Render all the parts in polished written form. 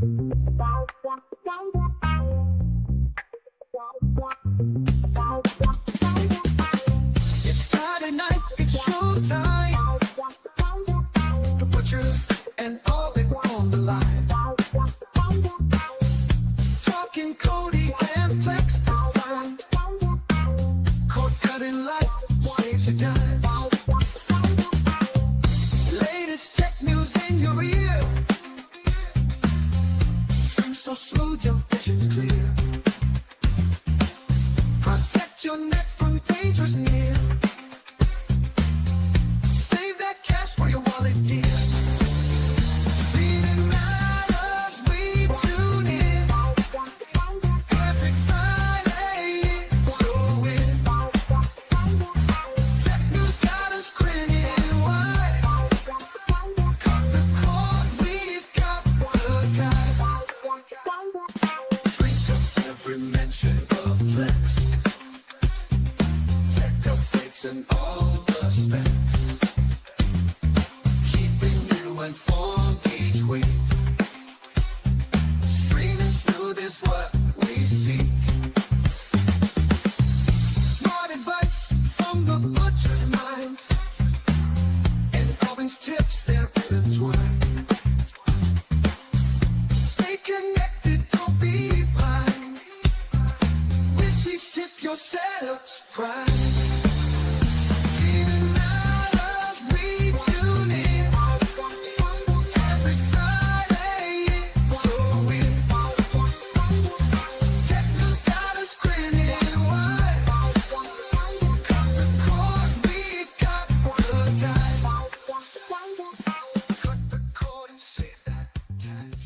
It's Friday night, it's showtime. The butcher and Aubyn on the line. Talking Kodi and Flex to find. Cord cutting life saves your dime. Latest tech news in your ear. Seems so smooth, your vision's clear. Protect your neck from dangers near. Save that cash for your wallet, dear. Streaming matters, we tune in. Every Friday, so in. Tech news got us grinning wide. Cut the cord, we've got the guide. Straight to every mention of flex. Tech updates and all the specs. Keeping you informed each week. Streaming smooth is what we seek. Smart advice from the butcher's mind. And Aubyn's tips, they're intertwined. Stay connected, don't be blind. With each tip, your setup's prime. Streaming matters, we tune in. Every Friday, so in. Tech news got us grinning wide. Cut the cord, we've got the guide. Cut the cord and save that cash.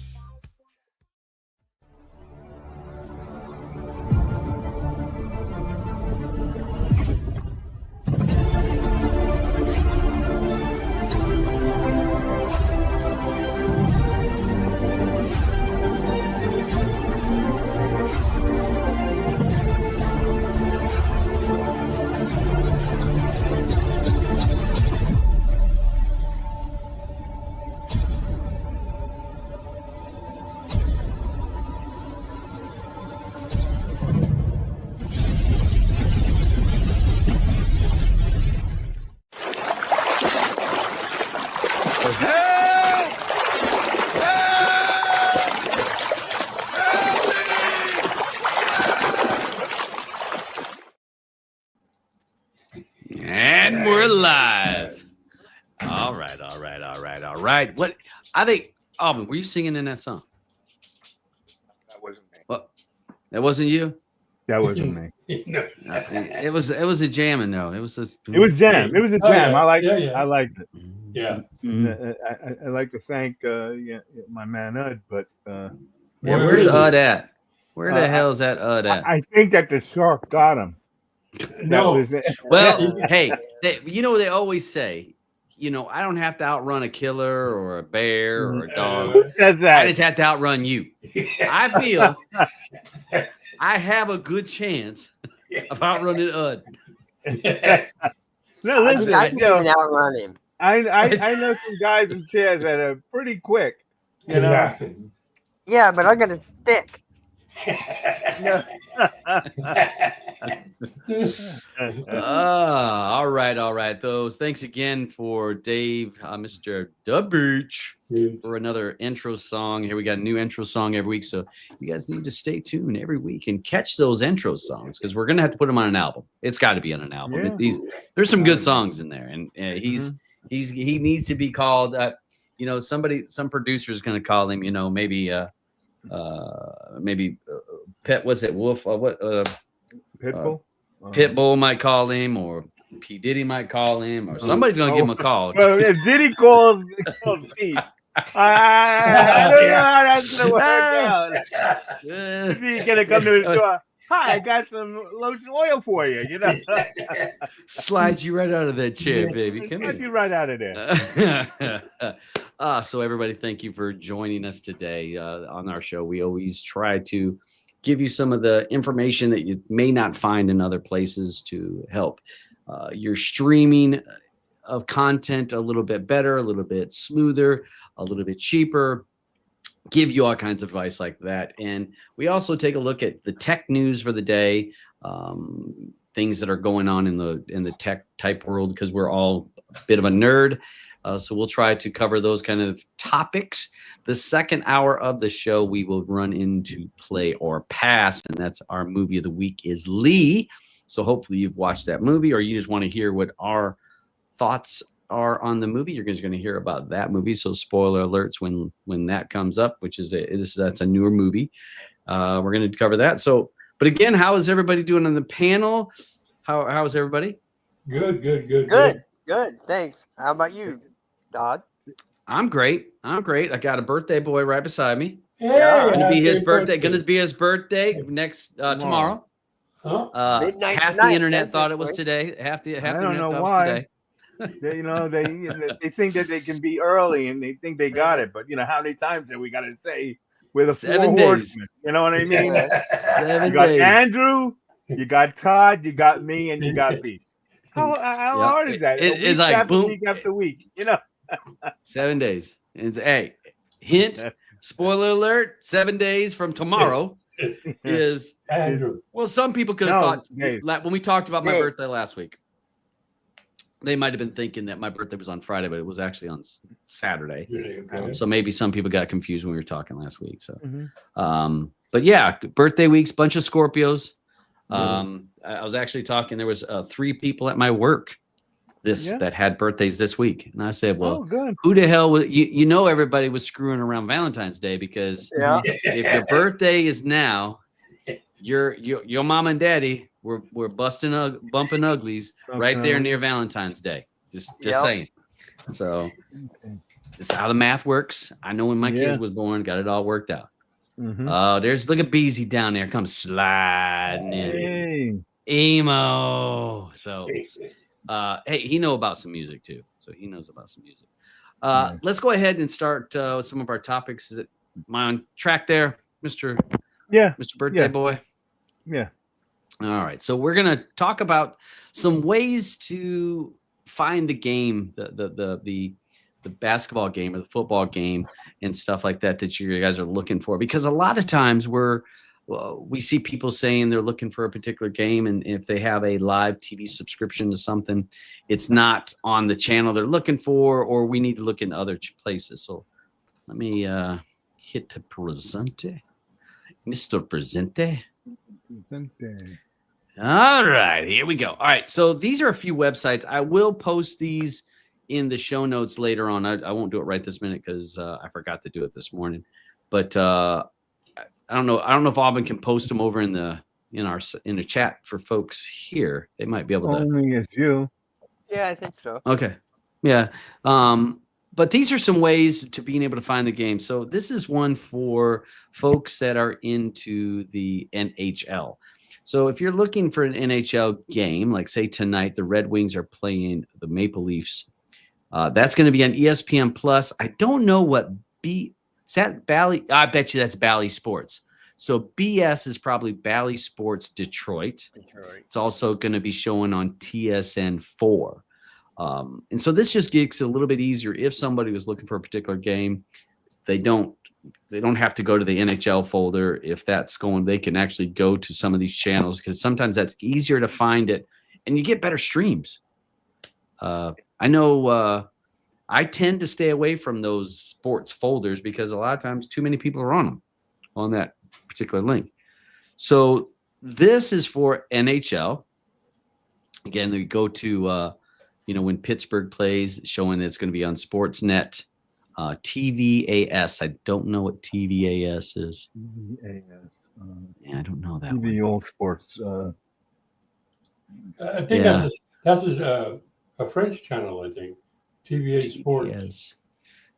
And we're live. All right. What I think, Aubyn, were you singing in that song? That wasn't me. What? That wasn't you? That wasn't me. No. It was a jamming though. It was just. It was jam. It was a Oh, jam. yeah. I liked Yeah, it. yeah. I liked it. Yeah. Mhm. I like to thank my man Ud, but Yeah, where's Ud at? Where the Uh, hell's that Ud at? I think that the shark got him. No. That was it. Well, hey, they always say, I don't have to outrun a killer or a bear or a dog. Who says I that? just have to outrun you. I feel I have a good chance of outrunning Ud. No, I listen. can even outrun him. I know some guys in chairs that are pretty quick. You know. Yeah. Yeah, but I got a stick. All right. Those. Thanks again for Dave, Mr. Dubbeach, for another intro song. Here we got a new intro song every week, so you guys need to stay tuned every week and catch those intro songs because we're gonna have to put them on an album. It's got to be on an album. Yeah. There's some good songs in there, and he needs to be called. Some producer is gonna call him. Maybe Pet. What's it? Wolf. Pitbull. Pitbull might call him, or P. Diddy might call him, or somebody's gonna give him a call. Well, if Diddy calls Pete, I don't know how that's gonna work out. He's gonna come to his door. Hi, I got some lotion oil for you. Slides you right out of that chair, baby. Come Get here. you right out of there. So everybody, thank you for joining us today on our show. We always try to give you some of the information that you may not find in other places to help your streaming of content a little bit better, a little bit smoother, a little bit cheaper. give you all kinds of advice like that. And we also take a look at the tech news for the day, things that are going on in the tech type world, because we're all a bit of a nerd. So we'll try to cover those kind of topics. The second hour of the show, we will run into Play or Pass, and that's our movie of the week is Lee. So hopefully you've watched that movie, or you just want to hear what our thoughts are on the movie. You're just going to hear about that movie. So spoiler alerts when that comes up, which is that's a newer movie. We're going to cover that. So, but again, how is everybody doing on the panel? How is everybody? Good. Thanks. How about you, Dodd? I'm great. I got a birthday boy right beside me. Yeah. Gonna be his birthday. Gonna be his birthday next tomorrow. Huh? Midnight Half the tonight, internet that's thought it, it was boy. today. Half the I internet don't know thought it was why. today. They think that they can be early and they think they got it, but how many times have we got to say we're the 7 4 days. horsemen? You know what I mean? Yeah. 7 You got days. Andrew, you got Todd, you got me, and you got B. How hard is that? It's Week like, after boom. week after week. 7 days. And it's, hey, hint, spoiler alert, 7 days from tomorrow is, Andrew. well, some people could have No, thought, Dave. when we talked about my Dave. birthday last week, they might have been thinking that my birthday was on Friday, but it was actually on Saturday. Okay. So maybe some people got confused when we were talking last week. So, Mhm. but yeah, birthday weeks, bunch of Scorpios. I was actually talking, there was 3 people at my work that had birthdays this week. And I said, well, Oh, good. who the hell was everybody was screwing around Valentine's Day, because Yeah. if your birthday is now, your mom and daddy were bumping uglies right there near Valentine's Day. Just Yep. saying. So this is how the math works. I know when my kids was born, got it all worked out. Mhm. Look at Beezy down there, come sliding in. Hey. Emo. So hey, he know about some music too. So he knows about some music. Let's go ahead and start with some of our topics. Is it am I on track there, Mr. Birthday Boy? Yeah. All right. So we're gonna talk about some ways to find the game, the basketball game or the football game and stuff like that you guys are looking for, because a lot of times we see people saying they're looking for a particular game, and if they have a live TV subscription to something, it's not on the channel they're looking for, or we need to look in other places. So let me hit the presente, Mr. Presente. All right, here we go. All right, so these are a few websites. I will post these in the show notes later on. I won't do it right this minute because I forgot to do it this morning. But I don't know. I don't know if Aubyn can post them over in the chat for folks here. They might be able to. Only it's you. Yeah, I think so. Okay. Yeah. But these are some ways to being able to find the game. So this is one for folks that are into the NHL. So if you're looking for an NHL game, like say tonight, the Red Wings are playing the Maple Leafs. That's going to be on ESPN Plus. I don't know what is that Bally? I bet you that's Bally Sports. So BS is probably Bally Sports Detroit. It's also going to be showing on TSN 4. And so this just gets a little bit easier if somebody was looking for a particular game. They don't have to go to the NHL folder. If that's going, they can actually go to some of these channels, because sometimes that's easier to find it and you get better streams. I know I tend to stay away from those sports folders because a lot of times too many people are on them, on that particular link. So this is for NHL. Again, we go to, when Pittsburgh plays, showing it's going to be on Sportsnet. TVAS. I don't know what TVAS is. TVAS. Yeah, I don't know that TV one. All Sports. I think that's a French channel, I think. TVA Sports. Yes.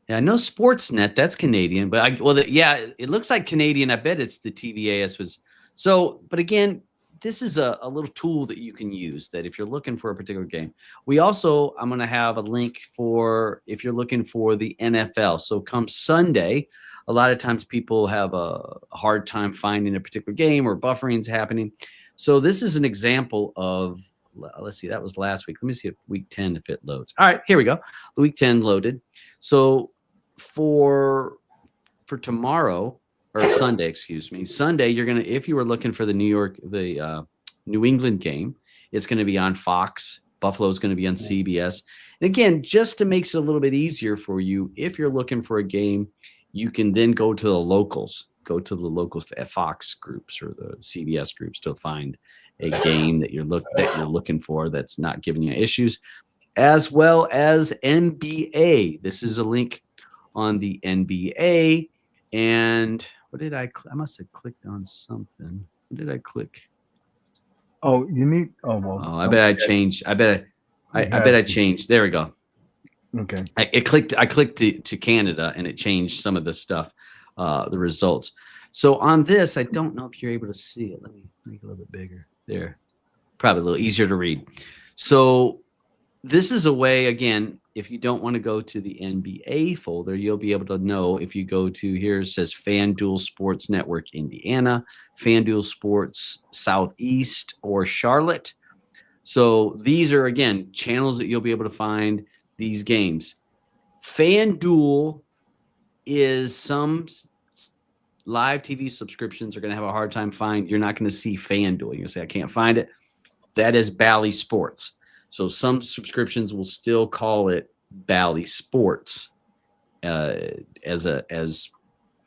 Yeah, I know Sportsnet. That's Canadian, but it looks like Canadian. I bet it's the TVAS was. So, but again, this is a little tool that you can use that if you're looking for a particular game. I'm going to have a link for if you're looking for the NFL. So come Sunday, a lot of times people have a hard time finding a particular game or buffering's happening. So this is an example of, let's see, that was last week. Let me see if week 10, if it loads. All right, here we go. The week 10 loaded. So for for tomorrow or Sunday, excuse me, Sunday, if you were looking for the New England game, it's going to be on Fox. Buffalo's going to be on CBS. And again, just to make it a little bit easier for you, if you're looking for a game, you can then go to the locals. Go to the local Fox groups or the CBS groups to find a game that you're looking for that's not giving you issues, as well as NBA. This is a link on the NBA. And what did I must have clicked on something. What did I click? Oh, you need. Oh well. Oh, I bet I changed. I bet I changed. There we go. Okay. I clicked to Canada and it changed some of the stuff, the results. So on this, I don't know if you're able to see it. Let me make it a little bit bigger. There, probably a little easier to read. So this is a way, again, if you don't want to go to the NBA folder, you'll be able to know if you go to here, it says FanDuel Sports Network Indiana, FanDuel Sports Southeast, or Charlotte. So these are, again, channels that you'll be able to find these games. FanDuel is some live TV subscriptions are going to have a hard time finding. You're not going to see FanDuel. You're going to say, I can't find it. That is Bally Sports. So some subscriptions will still call it Bally Sports because it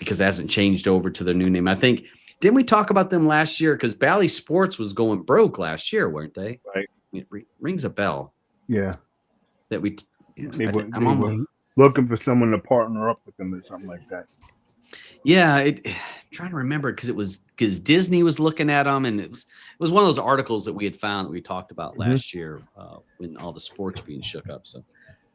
hasn't changed over to their new name. I think, didn't we talk about them last year? Because Bally Sports was going broke last year, weren't they? Right. It rings a bell. Yeah. That we. They were looking for someone to partner up with them or something like that. Yeah, I'm trying to remember because Disney was looking at them, and it was one of those articles that we had found that we talked about last year when all the sports were being shook up. So,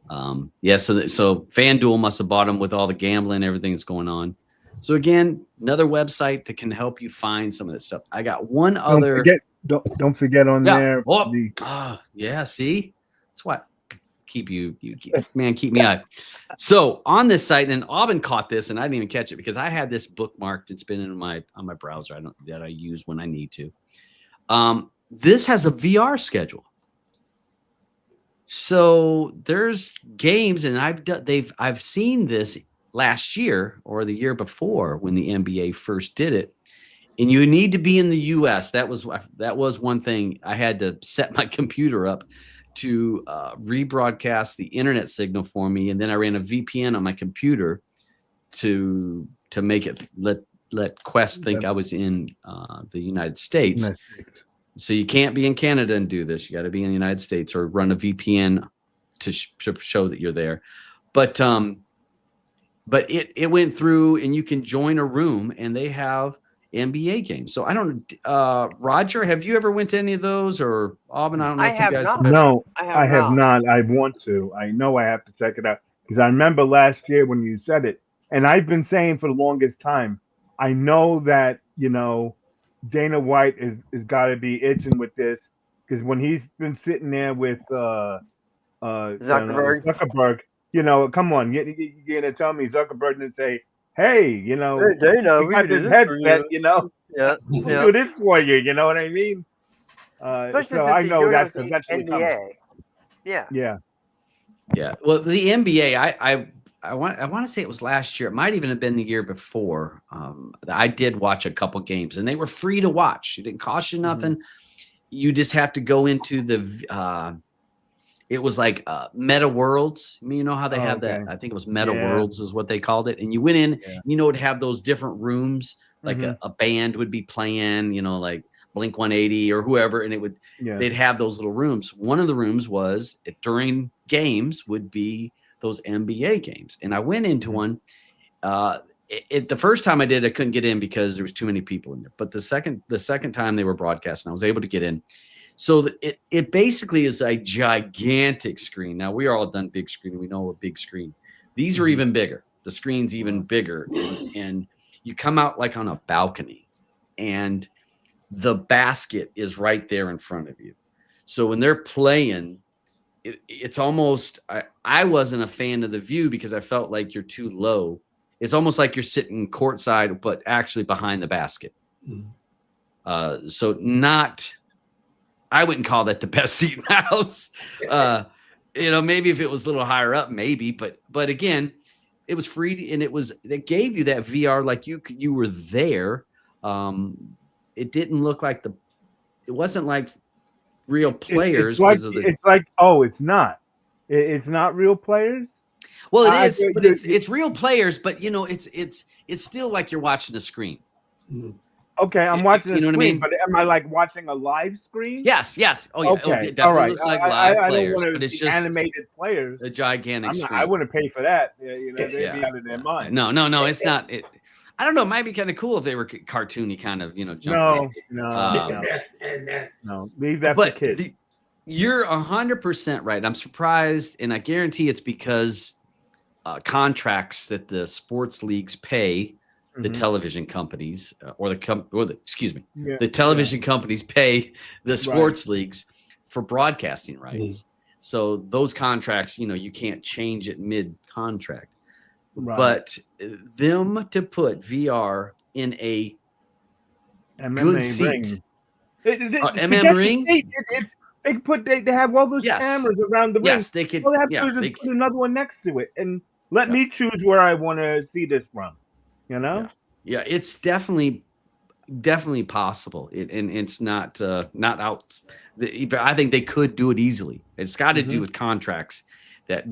so FanDuel must have bought them with all the gambling and everything that's going on. So again, another website that can help you find some of this stuff. I got one other. Don't forget on there. Yeah. See, that's what. Keep me out. So on this site, and Aubyn caught this, and I didn't even catch it because I had this bookmarked. It's been on my browser. I use when I need to. This has a VR schedule. So there's games, and I've seen this last year or the year before when the NBA first did it. And you need to be in the U.S. That was one thing. I had to set my computer up to rebroadcast the internet signal for me, and then I ran a VPN on my computer to make it let Quest think I was in the United States. So you can't be in Canada and do this. You got to be in the United States or run a VPN to show that you're there. But it went through, and you can join a room, and they have NBA games. So I don't Roger, have you ever went to any of those, or Aubyn? I don't know if you guys not. No, I have not. I want to. I know I have to check it out because I remember last year when you said it, and I've been saying for the longest time, I know that, Dana White is got to be itching with this because when he's been sitting there with Zuckerberg, come on, you're gonna tell me Zuckerberg didn't say, hey, Dana, we got this headset, Yeah. do this for you, you know what I mean? So I know that's eventually coming. Yeah. Well, the NBA, I want to say it was last year. It might even have been the year before. I did watch a couple games, and they were free to watch. It didn't cost you nothing. You just have to go into the. It was like Meta Worlds. You know how they have that? I think it was Meta Worlds is what they called it. And you went in, it'd have those different rooms, like a band would be playing, like Blink-180 or whoever, and they'd have those little rooms. One of the rooms was during games would be those NBA games, and I went into one. The first time I did, I couldn't get in because there was too many people in there. But the second time they were broadcasting, I was able to get in. So it basically is a gigantic screen. Now, we are all done big screen. We know a big screen. These are even bigger. The screen's even bigger, and you come out like on a balcony, and the basket is right there in front of you. So when they're playing, it's almost I wasn't a fan of the view because I felt like you're too low. It's almost like you're sitting courtside, but actually behind the basket. So not, I wouldn't call that the best seat in the house. Maybe if it was a little higher up, maybe, but again, it was free, and they gave you that VR like you were there. It didn't look like it wasn't like real players. It's like, oh, it's not. It's not real players. Well, it is, but it's real players. But it's still like you're watching a screen. Okay, I'm watching. You know what I mean? But am I like watching a live screen? Yes. Oh, yeah. Okay. It definitely looks like live players, I don't but it's see just animated players. a gigantic screen. I wouldn't pay for that. They'd be out of their mind. No, it's not. I don't know. It might be kind of cool if they were cartoony, kind of, jumping. No. Leave that for kids. You're 100% right. I'm surprised, and I guarantee it's because contracts that the sports leagues pay the television companies, the television companies pay the sports leagues for broadcasting rights. So those contracts, you can't change it mid-contract. Right. But them to put VR in a MMA good seat, MM ring. They have all those cameras around the ring. Yes, they could. All they have to do is put another one next to it and let me choose where I want to see this from. Yeah, it's definitely possible. And it's not out. I think they could do it easily. It's got to do with contracts that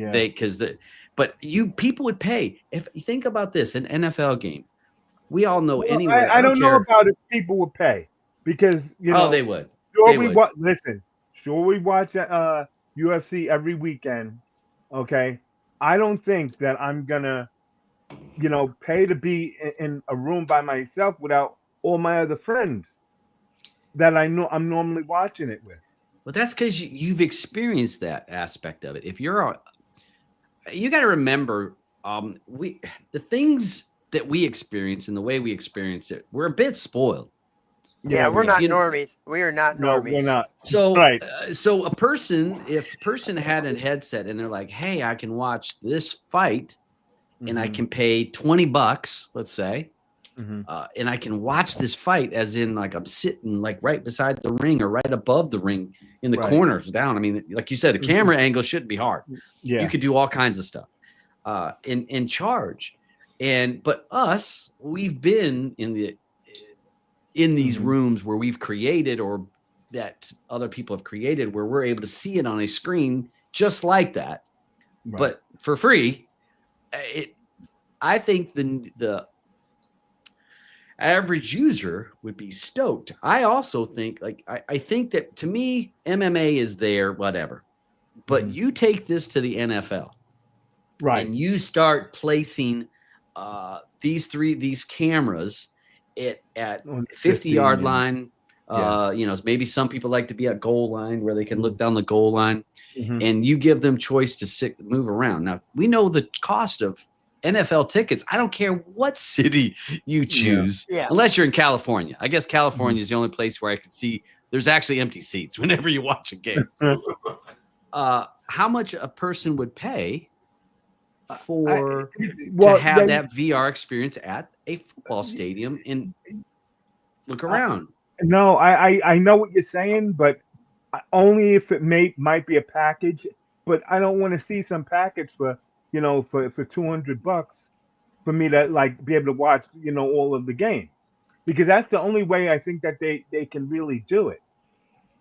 but people would pay. If you think about this, an NFL game, we all know anyway. I don't know about if people would pay because they would. Listen. Sure, we watch UFC every weekend. Okay, I don't think that I'm gonna, pay to be in a room by myself without all my other friends that I know I'm normally watching it with. Well, that's because you've experienced that aspect of it. If you got to remember, the things that we experience and the way we experience it, we're a bit spoiled. Yeah, we're not normies. We are not normies. No, we're not. So, so if a person had a headset and they're like, "Hey, I can watch this fight, and I can pay $20, let's say, and I can watch this fight as in like I'm sitting like right beside the ring or right above the ring in the corners down." I mean, like you said, the camera angle shouldn't be hard. Yeah, you could do all kinds of stuff in charge, but us, we've been in these rooms where we've created or that other people have created where we're able to see it on a screen just like that, but for free. I think the average user would be stoked. I also think I think that to me, MMA is there, whatever, but you take this to the NFL, and you start placing these cameras at 50-yard line. Maybe some people like to be at goal line where they can look down the goal line, and you give them choice to move around. Now, we know the cost of NFL tickets. I don't care what city you choose, unless you're in California. I guess California is the only place where I can see there's actually empty seats whenever you watch a game. How much a person would pay to have that VR experience at a football stadium and look around? No, I know what you're saying, but only if it might be a package. But I don't want to see some package for $200 for me to be able to watch all of the games, because that's the only way I think that they can really do it.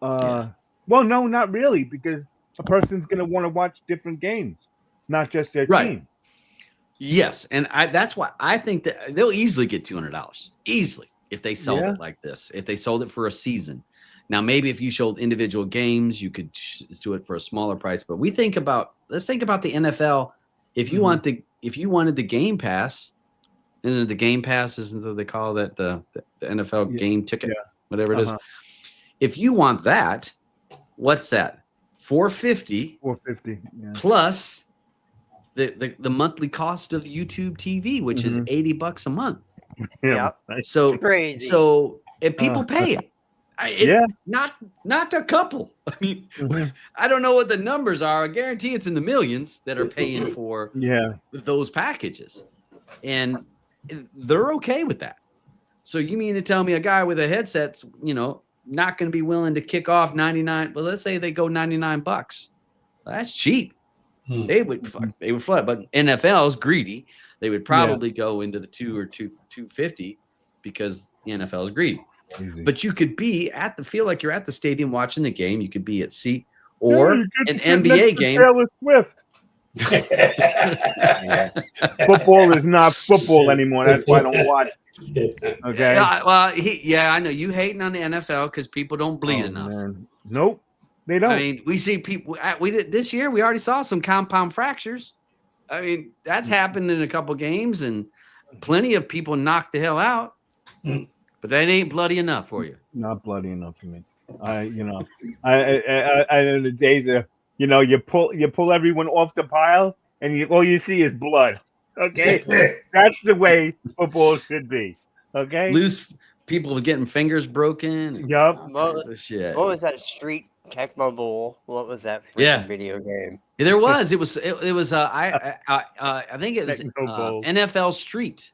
Well, no, not really, because a person's gonna want to watch different games, not just their team. Yes, and that's why I think that they'll easily get $200 easily if they sold it like this. If they sold it for a season. Now, maybe if you showed individual games, you could do it for a smaller price. But let's think about the NFL. If you wanted the Game Pass, and the Game Pass isn't what they call that the NFL game ticket, whatever it is. If you want that, what's that? $450 plus the monthly cost of YouTube TV, which is $80 a month. So crazy. So if people pay it. Not a couple. I mean, I don't know what the numbers are. I guarantee it's in the millions that are paying for those packages, and they're okay with that. So you mean to tell me a guy with a headset's, not going to be willing to kick off $99? Well, let's say they go $99. Well, that's cheap. they would flood. But NFL is greedy. They would probably go into the 250 because the NFL is greedy. Easy. But you could be feel like you're at the stadium watching the game. You could be at seat or an NBA game. Taylor Swift. Football is not football anymore. That's why I don't watch it. Okay. Well, I know you hating on the NFL because people don't bleed enough. Man. Nope, they don't. I mean, we see people. We did this year. We already saw some compound fractures. I mean, that's happened in a couple games, and plenty of people knocked the hell out. But that ain't bloody enough for you. Not bloody enough for me. I in the days of you pull everyone off the pile, and all you see is blood. Okay, that's the way football should be. Okay, Loose people getting fingers broken. Yup. What was that Street Tecmo Bowl? What was that video game? There was. It was. I think it was NFL Street.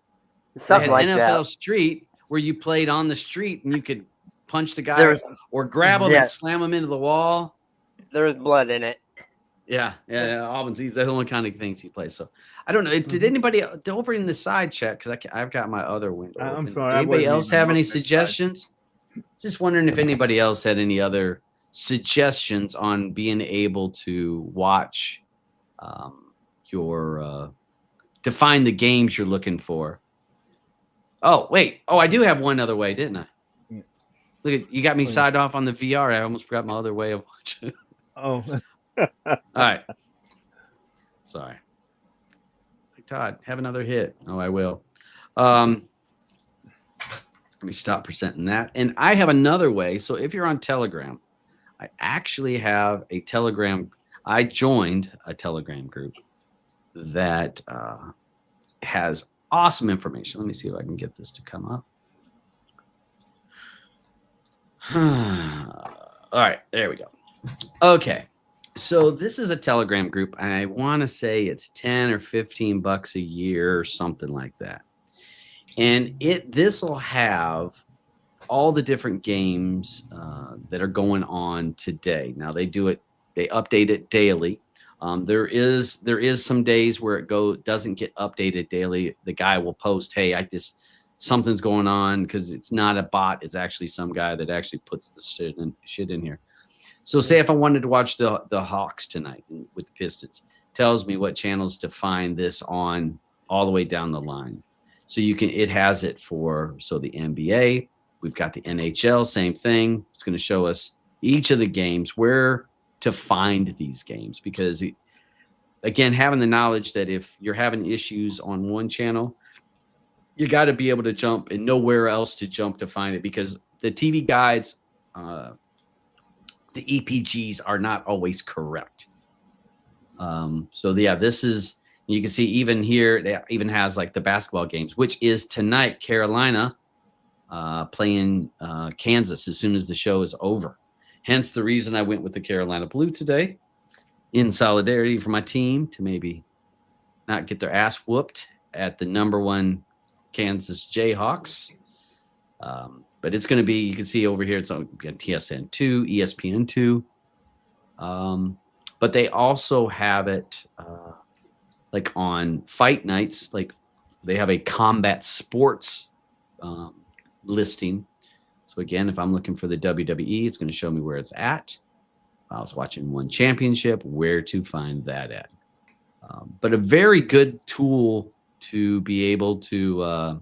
Something like NFL that. Street, where you played on the street and you could punch the guy or grab him and slam him into the wall. There was blood in it. Yeah. Aubyn, he's the only kind of things he plays. So I don't know. Did anybody over in the side chat? Because I've got my other window. I'm sorry. Anybody else have any suggestions? Just wondering if anybody else had any other suggestions on being able to watch to find the games you're looking for. Oh, wait. Oh, I do have one other way, didn't I? Look, you got me side off on the VR. I almost forgot my other way of watching. Oh. All right. Sorry. Todd, have another hit. Oh, I will. Let me stop presenting that. And I have another way. So if you're on Telegram, I actually have a Telegram. I joined a Telegram group that has awesome information. Let me see if I can get this to come up. All right, there we go. Okay, so this is a Telegram group, and I want to say it's 10 or 15 bucks a year or something like that. And this will have all the different games that are going on today. Now they update it daily. There is some days where it doesn't get updated daily. The guy will post, "Hey, something's going on," because it's not a bot. It's actually some guy that actually puts the shit in here. So say if I wanted to watch the Hawks tonight with the Pistons, tells me what channels to find this on all the way down the line. So it has it for the NBA. We've got the NHL, same thing. It's going to show us each of the games, where to find these games, because again, having the knowledge that if you're having issues on one channel, you got to be able to jump and know where else to jump to find it, because the TV guides, the EPGs are not always correct. This is, you can see even here, it even has like the basketball games, which is tonight, Carolina playing Kansas as soon as the show is over. Hence the reason I went with the Carolina Blue today, in solidarity for my team to maybe not get their ass whooped at the #1 Kansas Jayhawks. But it's going to be, you can see over here, it's on TSN2, ESPN2. But they also have it like on fight nights, like they have a combat sports listing. So again, if I'm looking for the WWE, it's going to show me where it's at. I was watching One Championship, where to find that at. But a very good tool to be able to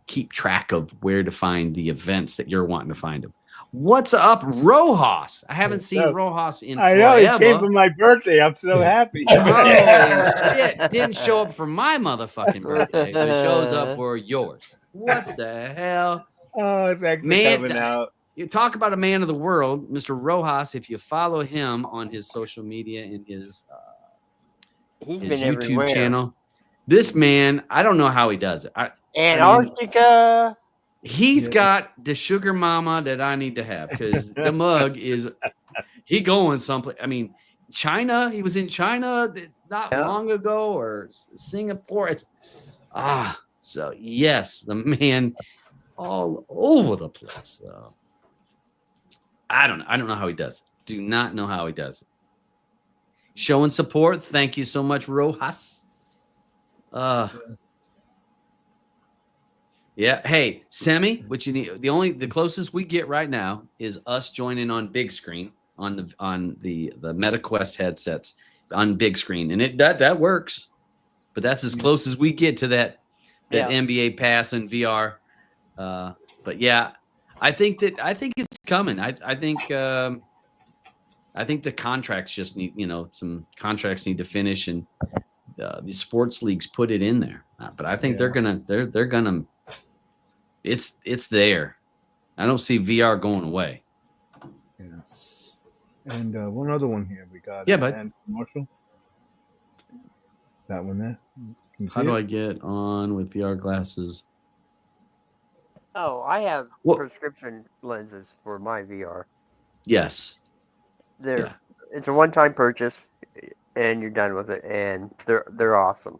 keep track of where to find the events that you're wanting to find them. What's up, Rojas? I haven't seen Rojas in forever. I know, he came for my birthday. I'm so happy. Holy shit. Didn't show up for my motherfucking birthday, but it shows up for yours. What the hell? Oh, thanks for coming out. You talk about a man of the world, Mr. Rojas. If you follow him on his social media and his YouTube channel, this man, I don't know how he does it. Antarctica. He's got the sugar mama that I need to have, because the mug he going someplace. I mean, China. He was in China not long ago, or Singapore. So yes, the man all over the place. So I don't know how he does it. Do not know how he does it. showing support. Thank you so much, Rojas. Yeah. Hey, Semi, what you need? The closest we get right now is us joining on big screen on the MetaQuest headsets on big screen, and that works. But that's as close as we get to that NBA pass and VR. But yeah, I think it's coming. I think the contracts just need, some contracts need to finish, and the sports leagues put it in there. But I think they're gonna it's there. I don't see VR going away. Yeah. And one other one here we got. Yeah, bud. Marshall. That one there. How do I get on with VR glasses? Oh, I have prescription lenses for my VR. Yes. It's a one-time purchase, and you're done with it, and they're awesome.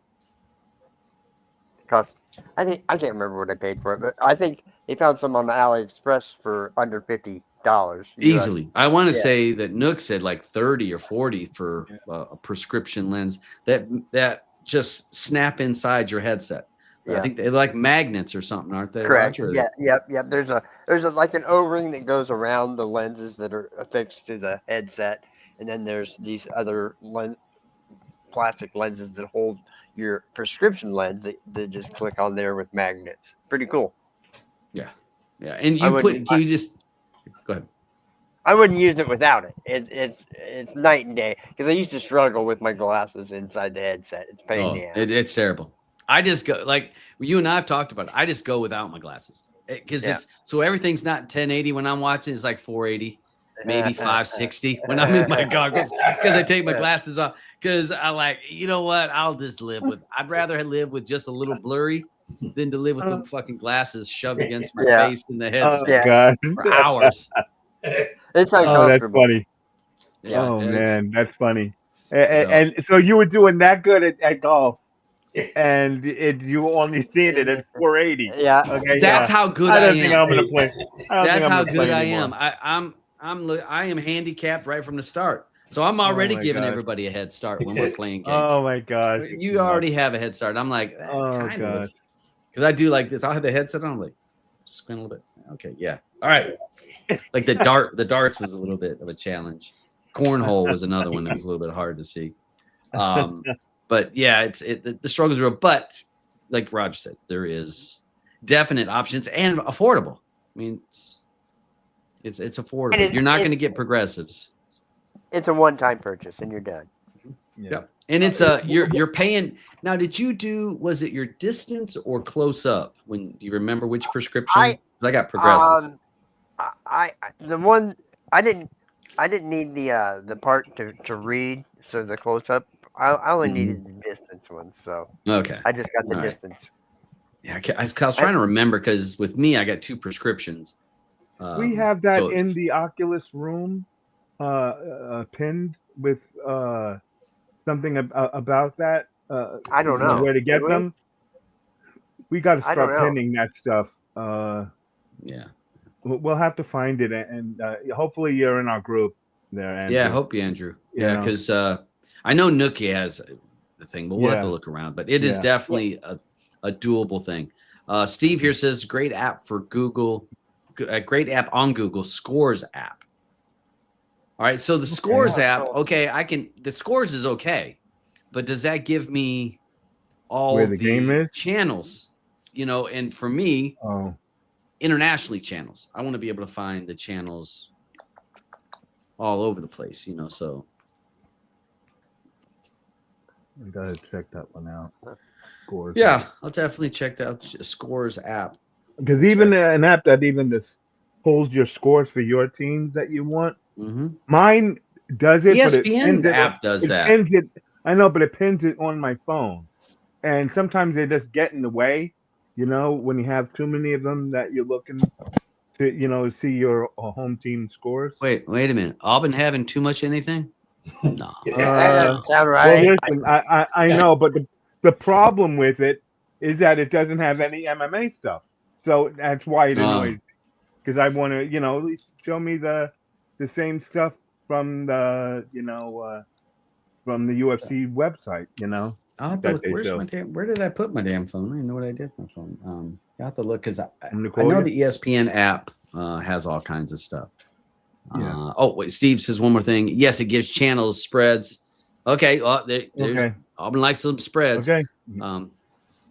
Cost, I can't remember what I paid for it, but I think they found some on AliExpress for under $50. Easily. I want to say that Nook said like 30 or 40 for a prescription lens that just snap inside your headset. I think they're like magnets or something, aren't they? Correct. Roger? Yep. There's a like an O-ring that goes around the lenses that are affixed to the headset, and then there's these other plastic lenses that hold your prescription lens that just click on there with magnets. Pretty cool. Yeah. And you just go ahead. I wouldn't use it without it. It's night and day, because I used to struggle with my glasses inside the headset. It's pain in the ass. It's terrible. I just go, like you and I have talked about it, I just go without my glasses because it's so everything's not 1080 when I'm watching. It's like 480, maybe 560 when I'm in my goggles, because I take my glasses off, because I like, you know what, I'd rather live with just a little blurry than to live with the fucking glasses shoved against my face in the headset for hours. It's uncomfortable. That's funny. Man, that's funny. And so you were doing that good at golf, and you only seen it at 480. Yeah. Okay. That's how good I am. Think I'm gonna play. That's how good I am. I am handicapped right from the start. So I'm already giving everybody a head start when we're playing games. Oh my gosh. You already have a head start. I'm like, kind of. Because I do like this. I'll have the headset on. I'm like, squint a little bit. Okay, yeah. All right. Like the darts was a little bit of a challenge. Cornhole was another one that was a little bit hard to see. But yeah, the struggles are real. But like Roger said, there is definite options and affordable. I mean, it's affordable. You're not going to get progressives. It's a one-time purchase, and you're done. Yeah. And it's you're paying now. Was it your distance or close up? When do you remember which prescription? I got progressive. I didn't need the part to read, so the close up. I only needed the distance one, so okay. I just got the distance. Yeah, I was trying to remember, because with me I got two prescriptions. We have that in the Oculus room, pinned with something about that. I don't know where to get them. We got to start pinning that stuff. Yeah. We'll have to find it, and hopefully you're in our group there, Andrew. Yeah, I hope you, Andrew. Yeah, because I know Nookie has the thing, but we'll have to look around. But it is definitely a doable thing. Steve here says, great app for Google, great app on Google, Scores app. All right, so the Scores app, the Scores is okay, but does that give me all where the game is? Channels? And for me, internationally channels. I want to be able to find the channels all over the place, so. I gotta check that one out. Scores. Yeah, I'll definitely check that Scores app. Because even an app that even just pulls your scores for your teams that you want. Mm-hmm. Mine does it. ESPN app does that. I know, but it pins it on my phone, and sometimes they just get in the way. When you have too many of them that you're looking to, see your home team scores. Wait a minute. Aubyn having too much anything? No. That doesn't sound right. Well, listen, I know, but the problem with it is that it doesn't have any MMA stuff. So that's why it annoys me. Because I want to, at least show me the same stuff from the, from the UFC website. You know. I'll have to that look. they Where's show. my damn? Where did I put my damn phone? I don't even know what I did with my phone. I have to look because I Nicole, know yeah? the ESPN app has all kinds of stuff. Yeah. Oh wait, Steve says one more thing. Yes, it gives channels spreads. Okay, well, there's Okay. Aubyn likes some spreads. Okay.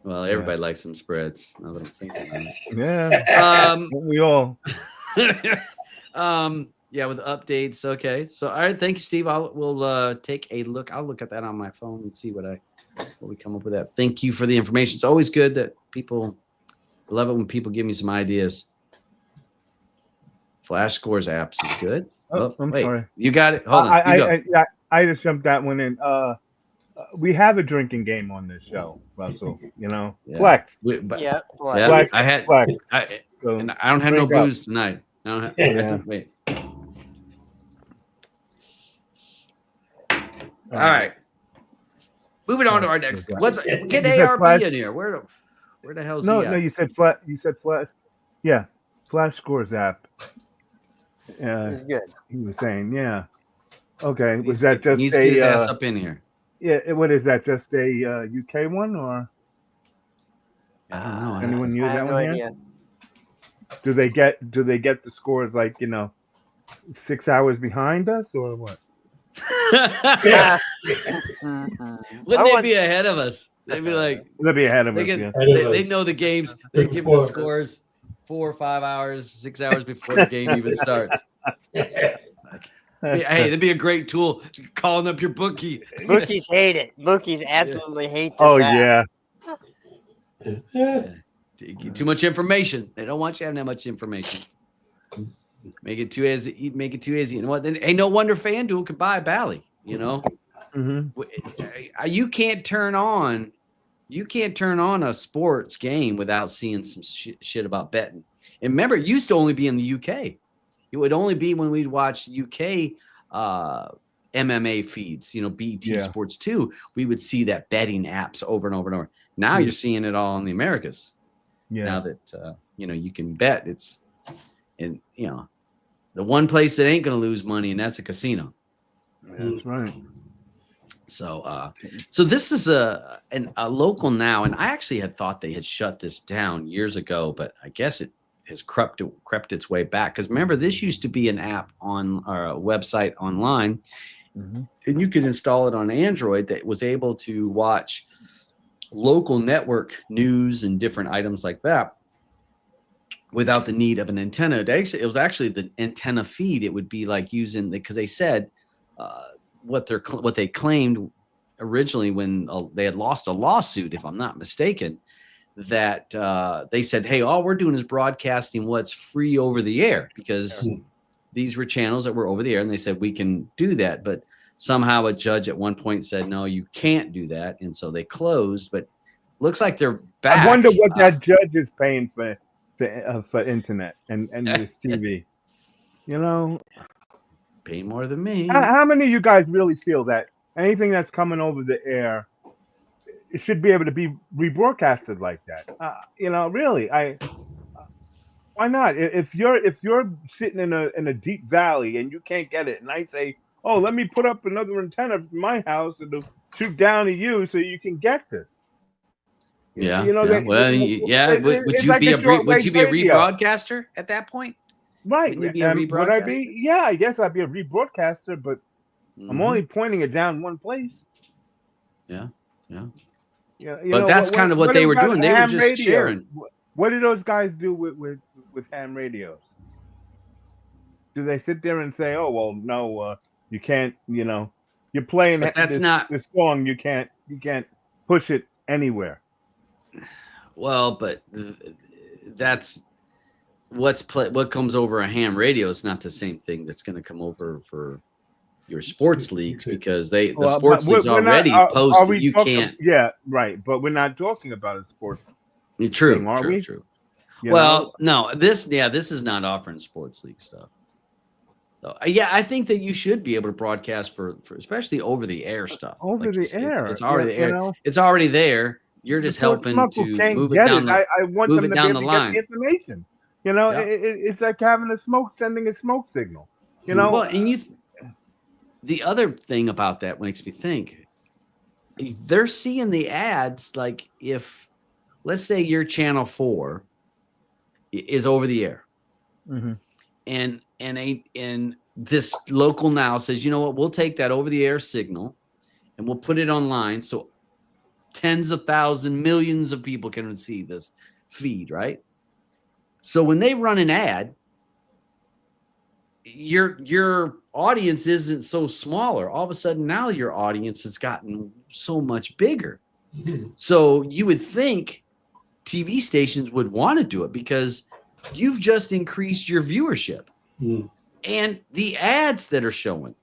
Well, everybody likes some spreads. Now that I'm thinking about it. Yeah. We all. Yeah, with updates. Okay, so all right, thank you, Steve. We'll take a look. I'll look at that on my phone and see what we come up with. That. Thank you for the information. It's always good that people love it when people give me some ideas. Flash Scores apps is good. Oh, I'm sorry. You got it. Hold on. I just jumped that one in. We have a drinking game on this show, Russell. You know, Yeah. Flex. Yeah. Flex. I had. Flex. So And I don't have no drink up. booze tonight. I don't have, Yeah. wait. All right. Moving on to our next. Get You said ARB Flash? in here. Where the hell's No, he at? no, you said flat. You said flat. Yeah, Flash Scores app. It's good. He was saying, yeah. Okay, was Needs that to just needs to get his ass a? up in here. Yeah, what is that? Just a UK one, or I don't know. anyone use I that have no one here? idea. Do they get the scores like 6 hours behind us, or what? Yeah. Wouldn't they be ahead of us? They'd be like, They'll be ahead of they, us. get, Yeah. they know the games. They give them the scores 4 or 5 hours, 6 hours before the game even starts. Hey, that'd be a great tool. Calling up your bookie. Bookies hate it. Bookies absolutely hate this Oh app. yeah. Too much information. They don't want you having that much information. Make it too easy. Make it too easy. You know what? Then ain't no wonder FanDuel could buy Bally. You know, you can't turn on a sports game without seeing some shit about betting. And remember, it used to only be in the UK. It would only be when we'd watch UK MMA feeds, BT Sports 2, we would see that betting apps over and over and over. Now you're seeing it all in the Americas. Yeah. Now that you can bet, the one place that ain't going to lose money, and that's a casino. That's right. So this is a local now, and I actually had thought they had shut this down years ago, but I guess it has crept its way back. Because remember, this used to be an app on our website online, and you could install it on Android that was able to watch local network news and different items like that without the need of an antenna. It was actually the antenna feed. It would be like using, because they said what they claimed originally when they had lost a lawsuit, if I'm not mistaken, that they said, hey, all we're doing is broadcasting what's free over the air, because these were channels that were over the air, and they said we can do that. But somehow a judge at one point said, no, you can't do that. And so they closed, but looks like they're back. I wonder what that judge is paying for internet and this TV. Pay more than me. How many of you guys really feel that anything that's coming over the air, it should be able to be rebroadcasted like that? Really, why not? If you're sitting in a deep valley and you can't get it, and I say, oh, let me put up another antenna in my house and it'll shoot down to you so you can get this. Would you be a rebroadcaster at that point? Right. Would I be? Yeah, I guess I'd be a rebroadcaster, but I'm only pointing it down one place. Yeah. Yeah. But that's kind of what they were doing. They were just sharing. What do those guys do with ham radios? Do they sit there and say, "Oh, well, no, you can't. You're playing this song. You can't push it anywhere." Well, but that's what comes over a ham radio is not the same thing that's going to come over for your sports leagues, because the sports leagues already post that you can't. Yeah, right. But we're not talking about a sports. True. Well, no, this is not offering sports league stuff. So, I think that you should be able to broadcast for especially over the air stuff. Over the air, it's already there. It's already there. You're just helping to move it down. I want them to be able to line. get the information. It's like having sending a smoke signal. Well, and the other thing about that makes me think they're seeing the ads. Like if, let's say your channel 4 is over the air, and this local now says, you know what, we'll take that over the air signal and we'll put it online so tens of thousands, millions of people can see this feed, right? So when they run an ad, your audience isn't so smaller. All of a sudden now your audience has gotten so much bigger. So you would think TV stations would want to do it because you've just increased your viewership and the ads that are showing.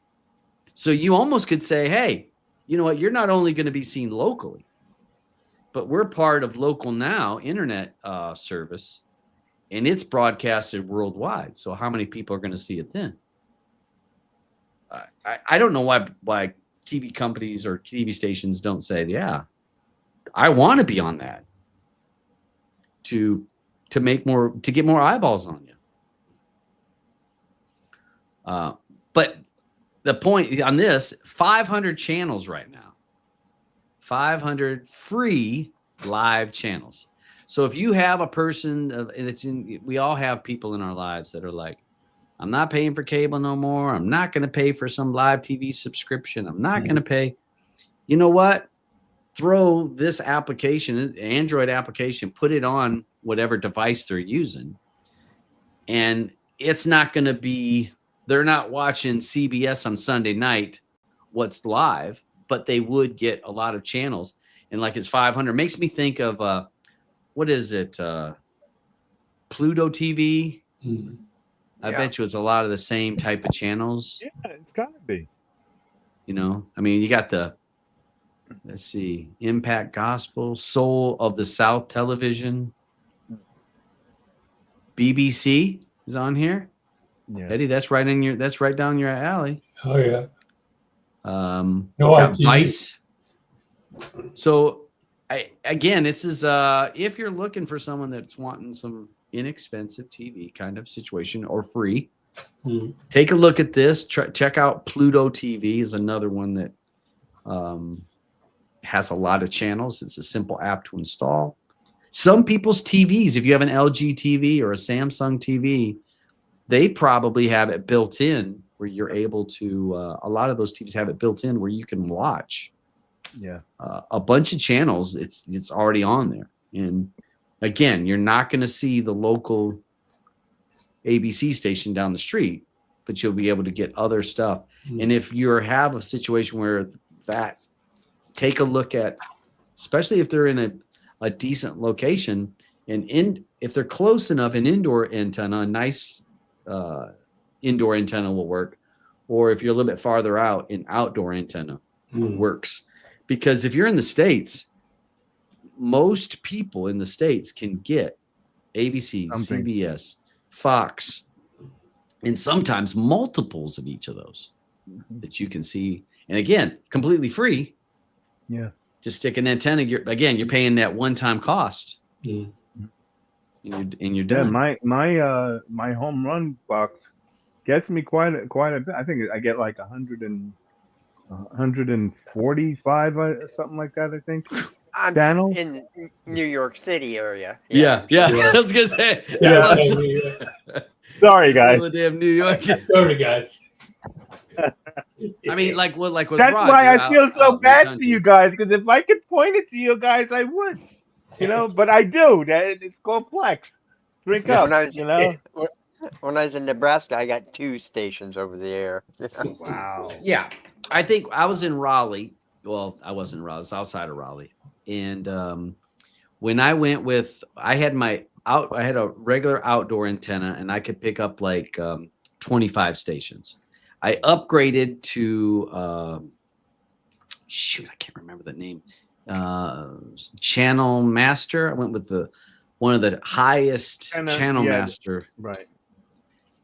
So you almost could say, hey, you know what? You're not only going to be seen locally, but we're part of Local Now internet service, and it's broadcasted worldwide. So how many people are going to see it then? I don't know why TV companies or TV stations don't say, yeah, I want to be on that to make more, to get more eyeballs on you. But the point on this, 500 channels right now, 500 free live channels. So if you have a person, we all have people in our lives that are like, I'm not paying for cable no more. I'm not going to pay for some live TV subscription. I'm not going to pay. You know what? Throw this application, Android application, put it on whatever device they're using. And it's not going to be, they're not watching CBS on Sunday night, what's live, but they would get a lot of channels. And like it's 500. Makes me think of, what is it? Pluto TV. I bet you it's a lot of the same type of channels. Yeah, it's got to be. You know, I mean, you got the, let's see, Impact Gospel, Soul of the South Television. BBC is on here. Yeah. Eddie, that's right down your alley. Oh yeah. No, Vice. So again, this is if you're looking for someone that's wanting some inexpensive TV kind of situation or free, take a look at this. Check out Pluto TV is another one that has a lot of channels. It's a simple app to install. Some people's TVs, if you have an LG TV or a Samsung TV, they probably have it built in where you're able to, a lot of those TVs have it built in where you can watch a bunch of channels. It's already on there. And again, you're not going to see the local ABC station down the street, but you'll be able to get other stuff. And if you have a situation where that, take a look at, especially if they're in a decent location, and if they're close enough, an indoor antenna, a nice indoor antenna will work. Or if you're a little bit farther out, an outdoor antenna works. Because if you're in the States, most people in the States can get ABC, CBS, Fox, and sometimes multiples of each of those that you can see. And again, completely free. Yeah. Just stick an antenna. You're paying that one-time cost. And you're done. Yeah, my home run box gets me quite a bit. I think I get like 145 or something like that. I think. I'm channels in New York City area. Yeah. I was gonna say. Sorry, guys. The damn New York. Sorry, guys. I mean, like with that's Roger, why I feel so bad for you guys, because if I could point it to you guys, I would. You know, but I do. It's called Flex. Drink up. When I was in Nebraska, I got 2 stations over the air. Wow. Yeah, I think I was in Raleigh. Well, I wasn't in Raleigh. I was outside of Raleigh. And when I went I had a regular outdoor antenna, and I could pick up like 25 stations. I upgraded to I can't remember the name. Channel Master. I went with one of the highest Channel Master. Right.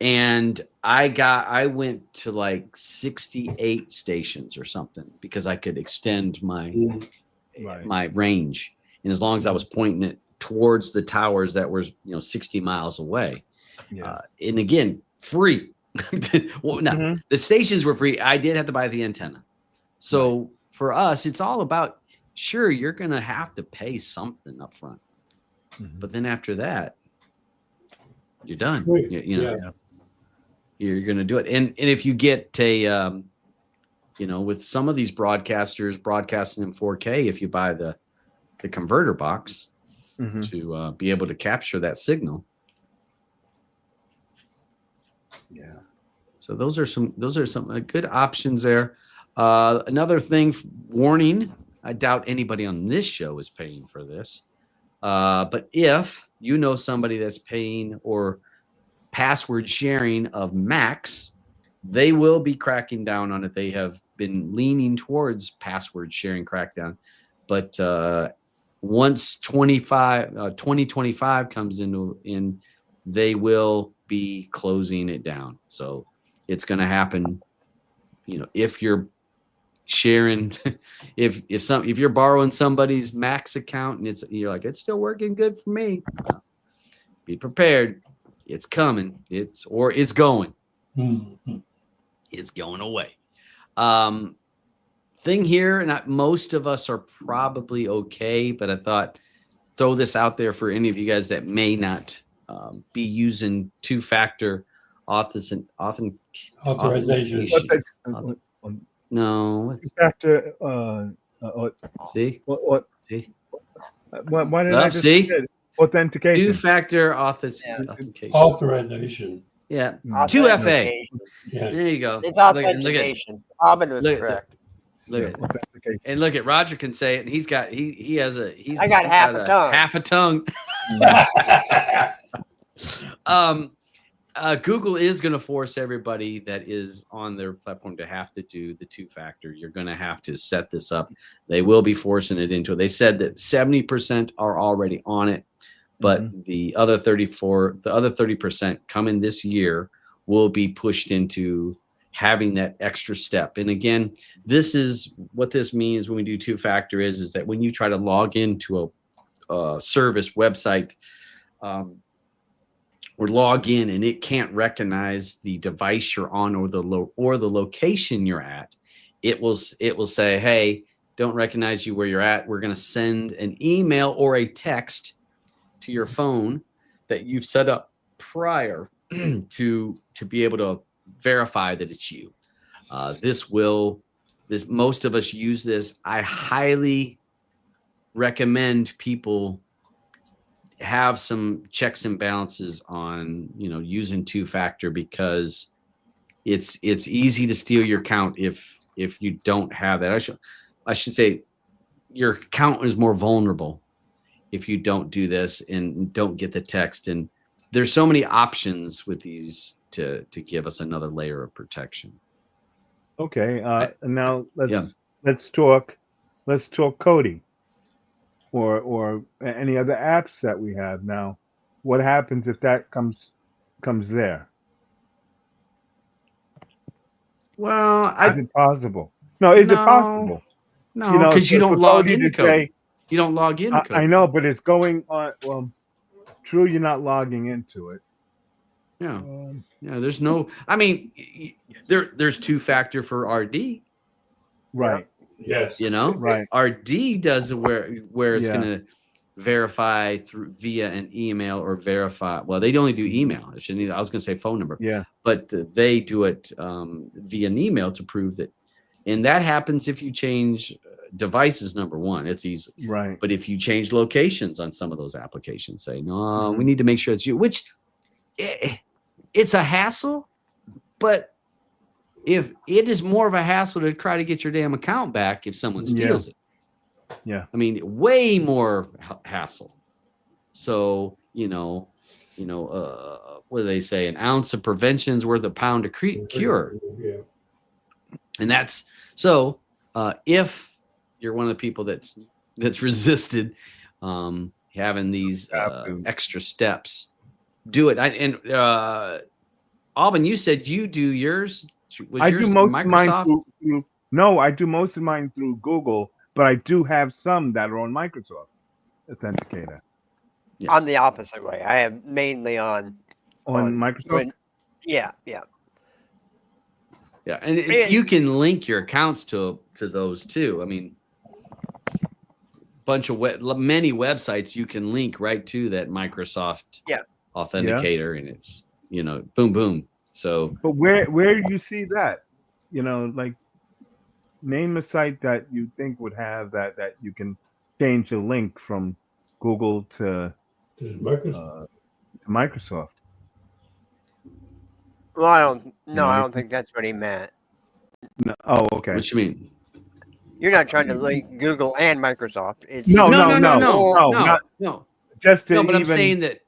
And I went to like 68 stations or something because I could extend my range. And as long as I was pointing it towards the towers that were 60 miles away. Yeah. And again, free. Well, no, Mhm. the stations were free. I did have to buy the antenna. So for us, it's all about, sure, you're going to have to pay something up front. Mhm. But then after that, you're done. Free. You know, Yeah. you're going to do it. And if you get a, with some of these broadcasters broadcasting in 4K, if you buy the converter box Mhm. to be able to capture that signal. Yeah. So those are some good options there. Another thing, warning, I doubt anybody on this show is paying for this. But if you know somebody that's paying or password sharing of Macs, they will be cracking down on it. They have been leaning towards password sharing crackdown. But once 2025 comes in, they will be closing it down. So it's going to happen. If you're sharing, if you're borrowing somebody's Max account and you're like, it's still working good for me, be prepared. It's coming. It's going. Mhm. It's going away. Thing here, not most of us are probably okay, but I thought throw this out there for any of you guys that may not be using two-factor Authorization. authentication. No, Factor. see, What? see, Why did I just see, forget? Authentication. two-factor Yeah. authentication. Authorization. Yeah, Mm. 2FA. Authentication. Yeah. There you go. It's Look at authentication. Aubyn was look at correct. look Yeah, at authentication. and look at Roger can say it, and he's got he's I got he's half a tongue. half a tongue. Google is going to force everybody that is on their platform to have to do the two-factor. You're going to have to set this up. They will be forcing it into it. They said that 70% are already on it, but the other 30% coming this year will be pushed into having that extra step. And again, this is what this means when we do two-factor is that when you try to log into a service website, or log in and it can't recognize the device you're on or the location you're at, it will say, hey, don't recognize you where you're at. We're going to send an email or a text to your phone that you've set up prior to be able to verify that it's you. Most of us use this. I highly recommend people have some checks and balances on using two-factor, because it's easy to steal your account if you don't have that. I should say your account is more vulnerable if you don't do this and don't get the text. And there's so many options with these to give us another layer of protection. Okay. Now Yeah. let's talk Kodi or any other apps that we have now. What happens if that comes there? Well, Is it possible? No, is it No. possible? No, because you for don't log Kodi into to Kodi. say, You don't log into Kodi. I know, but it's going on. Well, true, you're not logging into it. Yeah. Yeah. There's no. I mean, there's two-factor for RD. Right. Yes. Right. RD does it where it's Yeah. going to verify via an email or verify. Well, they only do email. I was going to say phone number. Yeah. But they do it via an email to prove that. And that happens if you change devices, number one. It's easy. Right. But if you change locations on some of those applications, say, no, we need to make sure it's you, which it's a hassle. But if it is more of a hassle to try to get your damn account back if someone steals it. Yeah. I mean, way more hassle. So, what do they say? An ounce of prevention is worth a pound of cure. Yeah. And that's so if you're one of the people that's resisted having these extra steps, do it. Aubyn, you said you do yours. I do most of mine through. No, I do most of mine through Google, but I do have some that are on Microsoft Authenticator. I'm the opposite way. I have mainly on Microsoft. Yeah. Yeah, and And- you can link your accounts to those too. I mean, many websites you can link right to that Microsoft Yeah. authenticator, and it's boom boom. So But where do you see that? Like name a site that you think would have that you can change the link from Google to Microsoft. Well, I don't think that's what he meant. No, oh, okay. what you mean? You're not trying to link Google and Microsoft. It's No, No, not just to no. But I'm even- saying that.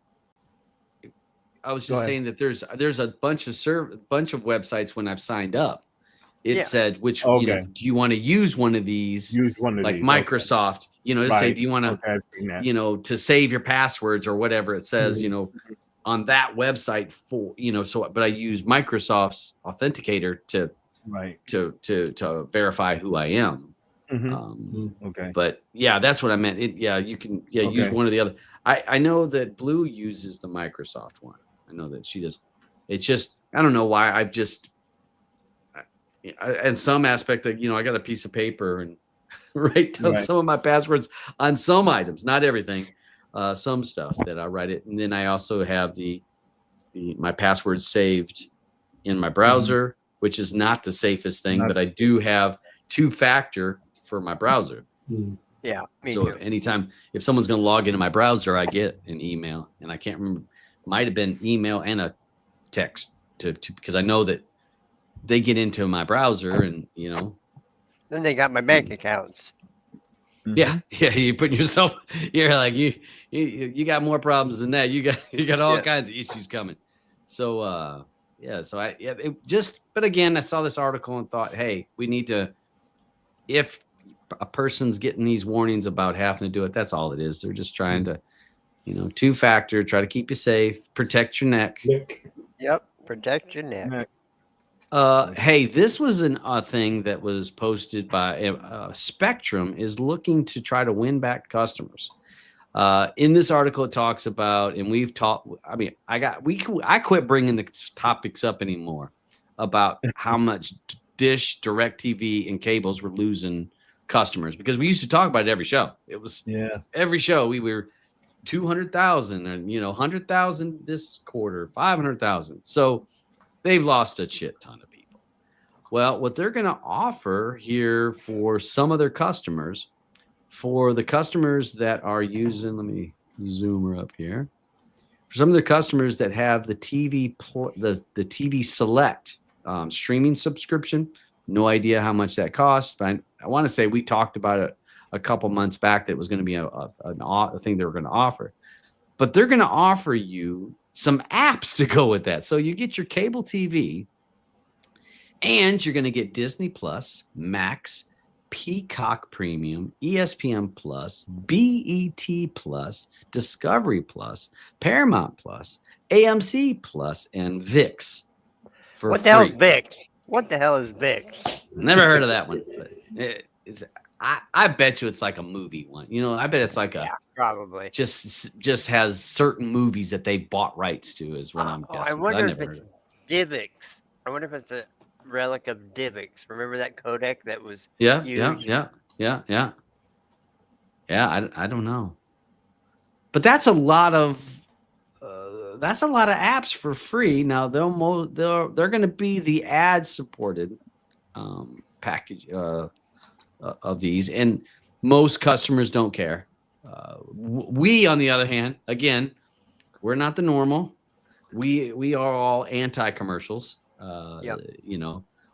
I was Go just ahead. saying that there's a bunch of websites when I've signed up. It Yeah. said which Okay. do you want to use one of these use one of like these. Microsoft? To say Right. do you want to Okay, I've seen that. to save your passwords or whatever it says on that website for but I use Microsoft's authenticator to Right. to verify who I am. Mhm. Okay. But yeah, that's what I meant. You can use Okay. one or the other. I know that Blue uses the Microsoft one. I know that she does. It's just I don't know why I've just in some aspect I got a piece of paper and write down Right. some of my passwords on some items, not everything. Some stuff that I write it, and then I also have my passwords saved in my browser, which is not the safest thing, Not but I do have 2-factor for my browser. Yeah, me So too. if someone's going to log into my browser, I get an email, and I can't remember, might have been email and a text to because I know that they get into my browser, and Then they got my bank accounts. yeah, you put yourself, you're like you got more problems than that. You got all Yeah. kinds of issues coming. So but again, I saw this article and thought, hey, we need to, if a person's getting these warnings about having to do it, that's all it is. They're just trying to, 2-factor, try to keep you safe, protect your neck. Yep, protect your neck. Hey, this was a thing that was posted by Spectrum is looking to try to win back customers. In this article, it talks about, and we've talked. I mean, I quit bringing the topics up anymore about how much Dish, DirecTV, and cables were losing customers because we used to talk about it every show. It was every show we were 200,000 and 100,000 this quarter, 500,000. So they've lost a shit ton of people. Well, what they're going to offer here for some of their customers, for the customers that are using, let me zoom her up here. For some of the customers that have the TV, the TV Select streaming subscription, no idea how much that costs, but I want to say we talked about it a couple months back that it was going to be a thing they were going to offer. But they're going to offer you some apps to go with that. So you get your cable TV and you're going to get Disney Plus, Max, Peacock Premium, ESPN Plus, BET Plus, Discovery Plus, Paramount Plus, AMC Plus, and VIX. For What the hell is free. VIX? What the hell is VIX? Never heard of that one. But I bet you it's like a movie one. I bet it's like Probably. just has certain movies that they bought rights to is what I'm guessing. I 'cause wonder if never it's heard of it. DivX. I wonder if it's a relic of DivX. Remember that codec that was Yeah. I don't know, but that's a lot of apps for free. Now they're going to be the ad supported package of these, and most customers don't care. We, on the other hand, again, we're not the normal. We are all anti-commercials. Yep.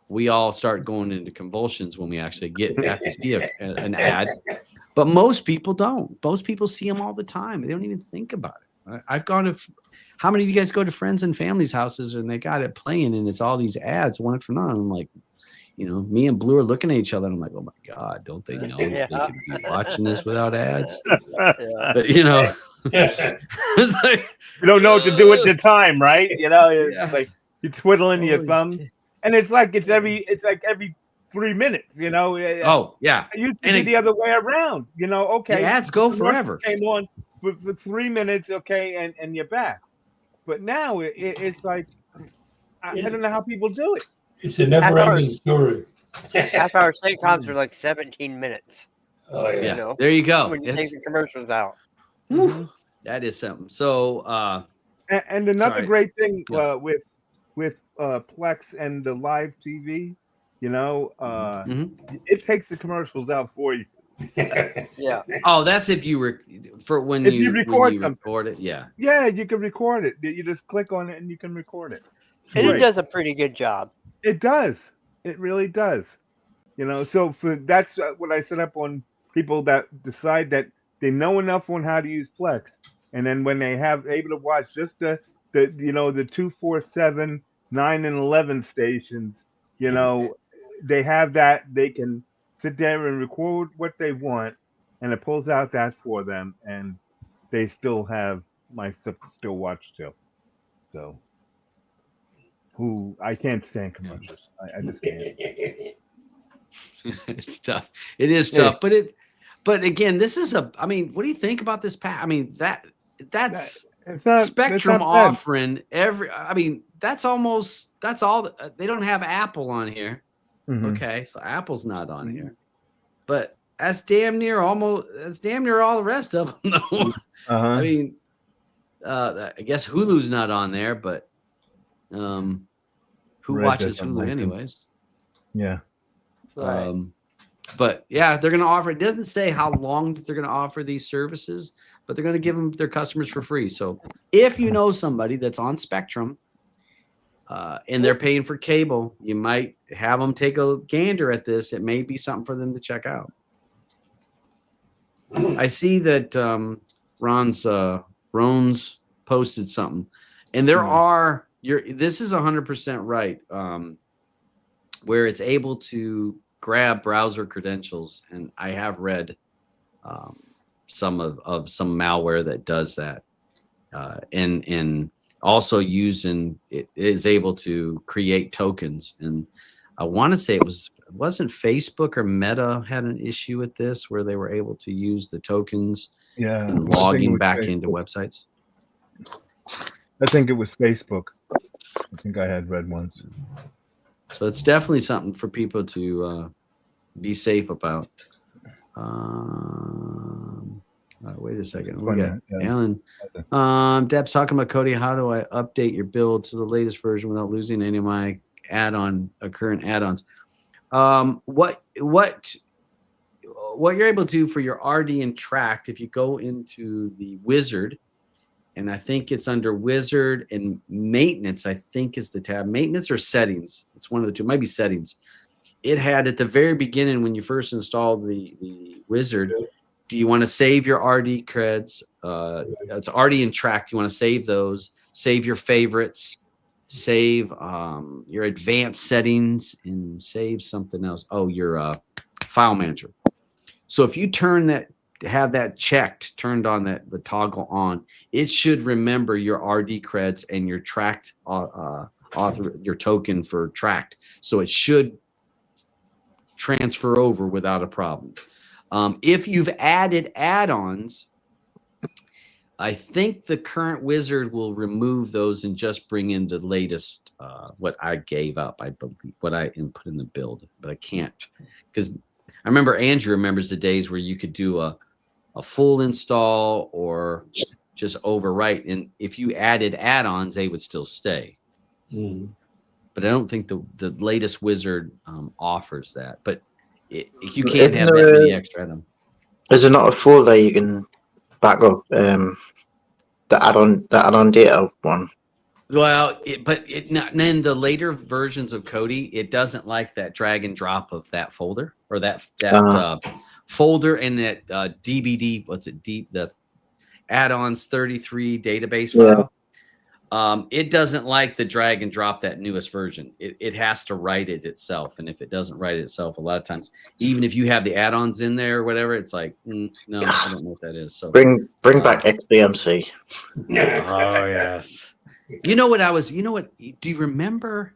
We all start going into convulsions when we actually have to see an ad. But most people don't. Most people see them all the time. They don't even think about it. I've gone to. How many of you guys go to friends and families' houses and they got it playing and it's all these ads one after another? I'm like, me and Blue are looking at each other and I'm like, oh my God, don't they know that they could be watching this without ads? Yeah. But, it's like, You don't know what to do with your time, right? It's Yeah. like you're twiddling your holy thumbs, shit. and it's like every 3 minutes. Oh, yeah. It used to and be it- the other way around. Okay, The ads go the forever. came on for 3 minutes, okay, and you're back. But now it's like I don't know how people do it. It's a never-ending story. Half-hour sitcoms are like 17 minutes. Oh yeah. Yeah, know, there you go. When you take the commercials out. Whew, that is something. So, And another Sorry. great thing Yeah. with Plex and the live TV, you know, mhm. it takes the commercials out for you. Yeah. Oh, that's if you were for when If you you record something. record it. Yeah. Yeah, you can record it. You just click on it and you can record it. And it Great. does a pretty good job. It does. It really does. You know, so that's what I set up on people that decide that they know enough on how to use Plex, and then when they have able to watch just the 247, 9 and 11 stations, you know, they have that they can sit there and record what they want, and it pulls out that for them, and they still have my stuff to still watch still. So, who I can't stand commercials. I just can't. It's tough. It is Yeah. tough, but again, this is I mean, what do you think about this I mean, that's It's not Spectrum it's not bad. offering I mean, that's all they don't have Apple on here. Mhm. Okay, so Apple's not on here. But that's damn near all the rest of them though. Uh-huh. I mean, I guess Hulu's not on there, but who Red watches doesn't Hulu like them. anyways? Yeah. Right. But yeah, they're going to offer. It doesn't say how long that they're going to offer these services, but they're going to give them their customers for free. So if you know somebody that's on Spectrum and they're paying for cable, you might have them take a gander at this. It may be something for them to check out. I see that Ron's posted something, and there are this is 100% right. Where it's able to grab browser credentials, and I have read some of some malware that does that, and also using it is able to create tokens. And I want to say it wasn't Facebook or Meta had an issue with this where they were able to use the tokens Yeah. and I think it logging was back Facebook. into websites. I think it was Facebook. I think I had read once. So it's definitely something for people to be safe about. Wait a second. We got Alan. Deb's talking about Kodi. How do I update your build to the latest version without losing any of my current add-ons? What you're able to do for your RD and Tract, if you go into the wizard, and I think it's under wizard and maintenance, I think is the tab. Maintenance or settings. It's one of the two. It might be settings. It had at the very beginning when you first installed the wizard, do you want to save your RD creds? It's RD and Tract. You want to save those, save your favorites, save your advanced settings, and save something else. Oh, your file manager. So if you have that turned on, the toggle on, it should remember your RD creds and your Tract your token for Tract. So it should transfer over without a problem. If you've added add-ons, I think the current wizard will remove those and just bring in the latest, what I gave up, I believe, what I put in the build, but I can't, because I remember Andrew remembers the days where you could do a full install or just overwrite. And if you added add-ons, they would still stay. But I don't think the latest wizard offers that. But you can't have that many extra add-ons. Is there not a folder you can back up the add-on data one? Well, then the later versions of Kodi, it doesn't like that drag and drop of that folder or that folder and that DBD. What's it? The add-ons 33 database file. It doesn't like the drag and drop that newest version. It has to write it itself, and if it doesn't write it itself, a lot of times, even if you have the add-ons in there or whatever, it's like, no, I don't know what that is. So bring back XBMC. Oh yes. You know what? Do you remember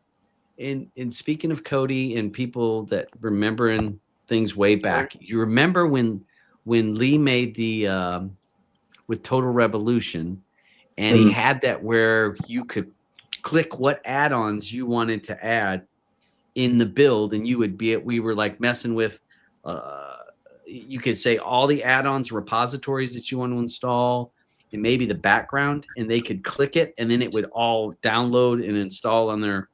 in speaking of Kodi and people that remembering things way back, you remember when Lee made the with Total Revolution, and he had that where you could click what add-ons you wanted to add, in the build, and we were like messing with, you could say all the add-ons, repositories that you want to install, and maybe the background, and they could click it, and then it would all download and install on their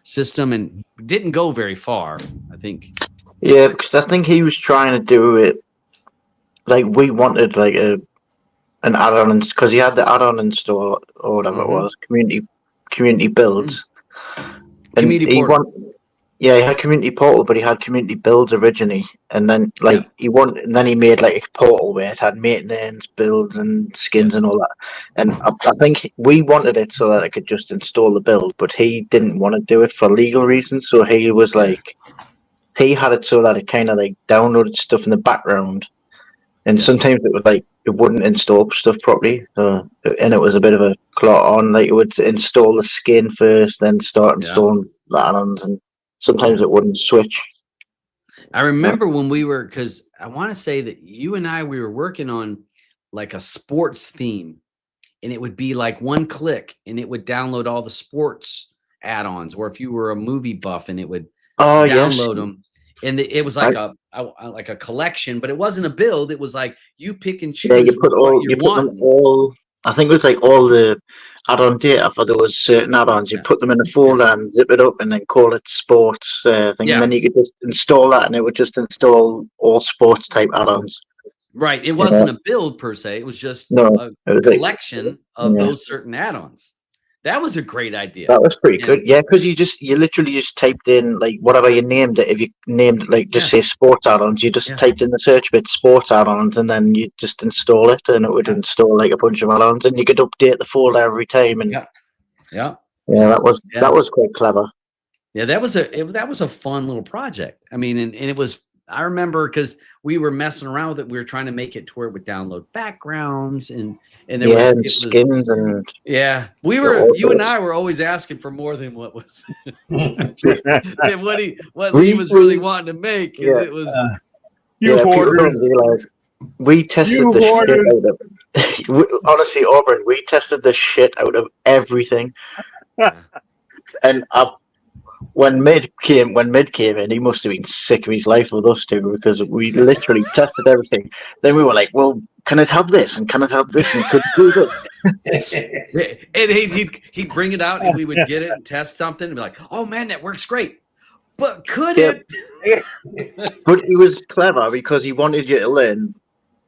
system, and didn't go very far, I think. Yeah, because I think he was trying to do it like we wanted, like an add-on, because he had the add-on install or whatever it was, community builds. And Community he portal. Yeah, he had community portal, but he had community builds originally, and then and then he made like a portal where it had maintenance, builds, and skins and all that. And I think we wanted it so that it could just install the build, but he didn't want to do it for legal reasons. So he was like, he had it so that it kind of like downloaded stuff in the background, and sometimes it would like it wouldn't install stuff properly, and it was a bit of a clot on. Like it would install the skin first, then start installing the add-ons, and sometimes it wouldn't switch. I remember when because I want to say that you and we were working on like a sports theme, and it would be like one click and it would download all the sports add-ons, or if you were a movie buff and it would download them. And it was like a collection, but it wasn't a build. It was like you pick and choose. Yeah, you put them all. I think it was like all the add-on data for those certain add-ons. You put them in a folder and zip it up, and then call it sports thing. And then you could just install that, and it would just install all sports type add-ons. Right. It wasn't a build per se. It was just a collection of those certain add-ons. That was a great idea. That was pretty good. Yeah, because you literally just typed in like whatever you named it. If you named it like just say sports add-ons, you just typed in the search bit sports add-ons, and then you just install it, and it would install like a bunch of add-ons, and you could update the folder every time. And that was quite clever. Yeah, that was a fun little project. I mean, and it was. I remember because we were messing around with it. We were trying to make it to where it would download backgrounds and there was skins and you and I were always asking for more than what was what Lee was really wanting to make. It was people don't realize we tested the shit out of honestly, Aubyn, we tested the shit out of everything. And when Mid came in, he must have been sick of his life with us two, because we literally tested everything. Then we were like, well, can it have this? And can it have this? And could it do this? And he'd bring it out, and we would get it and test something and be like, oh man, that works great. But could it? But he was clever because he wanted you to learn,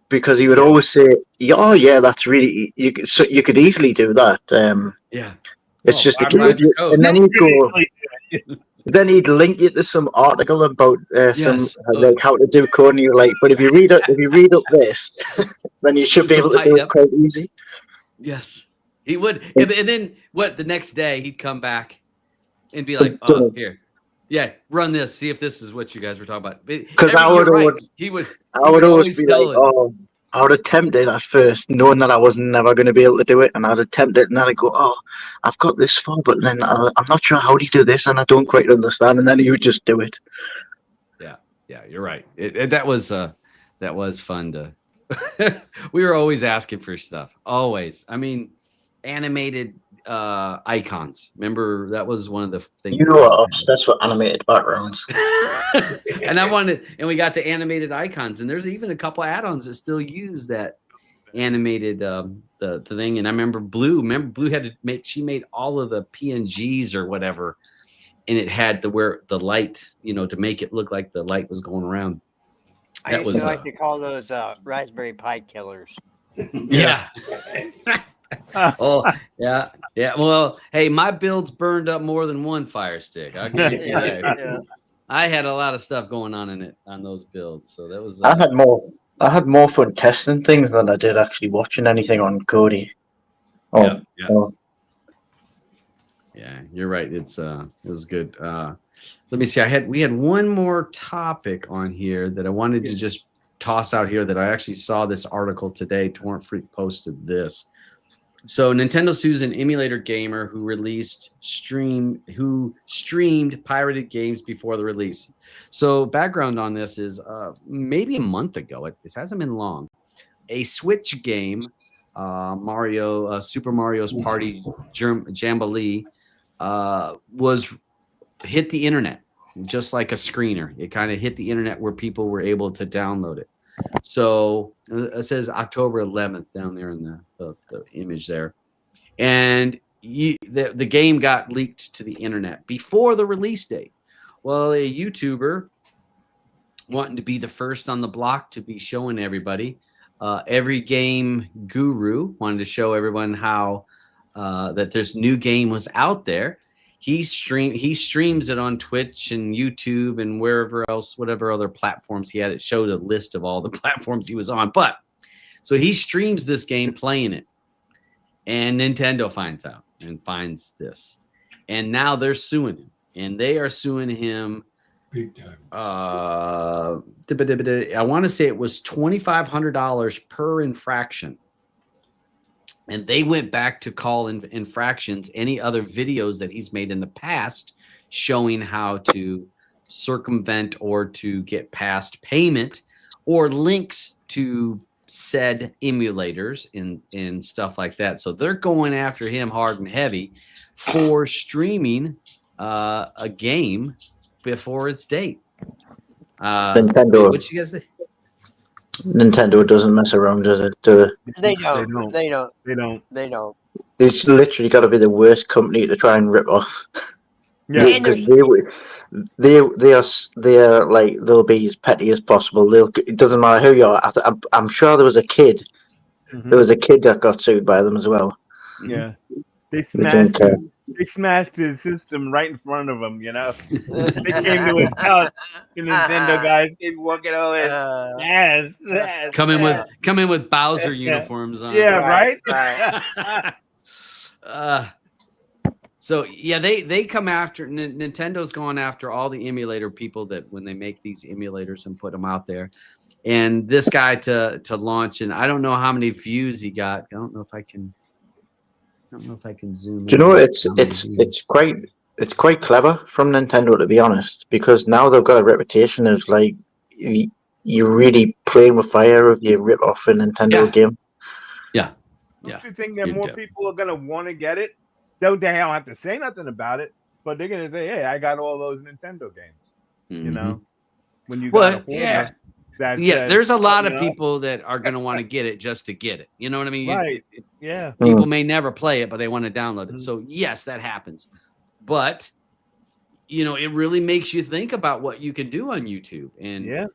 because he would always say, oh yeah, that's really, you could easily do that. It's just a code. And then he'd go, then he'd link you to some article about like how to do code, and you're like, but if you read up this, then you should be able to do it quite easy. Yes, he would. And then the next day he'd come back and be like, oh, here, run this, see if this is what you guys were talking about. Because I would always be like, oh, I would attempt it at first, knowing that I was never going to be able to do it, and I'd attempt it, and then I'd go, oh, I've got this far, but then I'm not sure how do you do this, and I don't quite understand, and then you would just do it. Yeah, you're right. That was fun to. We were always asking for stuff, always. I mean, animated icons. Remember, that was one of the things. You were obsessed with animated backgrounds. And we got the animated icons, and there's even a couple add-ons that still use that animated the thing. And I remember Blue had to make, she made all of the PNGs or whatever, and it had to wear the light, to make it look like the light was going around. I used to like to call those Raspberry Pi killers. Yeah. Oh yeah. Well, hey, my builds burned up more than one Fire Stick. I'll give you that. Yeah. I had a lot of stuff going on on those builds, so that was. I had more fun testing things than I did actually watching anything on Kodi. Yeah, you're right. It was good. Let me see. We had one more topic on here that I wanted to just toss out here that I actually saw this article today. Torrent Freak posted this. So Nintendo sues an emulator gamer who streamed pirated games before the release. So background on this is maybe a month ago. It hasn't been long. A Switch game, Super Mario's Party Jamboree, was hit the internet, just like a screener. It kind of hit the internet where people were able to download it. So it says October 11th down there in the image there. And the game got leaked to the internet before the release date. Well, a YouTuber wanting to be the first on the block to be showing everybody, every game guru wanted to show everyone how that this new game was out there. He streams it on Twitch and YouTube and wherever else, whatever other platforms he had. It showed a list of all the platforms he was on. But so he streams this game playing it, and Nintendo finds out and finds this, and now they're suing him, and they are suing him Big time. I want to say it was $2,500 per infraction. And they went back to call infractions any other videos that he's made in the past showing how to circumvent or to get past payment or links to said emulators and stuff like that. So they're going after him hard and heavy for streaming a game before its date. Nintendo. What you guys say? Nintendo doesn't mess around, does it? They don't. They don't. It's literally got to be the worst company to try and rip off. Yeah. Because they are like, they'll be as petty as possible. It doesn't matter who you are. I'm sure there was a kid. Mhm. There was a kid that got sued by them as well. Yeah. They don't care. They smashed his system right in front of him, you know. They came to his house. The Nintendo guys came walking over and Come in with Bowser uniforms on. Yeah, right? So yeah, they come after Nintendo's going after all the emulator people that when they make these emulators and put them out there. And this guy to launch, and I don't know how many views he got. I don't know if I can zoom in. Do you know it's quite clever from Nintendo, to be honest, because now they've got a reputation as like you're really playing with fire if you rip off a Nintendo game. Yeah. Don't you think that more people are gonna want to get it? Though they don't have to say nothing about it, but they're gonna say, "Hey, I got all those Nintendo games." You know, when you got a holder that says, there's a lot of people that are going to want to get it just to get it. You know what I mean? Right. People may never play it, but they want to download it. So yes, that happens. But it really makes you think about what you can do on YouTube. And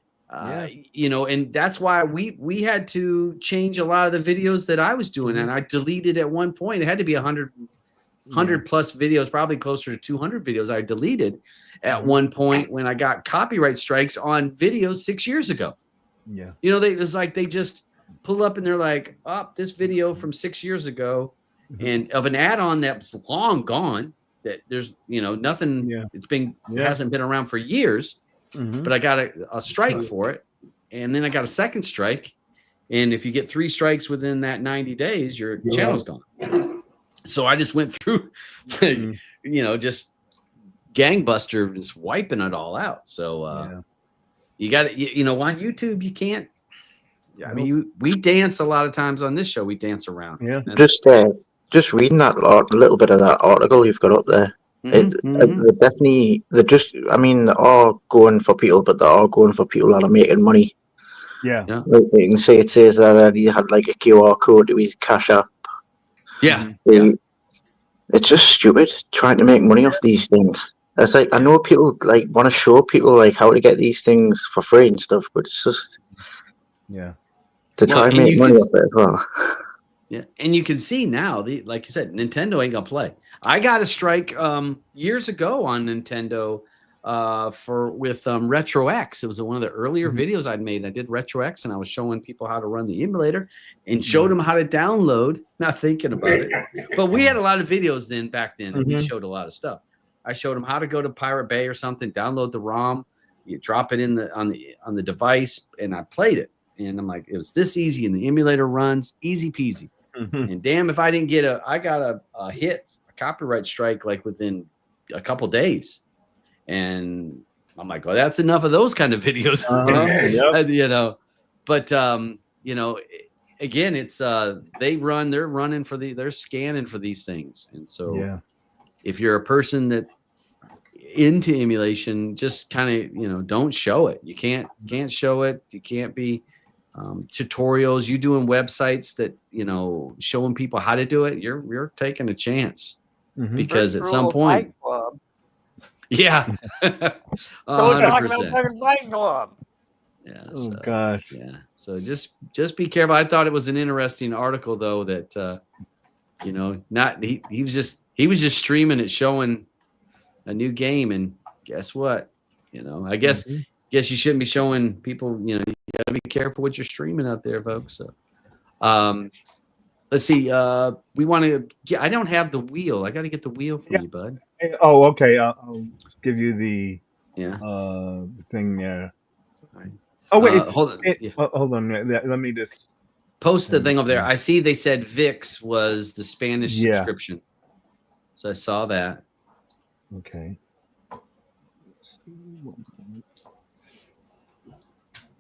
and that's why we had to change a lot of the videos that I was doing. And I deleted at one point. It had to be 100 plus videos, probably closer to 200 videos I deleted at one point when I got copyright strikes on videos 6 years ago. Yeah. It was like they just pull up and they're like, this video from 6 years ago and of an add-on that's long gone, that there's, nothing, hasn't been around for years, but I got a strike for it. And then I got a second strike. And if you get 3 strikes within that 90 days, your channel's gone. So I just went through, just gangbuster, just wiping it all out. So you got to, on YouTube, you can't. I mean, we dance a lot of times on this show. We dance around. Yeah. Just reading that little bit of that article you've got up there. They're all going for people, but they're all going for people that are making money. Yeah. Like you can see it says that he had like a QR code to his Cash App. Yeah. It's just stupid trying to make money off these things. It's like, I know people like want to show people like how to get these things for free and stuff, but it's just to try and make money off it as well. Yeah, and you can see now, like you said, Nintendo ain't gonna play. I got a strike years ago on Nintendo with Retro X. It was one of the earlier videos I'd made. I did Retro X, and I was showing people how to run the emulator and showed them how to download. Not thinking about it, but we had a lot of videos back then, and we showed a lot of stuff. I showed them how to go to Pirate Bay or something, download the ROM, you drop it on the device, and I played it. And I'm like, it was this easy, and the emulator runs easy peasy. And damn, if I didn't get I got a hit, a copyright strike, like within a couple days. And I'm like, well, that's enough of those kind of videos, But again, it's they're running they're scanning for these things, and so if you're a person that into emulation, just kind of, don't show it. You can't show it. You can't be tutorials. You doing websites that, showing people how to do it. You're taking a chance because at First some rule of point, Fight Club. yeah, Don't talk about 100%. fucking Fight Club. Yeah. Oh So, gosh. yeah. So just be careful. I thought it was an interesting article though that not he was just streaming it, showing a new game, and guess what? I guess you shouldn't be showing people. You gotta be careful what you're streaming out there, folks. So, let's see. We want to. I don't have the wheel. I got to get the wheel for you, bud. Oh, okay. I'll give you the thing there. Right. Oh wait, hold on. Hold on. Let me just post the thing over there. I see they said VIX was the Spanish Yeah. subscription, so I saw that. Okay.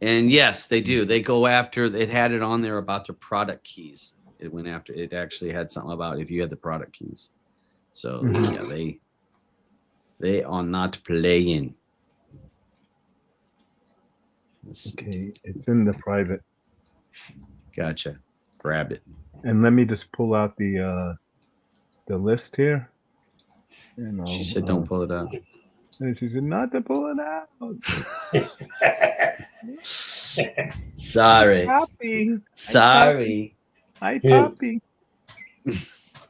And yes, they do. They go after. It had it on there about the product keys. It went after. It actually had something about if you had the product keys. So yeah, they are not playing. Okay, it's in the private. Gotcha. Grab it. And let me just pull out the list here. She said, "Don't pull it out." And she said, "Not to pull it out." Sorry. Poppy. Sorry. Hi, Poppy.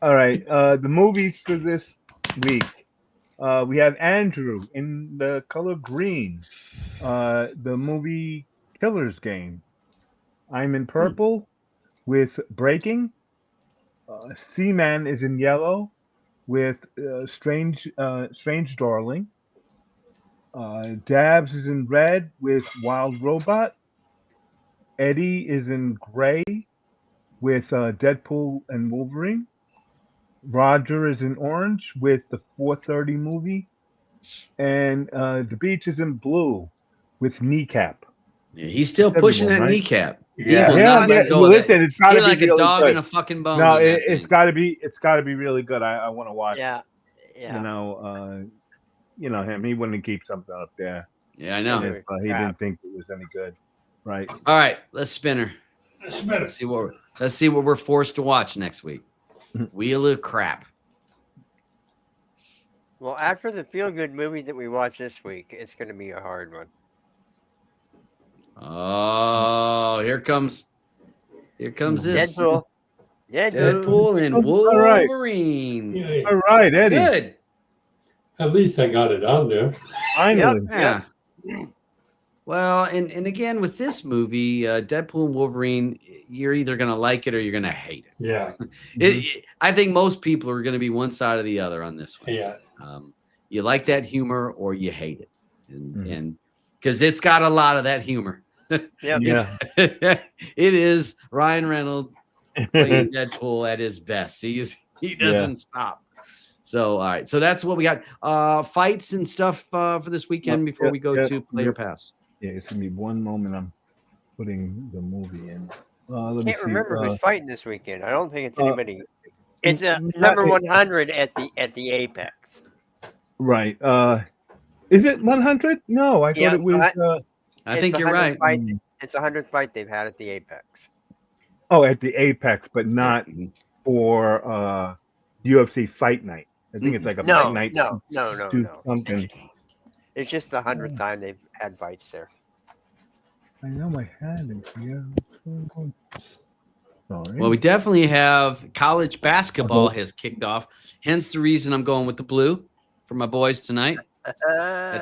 All right. The movies for this week. We have Andrew in the color green. The movie Killer's Game. I'm in purple with Breaking. Seaman is in yellow with Strange Darling. Dabs is in red with Wild Robot. Eddie is in gray with Deadpool and Wolverine. Roger is in orange with the 4:30 movie. And the beach is in blue with Kneecap. Yeah, he's still pushing that right? Kneecap. Yeah. He will Yeah, not let go of that. listen, it's got to He be like really a dog good. in a fucking bone. No, on that it's thing. got to be really good. I want to watch. Yeah. Him. He wouldn't keep something up there Yeah, I know. if he didn't think it was any good, right? All right, let's spin her. It's better. Let's see what we're forced to watch next week. Wheel of crap. Well, after the feel-good movie that we watched this week, it's going to be a hard one. Oh, here comes this. Deadpool and All right. Wolverine. Yeah. All right, Eddie. Good. At least I got it on there. Finally. Yeah. Well, and again with this movie, Deadpool and Wolverine, you're either gonna like it or you're gonna hate it. Yeah. I think most people are gonna be one side or the other on this one. Yeah. You like that humor or you hate it, and because it's got a lot of that humor. Yeah. It is Ryan Reynolds playing Deadpool at his best. He doesn't stop. So all right, so that's what we got. Fights and stuff for this weekend before we go to Player Pass. Yeah, it's gonna be one moment. I'm putting the movie in. Let me Can't see. remember who's fighting this weekend. I don't think it's anybody. It's not- number 100 at the Apex. Right. Is it 100? No, I Yeah, thought it was. I think you're right. It's 100th fight they've had at the Apex. Oh, at the Apex, but not for UFC Fight Night. I think it's like a No, fight night. no. Something. It's just the 100th time they've had fights there. I know I had it here. Sorry. Well, we definitely have college basketball has kicked off. Hence the reason I'm going with the blue for my boys tonight at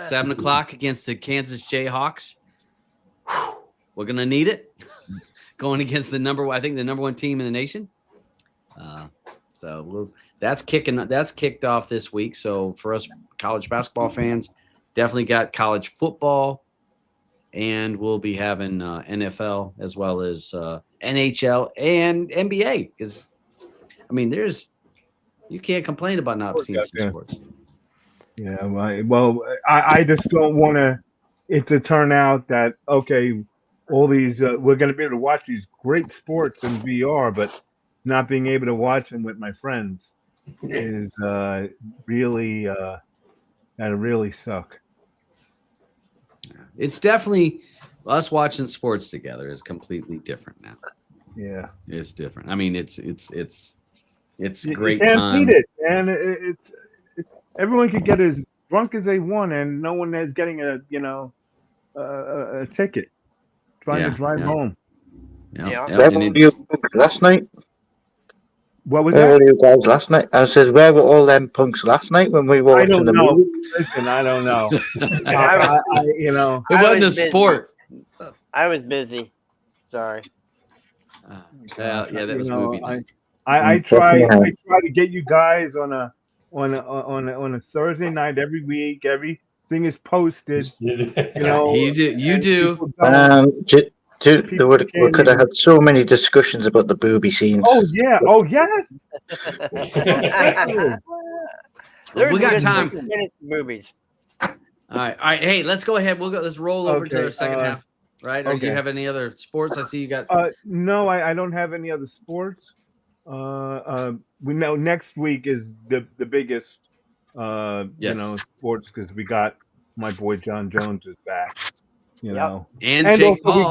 7:00 against the Kansas Jayhawks. We're gonna need it going against the number one team in the nation. That's kicked off this week. So for us college basketball fans, definitely got college football, and we'll be having NFL as well as NHL and NBA. Because I mean, you can't complain about not seeing some sports. Yeah, well, I just don't want it to turn out that okay, all these we're going to be able to watch these great sports in VR, but not being able to watch them with my friends is really that really suck. It's definitely us watching sports together is completely different now. Yeah, It's different. I mean, it's you great can't time. beat it, and it's everyone could get as drunk as they want, and no one is getting a a ticket trying to drive home. Yeah. Where And were you last night? What was Where that? were you guys last night? I says, where were all them punks last night when we were I watching don't the know. movie? Listen, I don't know. I You know, it I wasn't a was busy. sport. I was busy. Sorry. Yeah, that was movie night. I try to get you guys on a Thursday night every week. Everything is posted. You know, You do. people don't- We can't could have even- had so many discussions about the booby scenes. Oh yeah. Oh yes. There's we got good time. 6 minutes movies. All right. Hey, let's go ahead. Let's roll over to Okay, the second half. Right? Or do you okay. have any other sports? I see you got. No, I don't have any other sports. We know next week is the biggest Yes. sports because we got my boy John Jones is back. You Yep. know, and and Jake also Paul. we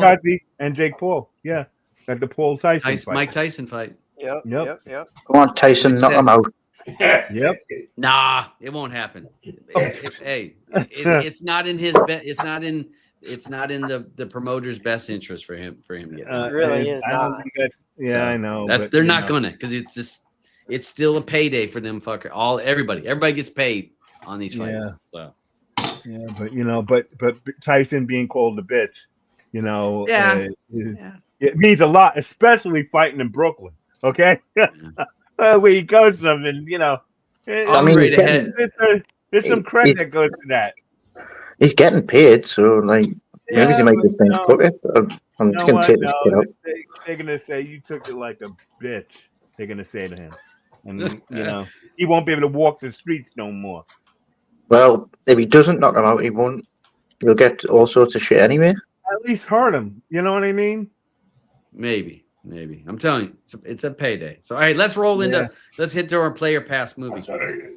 got Jake Paul. Yeah, got the Paul Tyson fight. Mike Tyson fight. Yep. Yep. Yep. Yep. Come on, Tyson, knock him out. Yep. Nah, it won't happen. It's not in his it's not in the promoter's best interest for him to get. It really is I don't not. think that's. Yeah, So, I know. That's but, they're you not know, gonna because it's still a payday for them fucker. Everybody gets paid on these fights. Yeah. So Yeah, but Tyson being called a bitch, Yeah. it means a lot, especially fighting in Brooklyn. Okay, where he goes from, and I mean, Andre to head. there's some credit that goes to that. He's getting paid, so like maybe they might but, just think, fuck it. I'm you just know gonna what? take this kid No, out. they're gonna say you took it like a bitch. They're gonna say to him, and he won't be able to walk the streets no more. Well, if he doesn't knock him out, he won't. He'll get all sorts of shit anyway. At least hurt him. You know what I mean? Maybe. I'm telling you, it's a payday. So all right, let's roll into Yeah. let's hit to our player pass movie. Okay.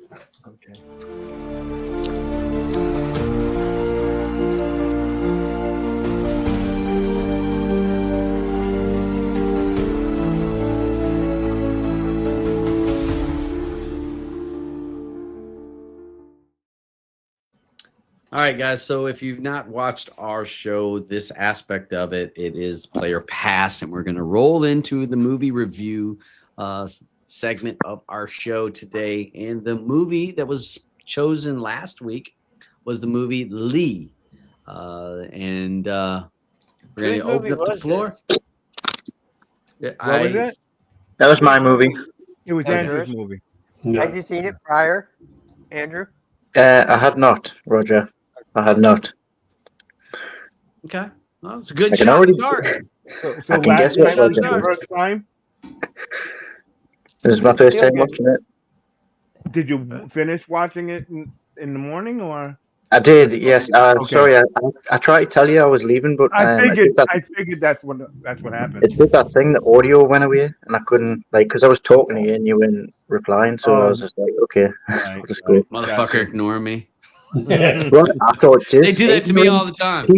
All right, guys. So if you've not watched our show, this aspect of it is player pass, and we're going to roll into the movie review segment of our show today. And the movie that was chosen last week was the movie Lee. And we're going to Whose open movie up the was floor. Yeah, What was it? That was my movie. It was Okay. Andrew's movie. Had you seen it prior, Andrew? I had not, Roger. I had not. Okay. Well, it's a good I can shot in the already- dark. So I can last guess what time was Roger your was. first time. This is my first time Okay. watching it. Did you finish watching it in the morning or? I did, yes. Okay. Sorry, I tried to tell you I was leaving, but I it figured. did I figured that's what happened. it did that thing. The audio went away, and I couldn't because I was talking to you and you weren't replying. So I was just like, okay, Right, let's go. Motherfucker, ignoring me. Well, I thought They do that to me all the time.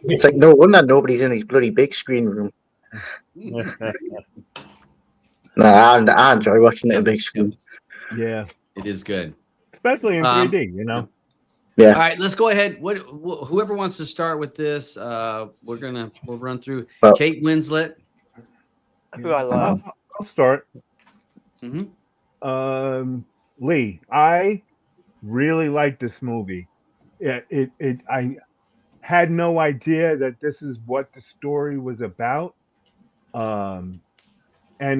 It's like no wonder nobody's in his bloody big screen room. No, I enjoy watching it on big screen. Yeah, It is good. especially in 3D. All Yeah. right, let's go ahead. Whoever wants to start with this, we'll run through. Well- Kate Winslet. Who I love. I'll start. Mhm. Lee, I really like this movie. I had no idea that this is what the story was about. And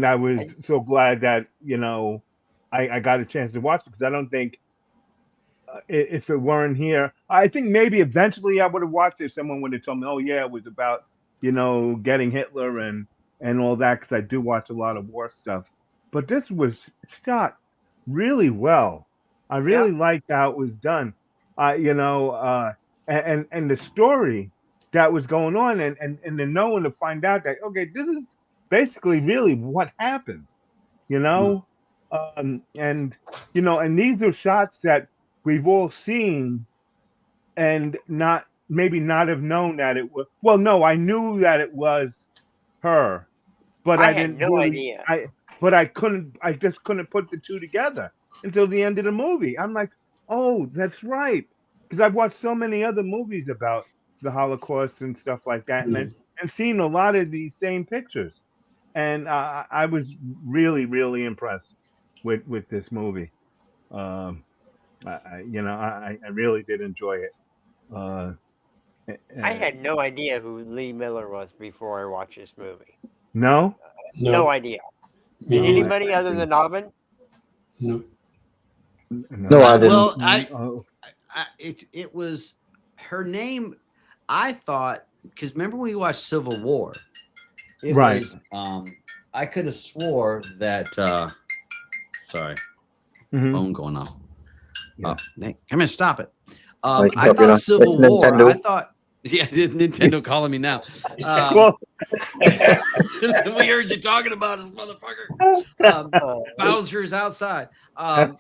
I was so glad that I got a chance to watch it because I don't think if it weren't here, I think maybe eventually I would have watched it. Someone would have told me, "Oh yeah, it was about getting Hitler and all that," because I do watch a lot of war stuff. But this was shot really well. I really liked how it was done. And the story that was going on, and then knowing to find out that okay, this is basically really what happened. And and these are shots that we've all seen, and maybe not have known that it was. Well, no, I knew that it was her, but I I had didn't no really. idea. But I couldn't. I just couldn't put the two together until the end of the movie. I'm like, oh, that's right, because I've watched so many other movies about the Holocaust and stuff like that, and seen a lot of these same pictures, and I was really, really impressed with this movie. I really did enjoy it. I had no idea who Lee Miller was before I watched this movie. No, No idea. Me Did neither. anybody other than Aubyn? No. No, I didn't. Well, it was her name. I thought, because remember when we watched Civil War, it Right. was I could have swore that sorry, Mhm. phone going off. Yeah. Nick, come here, stop it. Like, I help you thought out. Civil It's War. Nintendo. I thought, yeah, Nintendo calling me now. Well, We heard you talking about this motherfucker. Bowser's outside. I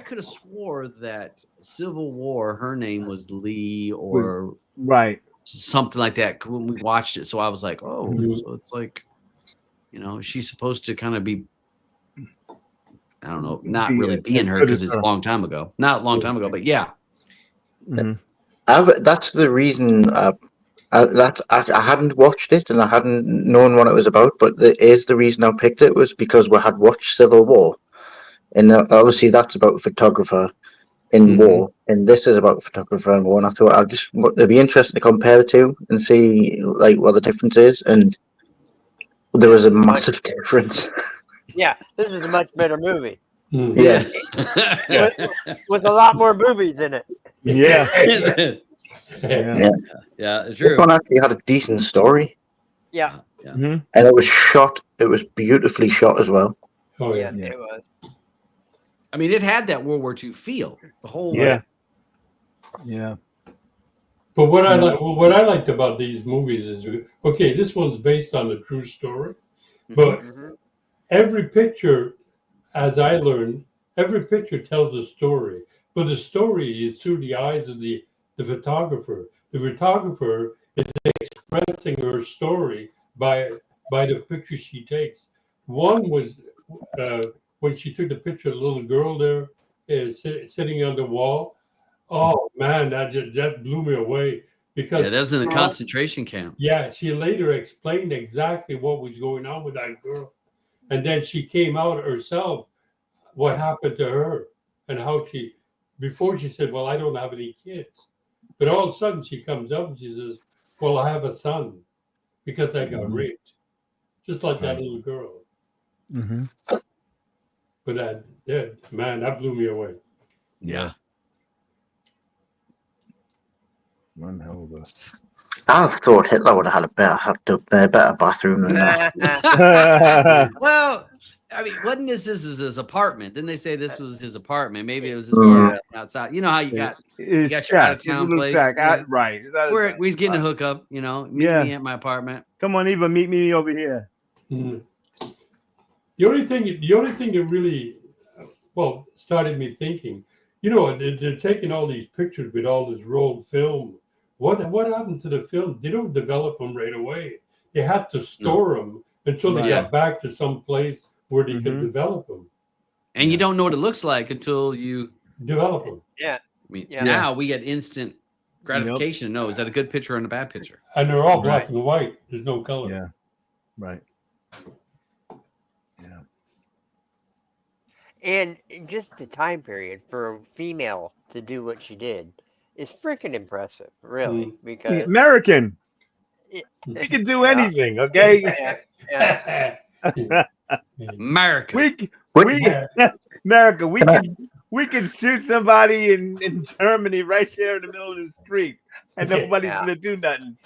could have swore that Civil War, her name was Lee or right. something like that when we watched it. So I was like, oh, Mhm. so it's like, she's supposed to kind of be, I don't know, not Be really as being her good because as it's a her. long time ago. Not a long time ago, but yeah. Mhm. That's the reason. I hadn't watched it and I hadn't known what it was about, but the reason I picked it was because we had watched Civil War, and obviously that's about a photographer in Mhm. war, and this is about a photographer in war. And I thought it'd be interesting to compare the two and see like what the difference is, and there was a massive difference. Yeah, this is a much better movie Yeah. with a lot more boobies in it. Yeah. yeah, Yeah. it's This true. one actually had a decent story, Yeah, Yeah. Mhm. and it was shot. It was beautifully shot as well. Oh yeah, yeah. it was. I mean, it had that World War II feel. The whole Yeah. Yeah. But what I liked about these movies is, okay, this one's based on a true story, but Mhm. every picture, as I learned, every picture tells a story. But the story is through the eyes of the photographer. The photographer is expressing her story by the picture she takes. One was when she took the picture of the little girl there sitting on the wall. Oh man, that blew me away because Yeah, that was in a concentration camp. yeah, she later explained exactly what was going on with that girl, and then she came out herself what happened to her and how before she said, "Well, I don't have any kids," but all of a sudden she comes up and she says, "Well, I have a son because I got raped," just like that little girl. Mhm. But that blew me away. Yeah. One hell of a. I thought Hitler would have had a better bathroom than that. Well, I mean, wasn't this his apartment? Didn't they say this was his apartment? Maybe it was his Yeah. apartment outside. You know how you got your out of town place, yeah. Right. We're getting a hookup. Meet Yeah. me at my apartment. Come on, Eva, meet me over here. Mhm. The only thing that really, started me thinking, they're taking all these pictures with all this rolled film. What happened to the film? They don't develop them right away. They had to store them until they Right. got back to some place where they could Mhm. develop them. And you don't know what it looks like until you. Develop them. Yeah, I mean, Yeah. now we get instant gratification to know is that a good picture or a bad picture. And they're all black Right. and white. There's no color. Yeah. Right. Yeah. and just the time period for a female to do what she did is freaking impressive, really, because American. Yeah. We can do anything, okay? yeah, America. America, we can shoot somebody in Germany right there in the middle of the street, and nobody's Yeah. gonna do nothing.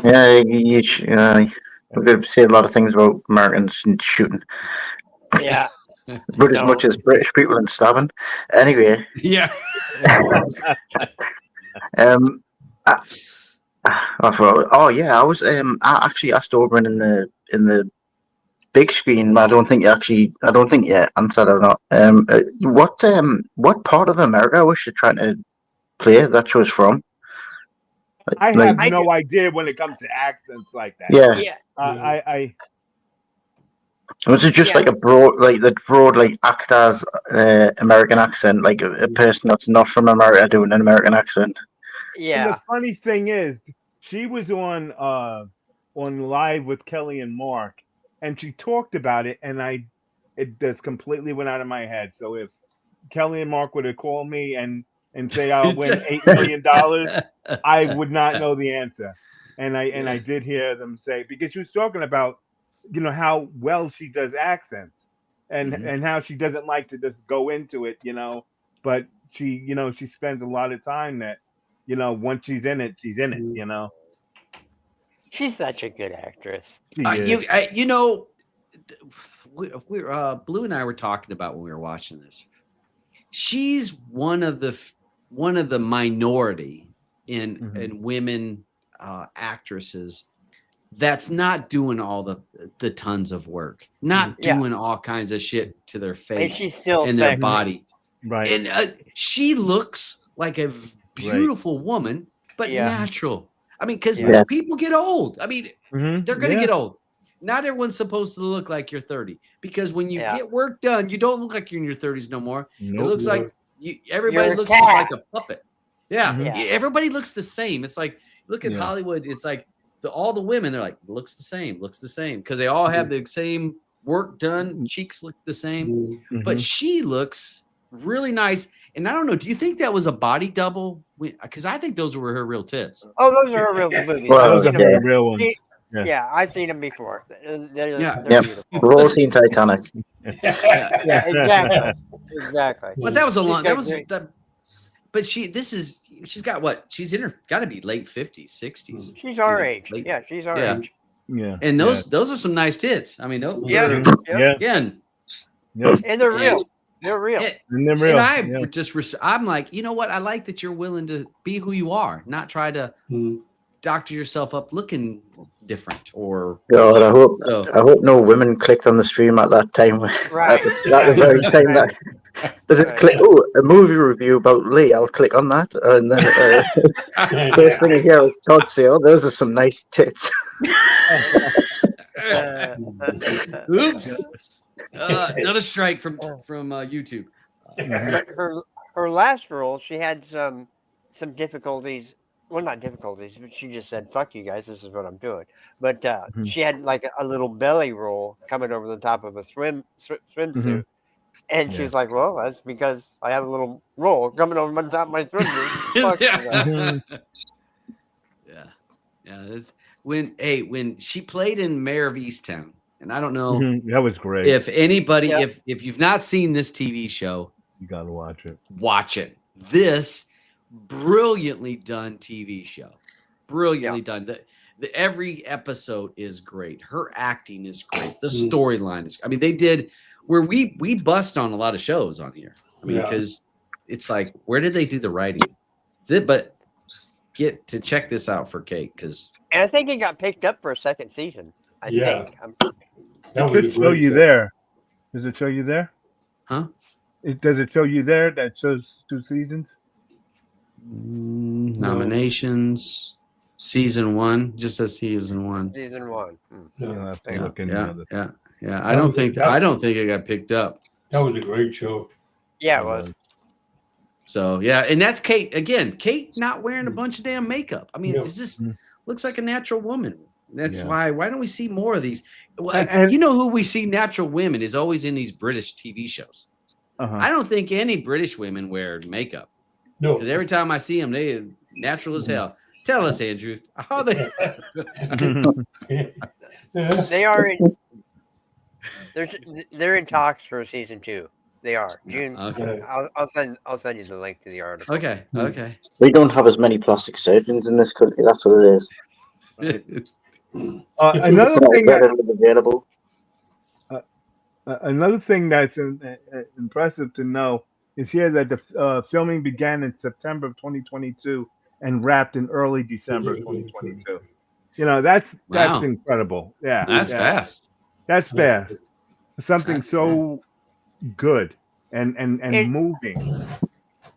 Yeah, we're going to say a lot of things about Americans and shooting, yeah. but as No. much as British people and stabbing. Anyway, Yeah. I forgot. Oh yeah, I was. I actually asked Aubyn in the big screen. I don't think you answered or not. What part of America was she trying to play that she was from? I Like, have I no idea when it comes to accents like that. yeah. Yeah, I Was it just Yeah. like the broad like actor's American accent, like a person that's not from America doing an American accent? And yeah. the funny thing is, she was on Live with Kelly and Mark, and she talked about it, and it just completely went out of my head. So if Kelly and Mark would have called me and say I'll win $8 million, I would not know the answer. And I did hear them say, because she was talking about, how well she does accents, and how she doesn't like to just go into it, but she spends a lot of time that, once she's in it, she's in it. She's such a good actress. She is. We're Blue and I were talking about when we were watching this. She's one of the minority in women actresses that's not doing all the tons of work, not Yeah. doing all kinds of shit to their And face she's still and their sexy. body. Right. And she looks like a beautiful woman, but Yeah. natural. I mean, because Yes. people get old. I mean, they're going to Yeah. get old. Not everyone's supposed to look like you're 30, because when you Yeah. get work done, you don't look like you're in your 30s no more. Nope. It looks Yeah. like everybody You're a looks cat. like a puppet. Yeah. Mhm. Yeah. Everybody looks the same. It's like, look at Yeah. Hollywood. It's like all the women, they're like, looks the same, because they all have the same work done. Cheeks look the same. But she looks really nice. And I don't know, do you think that was a body double? Because I think those were her real tits. Oh, those are her real movies. Well, I've Those seen are them. the real ones. Yeah. Yeah. I've seen them before. They're Yeah. Yep. beautiful. We've all seen Titanic. Yeah. Yeah, exactly. Exactly. But that was a She's long. got That was. great- But she's got what? She's in her. Got to be late 50s, 60s. She's our Either age. late- Yeah, she's our Yeah. age. Yeah. And those are some nice tits. I mean, those Yeah. are, Yeah. again. Yeah. And they're real. And- They're real. And they're real. And I Yeah. I'm like, you know what? I like that you're willing to be who you are, not try to doctor yourself up looking different or. God, I So, hope no women clicked on the stream at that time. Right. At the very time that they just Right. click. Oh, a movie review about Lee. I'll click on that, and then first thing I hear is Todd say, "Oh, those are some nice tits." oops. Another strike from YouTube. But her last role, she had some difficulties. Well, not difficulties, but she just said, "Fuck you guys, this is what I'm doing." But she had like a little belly roll coming over the top of a swimsuit, and she was like, "Well, that's because I have a little roll coming over the top of my swimsuit." Fuck you guys. Yeah. When she played in Mayor of Easttown, and I don't know That was great. if anybody, Yeah. if you've not seen this TV show, You gotta watch it. watch it. This brilliantly done TV show, brilliantly done. Every episode is great. Her acting is great. The storyline is. I mean, they did where we bust on a lot of shows on here. I mean, Yeah. because it's like, where did they do the writing? But get to check this out for Kate, because And I think it got picked up for a second season. I Yeah. think. That It was should a show great you show. there. Does it show you there? Huh? Does it show you there that shows 2 seasons? Nominations, season 1, just says season 1. Season 1. You'll Yeah. have to Yeah, look in the other. yeah. I don't think it got picked up. That was a great show. Yeah, it was. So yeah, and that's Kate again. Kate not wearing a bunch of damn makeup. I mean, Yeah. it just looks like a natural woman. That's Yeah. why don't we see more of these? Well, And- you know who we see natural women is always in these British TV shows. Uh-huh. I don't think any British women wear makeup, No. because every time I see them, they natural as hell. Tell us, Andrew, how they? They are in. They're in talks for season 2. They are June. Okay, I'll send you the link to the article. okay. We don't have as many plastic surgeons in this country. That's what it is. Another It's not thing that readily available. Another thing that's impressive to know is here that the filming began in September of 2022 and wrapped in early December of 2022. That's Wow. incredible. Yeah, That's yeah. fast. That's fast. Something That's so good and It- moving.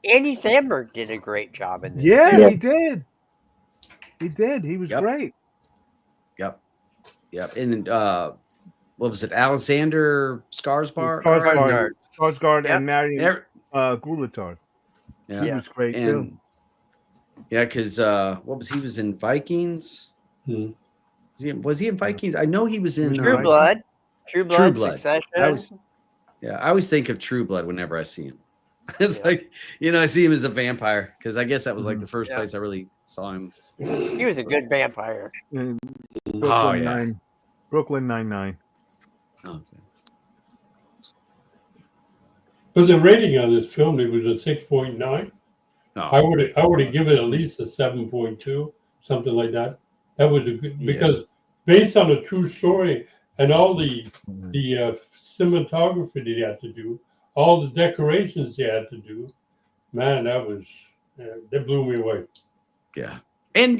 Andy Samberg did a great job in this. Yeah, Yeah. he did. He did. He was Yep. great. Yep. And what was it? Alexander Skarsgård? Skarsgård, Skarsgård Yep. and Marion There- Gulitard. Yeah. He was great too. And yeah, because he was in Vikings. Hmm. Was he in Vikings? I know he was in True Right. Blood. True Blood. Blood. Succession. I always think of True Blood whenever I see him. It's Yeah. like, I see him as a vampire because I guess that was like the first Yeah. place I really saw him. He was a good vampire. And Oh, Brooklyn yeah. Nine, Brooklyn Nine-Nine. Okay. But the rating on this film, it was a 6.9. I Oh, would have given it at least a 7.2, something like that. That was a good, Yeah. because based on a true story and all the cinematography they had to do, all the decorations they had to do, man, that blew me away. yeah. And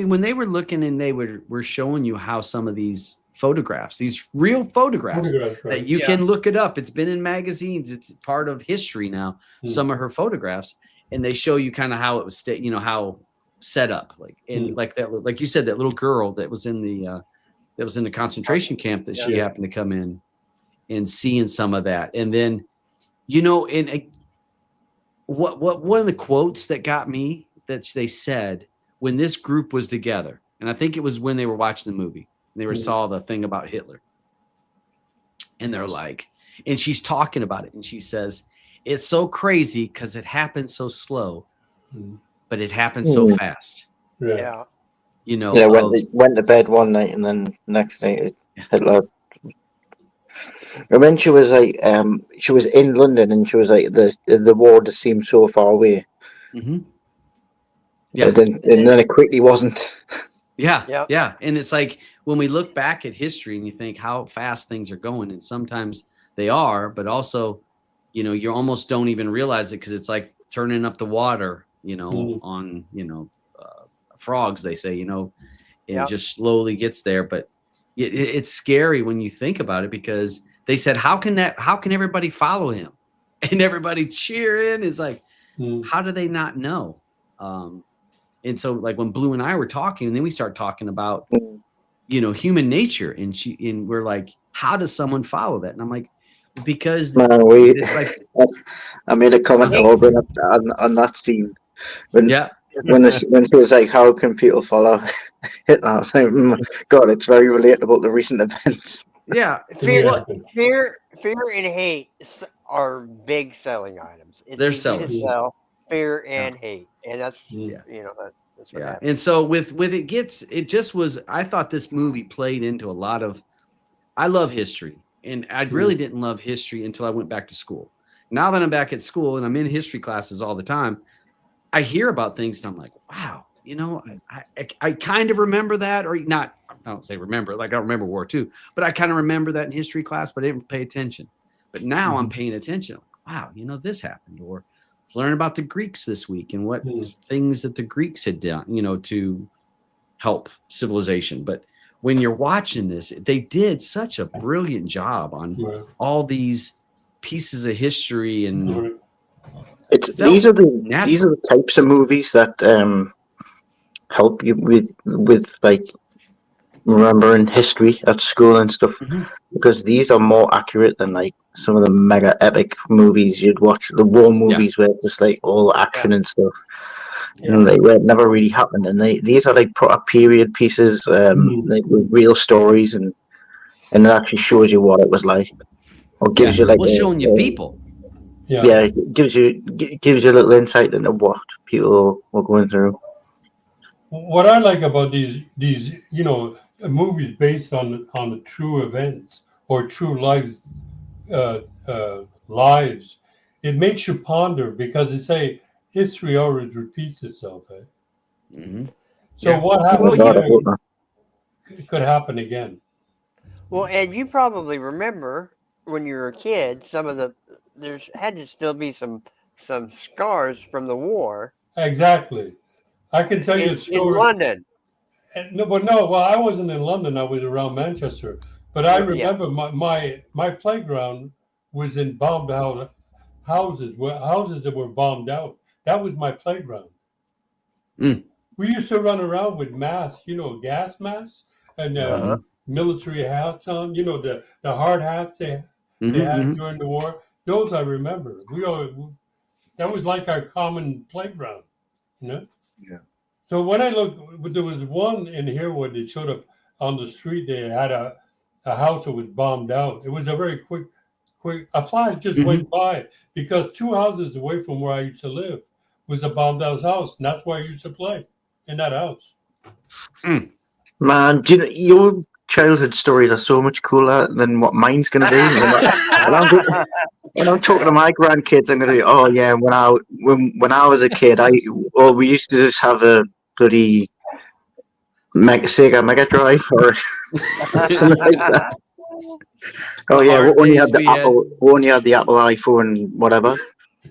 when they were looking and they were showing you how some of these photographs, these real photographs, Photographs, right? that you Yeah. can look it up. It's been in magazines. It's part of history now. Hmm. Some of her photographs, and they show you kind of how it was how set up, like and Hmm. like that, like you said, that little girl that was in the concentration camp that she Yeah. happened to come in and seeing some of that, and then what one of the quotes that got me that they said when this group was together, and I think it was when they were watching the movie. They Mhm. saw the thing about Hitler. And they're like, and she's talking about it. And she says, it's so crazy because it happened so slow, Mhm. but it happened so Mhm. fast. Yeah. Yeah. Yeah, went to bed one night and then next night Hitler. And then she was like, she was in London and she was like, the war just seemed so far away. Mm-hmm. Yeah. And then it quickly wasn't. Yeah. Yep. Yeah. And it's like when we look back at history and you think how fast things are going, and sometimes they are, but also, you almost don't even realize it because it's like turning up the water, Mhm. on, frogs, they say, it Yep. just slowly gets there. But it's scary when you think about it because they said, how can everybody follow him and everybody cheer in? It's like, Mhm. how do they not know? And so like when Blue and I were talking, and then we start talking about, human nature, and we're like, how does someone follow that? And I'm like, because Man, it's like, I made a comment to Aubyn on that scene when yeah, when she was like, "How can people follow Hitler?" I was like, "God, it's very relatable to recent events." yeah. Fear, Well, fear and hate are big selling items. It's They're easy sellers. to sell fear and hate, and that's Yeah. that's what Yeah. happens. And so with it just was, I thought this movie played into a lot of, I love history, and I really didn't love history until I went back to school. Now that I'm back at school and I'm in history classes all the time, I hear about things and I'm like, wow, I kind of remember that, or not. I don't say remember, like I don't remember War II, but I kind of remember that in history class, but I didn't pay attention. But now I'm paying attention. Wow, this happened. Or I was learning about the Greeks this week and what things that the Greeks had done, to help civilization. But when you're watching this, they did such a brilliant job on Right. all these pieces of history, and Right. These are the natural. types of movies that help you with like remembering history at school and stuff, Mhm. because these are more accurate than like some of the mega epic movies you'd watch, the war movies where it's just like all action and stuff. And they were never really happened, and these are like proper period pieces, like with real stories, and it actually shows you what it was like, or gives you like showing you people. yeah, it gives you a little insight into what people were going through. What I like about these movies based on the true events or true lives, it makes you ponder, because they say history always repeats itself. Eh? Mm-hmm. So what happened God, I here hope not. could happen again. Well, and you probably remember when you were a kid, there had to still be some scars from the war Exactly. I can tell you a in story. London. Well, I wasn't in London. I was around Manchester. But I Yeah. remember my playground was in bombed out houses that were bombed out. That was my playground. Mm. We used to run around with masks, gas masks and Uh-huh. military hats on. The hard hats they Mhm, had mhm. during the war. Those I remember. That was like our common playground. Yeah. So when I look, there was one in here where they showed up on the street. They had a house that was bombed out. It was a very quick. A flash just went by because 2 houses away from where I used to live was a bombed out house, and that's where I used to play in that house. Man, do you know your childhood stories are so much cooler than what mine's gonna be? When I'm talking to my grandkids, I'm gonna be, oh yeah, when I was a kid, we used to just have a bloody Sega Mega Drive or something like that. Oh The yeah, hard when you days had the we had. Apple, when you had the Apple iPhone, whatever.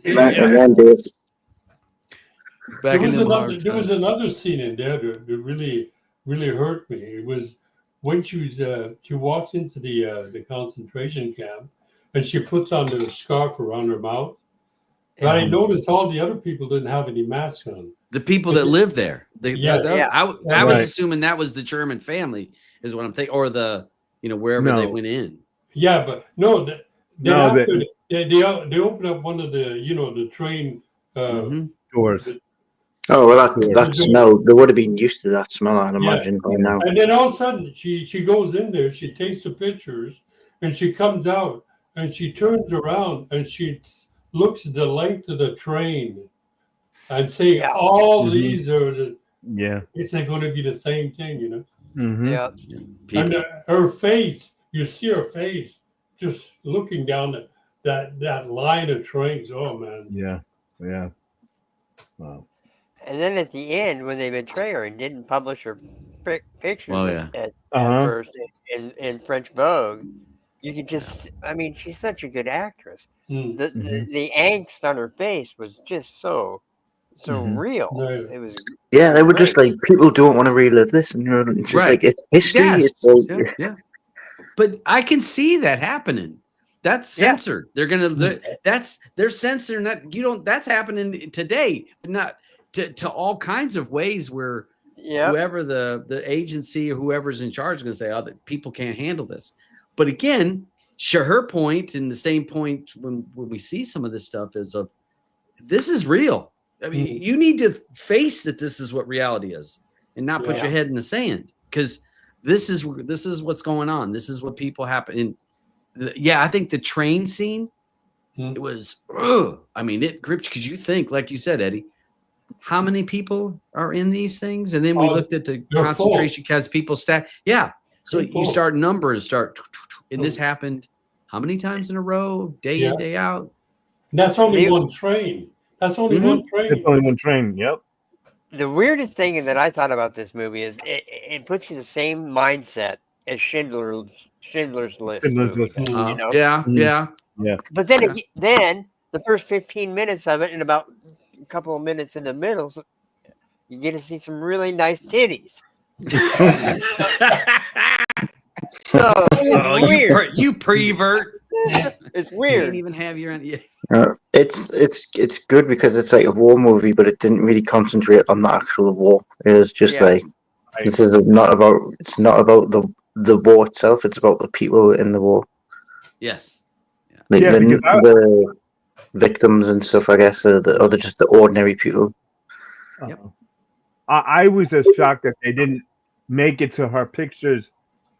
Yeah. In them days. Back in them hard There was times. another scene in there that really hurt me. It was when she walks into the concentration camp and she puts on the scarf around her mouth. But I noticed all the other people didn't have any masks on. The people that lived there. Yeah. I was Right. assuming that was the German family, is what I'm thinking, or the wherever they No. went in. Yeah, but no, then No, after they open up one of the the train. Mhm. Doors. Oh well, that smell. They would have been used to that smell, I'd imagine by now. And then all of a sudden, she goes in there, she takes the pictures, and she comes out, and she turns around, and she looks at the length of the train, and saying, Yeah. all Mhm. these are the. Yeah. It's going to be the same thing, Mm-hmm. Yeah. And her face, you see her face, just looking down that line of trains. Oh man. Yeah. Yeah. Wow. And then at the end, when they betray her and didn't publish her pictures Oh, yeah. at Uh-huh. first in French Vogue, you can just, I mean, she's such a good actress. Mm. The angst on her face was just so Mhm. real. Right. It was Yeah, they were just great. like, people don't want to relive this, and it's just Right. like, it's history. Yes. It's like, Yeah. But I can see that happening. That's Yeah. censored. They're censoring that. That's happening today, but not to all kinds of ways where Yeah. whoever the agency or whoever's in charge is going to say, oh, that people can't handle this. But again, her point and the same point when we see some of this stuff is of this is real. I mean, you need to face that this is what reality is and not put Yeah. your head in the sand, because this is what's going on. This is what people happen. I think the train scene, it was, I mean, it gripped, because you think, like you said, Eddie, how many people are in these things? And then we looked at the concentration camps, people stack. Yeah. So you start numbers, and this happened how many times in a row, day in, day out? That's only one train. That's only one train. It's only one train. Yep. The weirdest thing that I thought about this movie is it puts you the same mindset as Schindler's List. Schindler's Movie, List. you know? Yeah. But then the first 15 minutes of it and about a couple of minutes in the middle, so you get to see some really nice titties. So it's weird. You prevert. It's You weird. didn't even have your own. Yeah. it's good because it's like a war movie, but it didn't really concentrate on the actual war. It was just like, this is not about. It's not about the war itself. It's about the people in the war. Yes. Like the victims and stuff. I guess or just the ordinary people. Yep. I was just shocked that they didn't make it to her pictures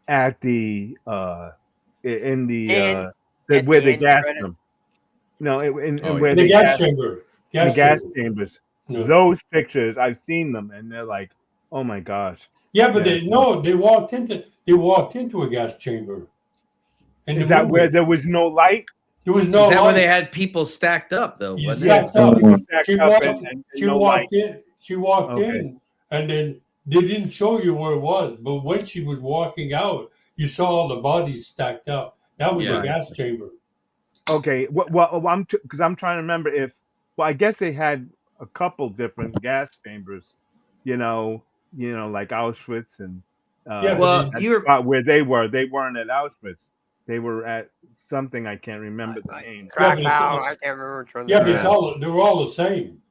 at the where they gassed them. No, where the they gas chamber. The gas chambers. No. Those pictures, I've seen them, and they're like, oh my gosh. Yeah, but they walked into a gas chamber. Is that where there was no light? There was no. Is that light. where they had people stacked up though? Wasn't Stacked it? up. She walked in. She walked in, and then they didn't show you where it was. But when she was walking out, you saw all the bodies stacked up. That was a gas chamber. Okay. Well, I'm trying to remember if. Well, I guess they had a couple different gas chambers. Like Auschwitz and Yeah, Well, but you were spot where they were. They weren't at Auschwitz. They were at something I can't remember the name. Yeah, but it's Krakow, all- I can't remember which one. yeah, but they're it's at. all they're all the same.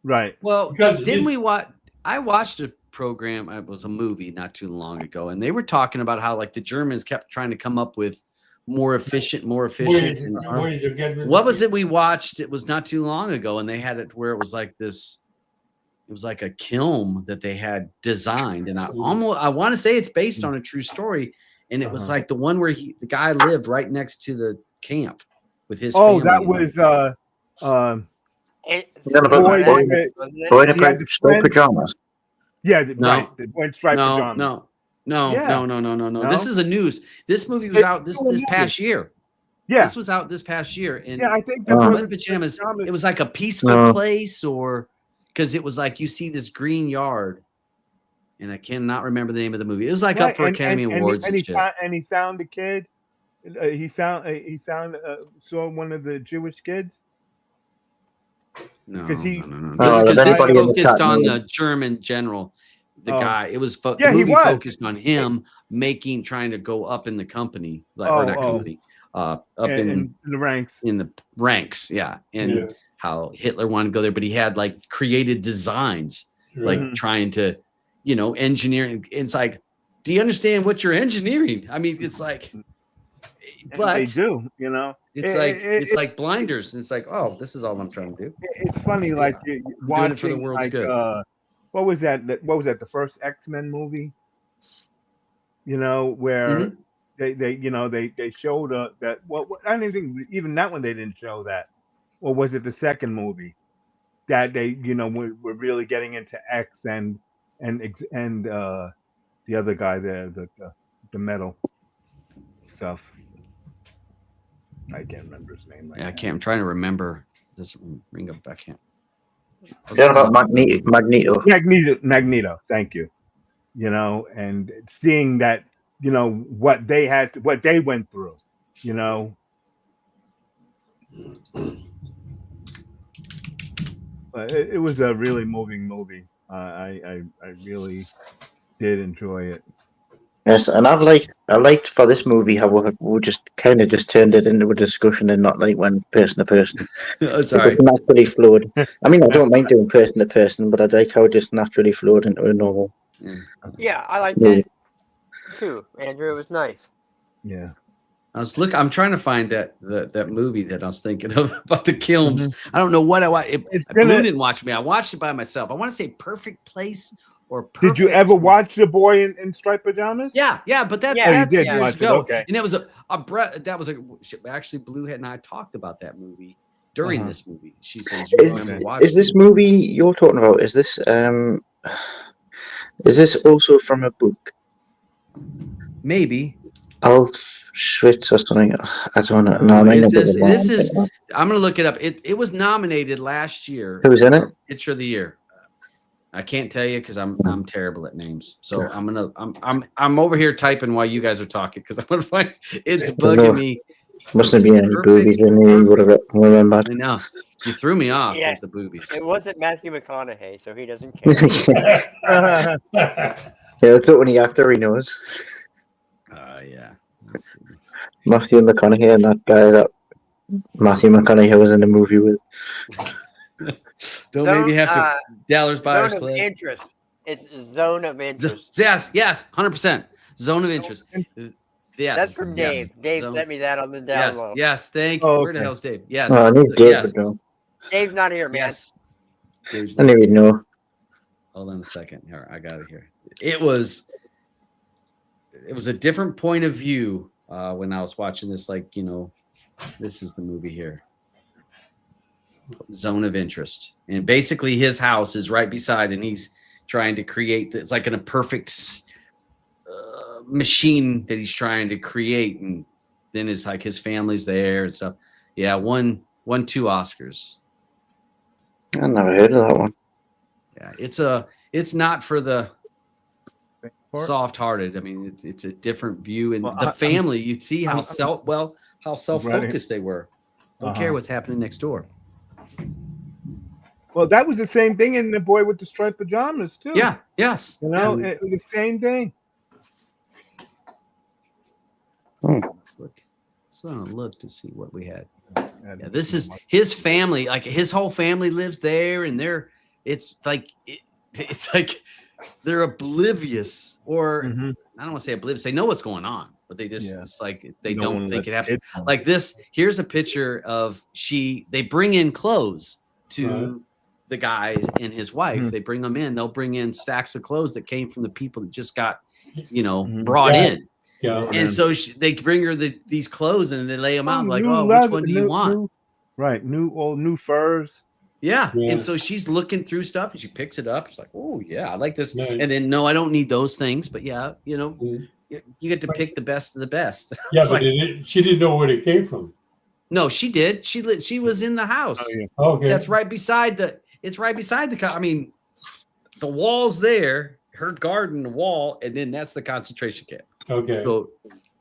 Right. well. Because Didn't this- we watch? I watched a program. It was a movie not too long ago, and they were talking about how like the Germans kept trying to come up with more efficient. Ways of getting rid of What was people. it we watched? It was not too long ago, and they had it where it was like this. It was like a kiln that they had designed, and I want to say it's based on a true story, and it was like the one where the guy lived right next to the camp with his Oh, family. that and was It's Yeah, but boy, boy- wasn't it? Boy in He had the striped friend- pajamas. yeah, No. right. The white striped no, pajamas. no, Yeah. no. This No? is a news. This movie was It's out this still a this movie. past year. Yeah, This was out this past year, and yeah. I think Uh, White Pajamas. It was like a peaceful No. place, or because it was like you see this green yard, and I cannot remember the name of the movie. It was like up for Academy Awards and shit. And he found a kid. He found saw one of the Jewish kids. No, 'cause he- no. Oh, This everybody in the focused chat on knew. the German general, the Oh. guy. It was Yeah, the he movie was. focused on him trying to go up in the company, like or not Oh. company, up in the ranks. in the ranks, yeah, and Yeah. how Hitler wanted to go there, but he had like created designs, Right. like trying to, engineering. It's like, do you understand what you're engineering? I mean, it's like, And they but do, you know. it's like blinders. It's like, oh, this is all I'm trying to do. It's funny, like doing it for the watching, world's like, good. what was that? What was that? The first X-Men movie? You know, where they showed that. Well, I didn't think even that one they didn't show that. Or was it the second movie that they, were really getting into X and the other guy there, the metal stuff. I can't remember his name. Right Yeah, I now. can't. I'm trying to remember. This ring up. I can't. Yeah, about Magneto. Magneto. Thank you. And seeing that, what they went through, But it was a really moving movie. I really did enjoy it. Yes, and I liked for this movie how we just kind of just turned it into a discussion and not like went person to person. Sorry. It just naturally flowed. I mean, I don't mind doing person to person, but I like how it just naturally flowed into a normal. Yeah, I like movie. that too, Andrew. It was nice. Yeah. I'm trying to find that movie that I was thinking of about the kilns. I don't know what I watched. Blue didn't watch me. I watched it by myself. I want to say Perfect Place or Perfect. Did you ever watch The Boy in Striped Pajamas? Yeah, but that's Yeah, you did years watch it, ago. okay. And that was actually Blue and I talked about that movie during this movie. She says you remember watching. Is this movie you're talking about? Is this also from a book? Maybe. Auschwitz or something. I don't know. No, I might not be the one I'm thinking of. I'm gonna look it up. It was nominated last year. Who was in it? Picture of the year. I can't tell you because I'm terrible at names. So I'm over here typing while you guys are talking because I'm gonna find it's bugging me. Mustn't be any boobies in there. You would have remembered. I know you threw me off Yeah. with the boobies. It wasn't Matthew McConaughey, so he doesn't care. Yeah, that's what only actor he knows. Yeah. Let's see. Matthew McConaughey and that guy that Matthew McConaughey was in the movie with. Don't maybe have to Dallas Buyers Zone of Club. interest. It's zone of interest. Yes, 100%. Zone of interest. Yes. That's from Dave. Dave Zone- sent me that on the down low. Yes, thank you. Oh, Where the okay. hell's Dave? Yes. Oh, I knew Dave yes. would know. Dave's not here, man. Yes. Dave's I knew he'd know. Hold on a second. Here, I got it here. It was a different point of view when I was watching this. Like, this is the movie here. Zone of interest, and basically his house is right beside, and he's trying to create. It's like in a perfect machine that he's trying to create, and then it's like his family's there and stuff. Yeah, won 2 Oscars. I never heard of that one. Yeah, it's not for the soft-hearted. I mean, it's a different view, and the family. You see how self-focused they were. Don't care what's happening next door. Well, that was the same thing in The Boy with the Striped Pajamas too. Yeah. Yes. It was the same thing. Let's look to see what we had. Yeah, this is his family. Like his whole family lives there, and it's like they're oblivious, or I don't want to say oblivious. They know what's going on, but they just it's like they don't think it happens. Like this. Here's a picture of they bring in clothes to the guys and his wife. They bring them in. They'll bring in stacks of clothes that came from the people that just got brought in. Yeah. And so they bring her these clothes and they lay them out like, oh, which one do you want? New furs. Yeah. And so she's looking through stuff and she picks it up. She's like, oh yeah, I like this. And then no, I don't need those things. But yeah, you get to pick the best of the best. Yeah, but she didn't know where it came from. No, she did. She was in the house. Oh, yeah. Okay. That's right beside the. It's right beside the. I mean, the wall's there. Her garden, the wall, and then that's the concentration camp. Okay.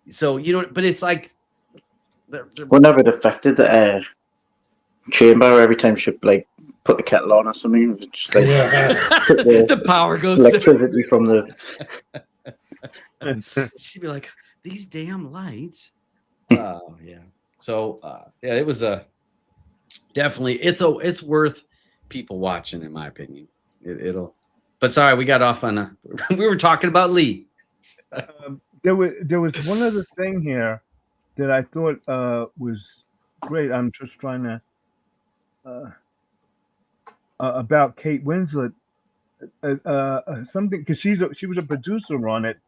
So but it's like. Whenever it affected the chamber, every time she like put the kettle on or something, it's just like the power goes. Electricity from the. She'd be like, "These damn lights." Oh yeah. So it was definitely it's worth people watching, in my opinion. It'll. But sorry, we got off on we were talking about Lee. There was one other thing here that I thought was great. I'm just trying to about Kate Winslet something because she was a producer on it,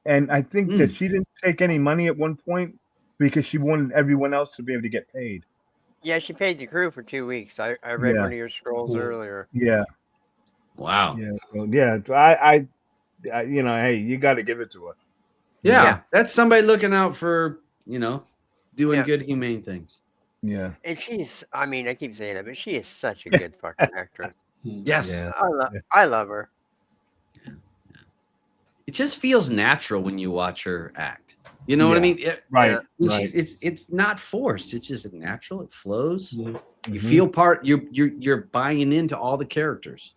and I think that she didn't take any money at one point because she wanted everyone else to be able to get paid. Yeah, she paid the crew for 2 weeks. I read one of your scrolls earlier. Yeah. Wow. Yeah. So, I hey, you got to give it to her. Yeah, that's somebody looking out for doing good, humane things. Yeah. And I keep saying it, but she is such a good fucking actress. Yes. Yeah. I love her. It just feels natural when you watch her act. You know what I mean? Right. It's not forced. It's just natural. It flows. You feel you're buying into all the characters.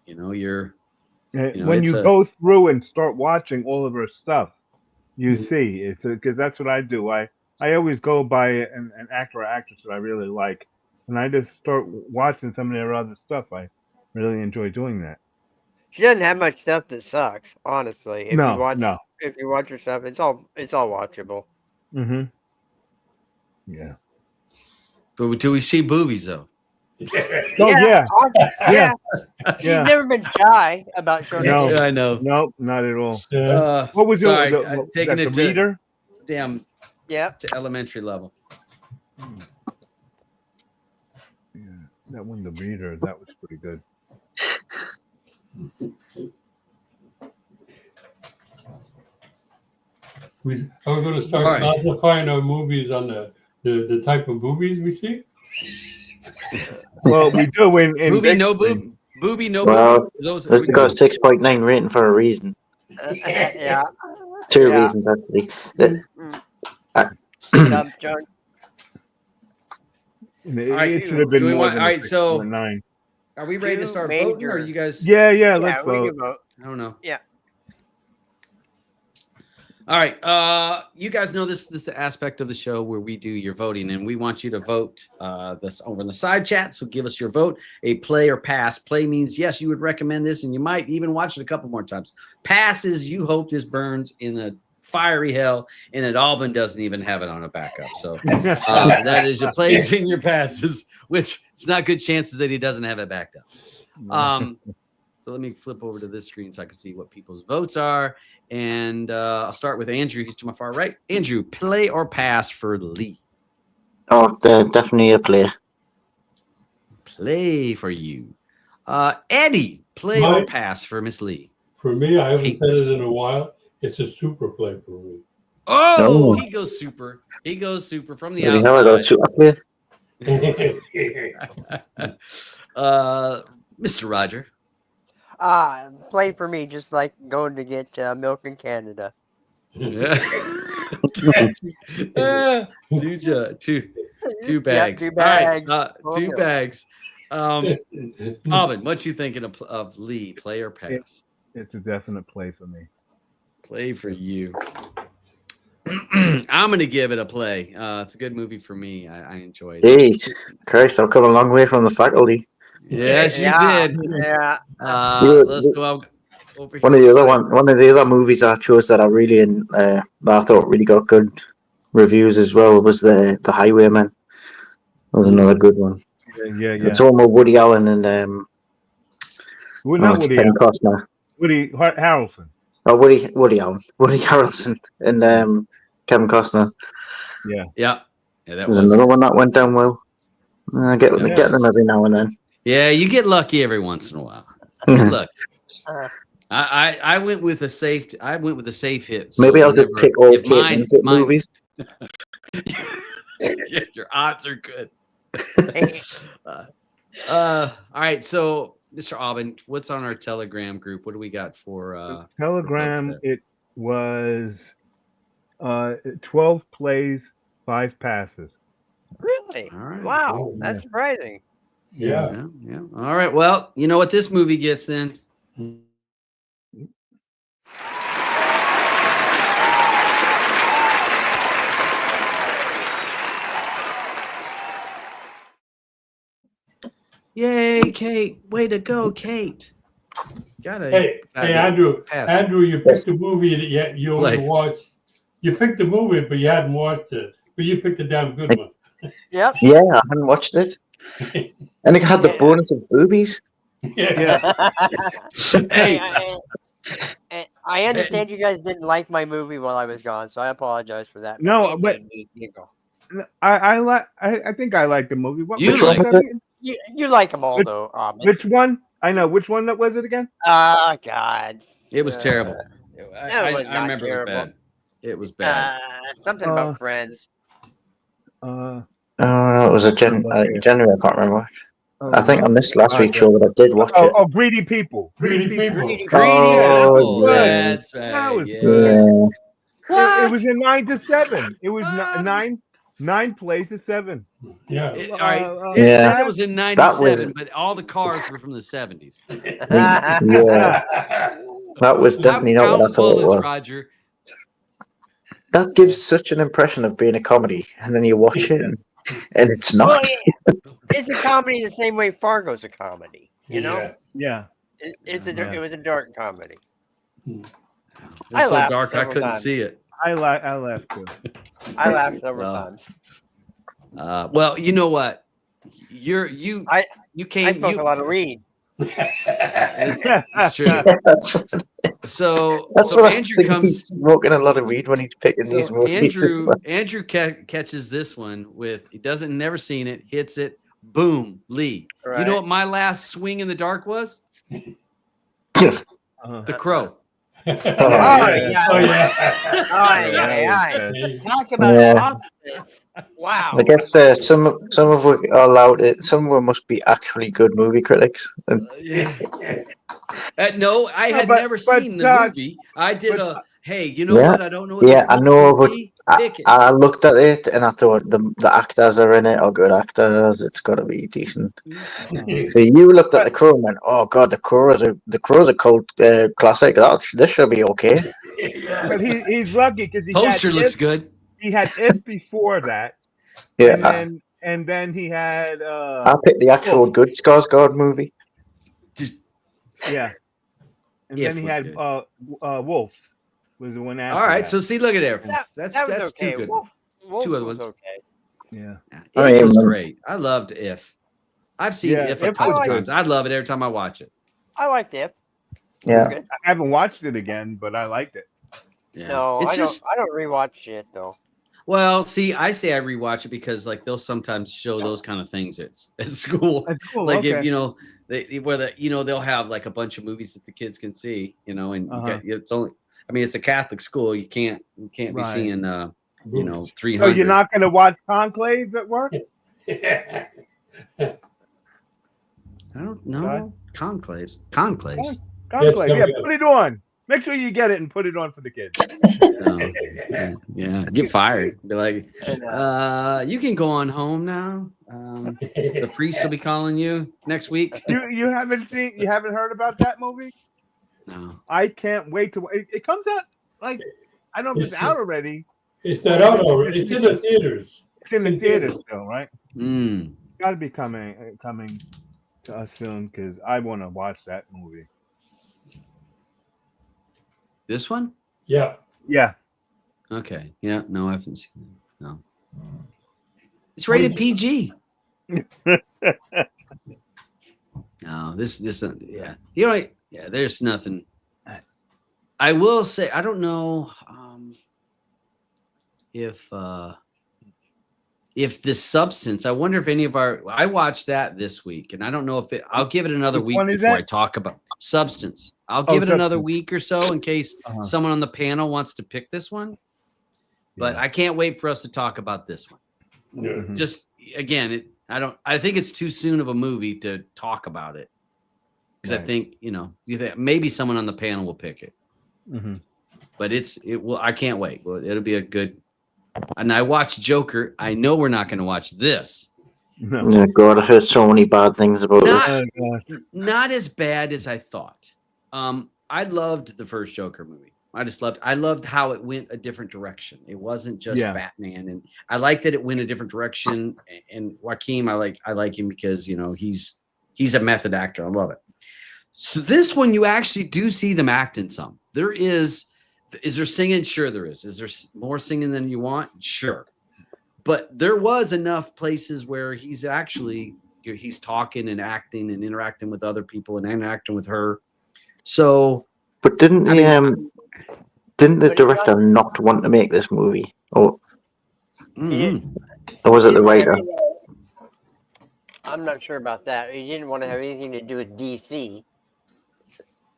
When you go through and start watching all of her stuff, you see it's because that's what I do. I always go by an actor or actress that I really like, and I just start watching some of their other stuff. I really enjoy doing that. She doesn't have much stuff that sucks, honestly. If you watch her stuff, it's all watchable. Yeah. But do we see boobies though? Yeah. She's never been shy about showing. No, I know. No, not at all. What was taking it to reader? Damn. Yeah. To elementary level. Yeah, that one, the reader, that was pretty good. Are we going to start classifying our movies on the type of movies we see? Well, we do in Booby, no boob. Booby, no boob. Those got a 6.9 rating for a reason. Yeah. Two reasons, actually. John. It should have been more than 6.9. Are we ready to start voting, or are you guys? Yeah, let's vote. I don't know. Yeah. All right. You guys know this is the aspect of the show where we do your voting, and we want you to vote this over in the side chat. So give us your vote. A play or pass. Play means yes, you would recommend this, and you might even watch it a couple more times. Pass is you hope this burns in a fiery hell, and that Aubyn doesn't even have it on a backup. So that is your plays and your passes, which it's not good chances that he doesn't have it backed up. So let me flip over to this screen so I can see what people's votes are. And I'll start with Andrew. He's to my far right. Andrew, play or pass for Lee? Oh, definitely a play. Play for you. Eddie, play or pass for Miss Lee? For me, I haven't said it in a while. It's a super play for me. Oh, he goes super. He goes super from the outside. I got a super play. Mr. Roger. Play for me, just like going to get milk in Canada. Two bags. Yeah, 2 bags. All right, 2 bags. Aubyn, what you thinking of Lee? Play or pass? It's a definite play for me. Play for you. I'm gonna give it a play. It's a good movie for me. I enjoyed it. Jeez, Christ, I've come a long way from the faculty. Yes, you Yeah, did. yeah. Let's go out over here. One of the other movies I chose that that I thought really got good reviews as well was the Highwayman. That was another good one. Yeah. It's all with Woody Allen and Well, not it's Woody Kevin Allen. Costner. Woody Harrelson. Oh, Woody Allen, Woody Harrelson, and Kevin Costner. Yeah. Yeah, that There's was. another one that went down well. I get them every now and then. Yeah, you get lucky every once in a while. Look, I went with a safe. I went with a safe hit. So Maybe I'll just pick all Kate Winslet movies. Your odds are good. All right, so Mr. Aubyn, what's on our Telegram group? What do we got for Telegram? It was 12 plays, 5 passes. Really? All right. Wow, Oh, that's surprising. Yeah. Yeah. All right. Well, you know what this movie gets then? Yay, Kate. Way to go, Kate. Hey, Andrew. pass. Andrew, you picked a movie that you only Play. watched. You picked the movie, but you hadn't watched it. But you picked a damn good one. Yep. Yeah, I hadn't watched it, and it had the bonus of boobies. Yeah. Hey, I understand you guys didn't like my movie while I was gone, so I apologize for that. No, It but- made me giggle. I think I like the movie. You which like one was it? You like them all Which- though. Which one? I know. Which one that was it again? Oh God. It was terrible. I was not remember terrible. it was bad. It was bad. Something about friends. Oh no, it was a January. I can't remember. I think I missed last week's okay. show, but I did watch it. Oh, Greedy People. Greedy People. Greedy Greedy Oh, people. yeah. That's right. That was yeah. good. Yeah, It was in 9-7. It was 9 plays to 7. Yeah. All right. Yeah. It said it was in That 97, was- but all the cars were from the 70s. yeah, that was definitely not what I thought it was. Roger. That gives such an impression of being a comedy, and then you watch it, and it's Well, not. it's a comedy the same way Fargo's a comedy. You know, Yeah. it was a dark comedy. It I was so laughed dark I several couldn't times. see it. I laughed too. I laughed several Well, times. Well, you know what? You I came. smoke a lot of weed. It's true. That's So what I Andrew think. comes. He's smoking a lot of weed when he's picking these So movies. Andrew catches this one with he doesn't never seen it, hits it, boom, Lee. You Right. know what my last swing in the dark was? Uh-huh. The Crow. Oh yeah. Oh yeah. Oh yeah. Hey, Talk about Yeah. opposites. Wow. I guess some of them are allowed it. Some of them must be actually good movie critics. And No, I had but- never but seen the God- movie. I did a. Hey, you know Yeah. what? I don't know. What Yeah, this I movie's know, gonna but be. I Pick it. looked at it and I thought the actors are in it are good actors. It's got to be decent. So you looked at The Crow and went, "Oh God, The Crow's a cult classic. This should be okay." But he's lucky because Poster looks good. He had If before that, Yeah, and then he had I picked the actual Wolf. good Skarsgård movie. Yeah, and If then he was had good. Wolf was the one after. All right, that. so see, look at there. That was That's okay. two good. Wolf Two other was ones. okay. Yeah. It was mean, great. I loved If. I've seen Yeah, If a If couple was good. times. I love it every time I watch it. I liked it. Yeah, Good. I haven't watched it again, but I liked it. Yeah. No, it's I just don't rewatch shit though. well, see, I say I rewatch it because like they'll sometimes show those kind of things at school. That's cool. Like okay. if they'll have like a bunch of movies that the kids can see, and it's only it's a Catholic school. You can't be Right. seeing 300. So you're not going to watch Conclave at work? I don't know. What? Conclaves. Conclave, Yes, yeah, yeah. put it on. Make sure you get it and put it on for the kids. Yeah. Get fired. Be like, And, you can go on home now. The priest will be calling you next week. You haven't heard about that movie? No. I can't wait to. It comes out like I don't know if it's It's- out already. It's not out already. It's in the theaters. It's in the theater still, right? Mm. Got to be coming to us soon because I want to watch that movie. This one? Yeah. Yeah. Okay. Yeah. No, I haven't seen it. No. It's rated PG. No, this yeah. You know, yeah, there's nothing. I will say I don't know if the Substance, I wonder if any of I watched that this week, and I don't know if I'll give it another Which week one is before I that? talk about Substance. I'll give it another Substance. week or so in case Uh-huh. someone on the panel wants to pick this one. But Yeah. I can't wait for us to talk about this one. Yeah. Mhm. Just again, I think it's too soon of a movie to talk about it. Because I Right. think, maybe someone on the panel will pick it. Mhm. But I can't wait. Well, it'll be a good. And I watched Joker. I know we're not going to watch this. No. Yeah, God, I've heard so many bad things about it. Not, Oh, gosh. not as bad as I thought. I loved the first Joker movie. I loved how it went a different direction. It wasn't just Yeah. Batman, and I like that it went a different direction. And Joaquin, I like him because he's a method actor. I love it. So this one, you actually do see them acting some. Is there singing? Sure, there is. Is there more singing than you want? Sure. But there was enough places where he's actually he's talking and acting and interacting with other people and interacting with her. So, But didn't the director not want to make this movie, or was it the writer? I'm not sure about that. He didn't want to have anything to do with DC.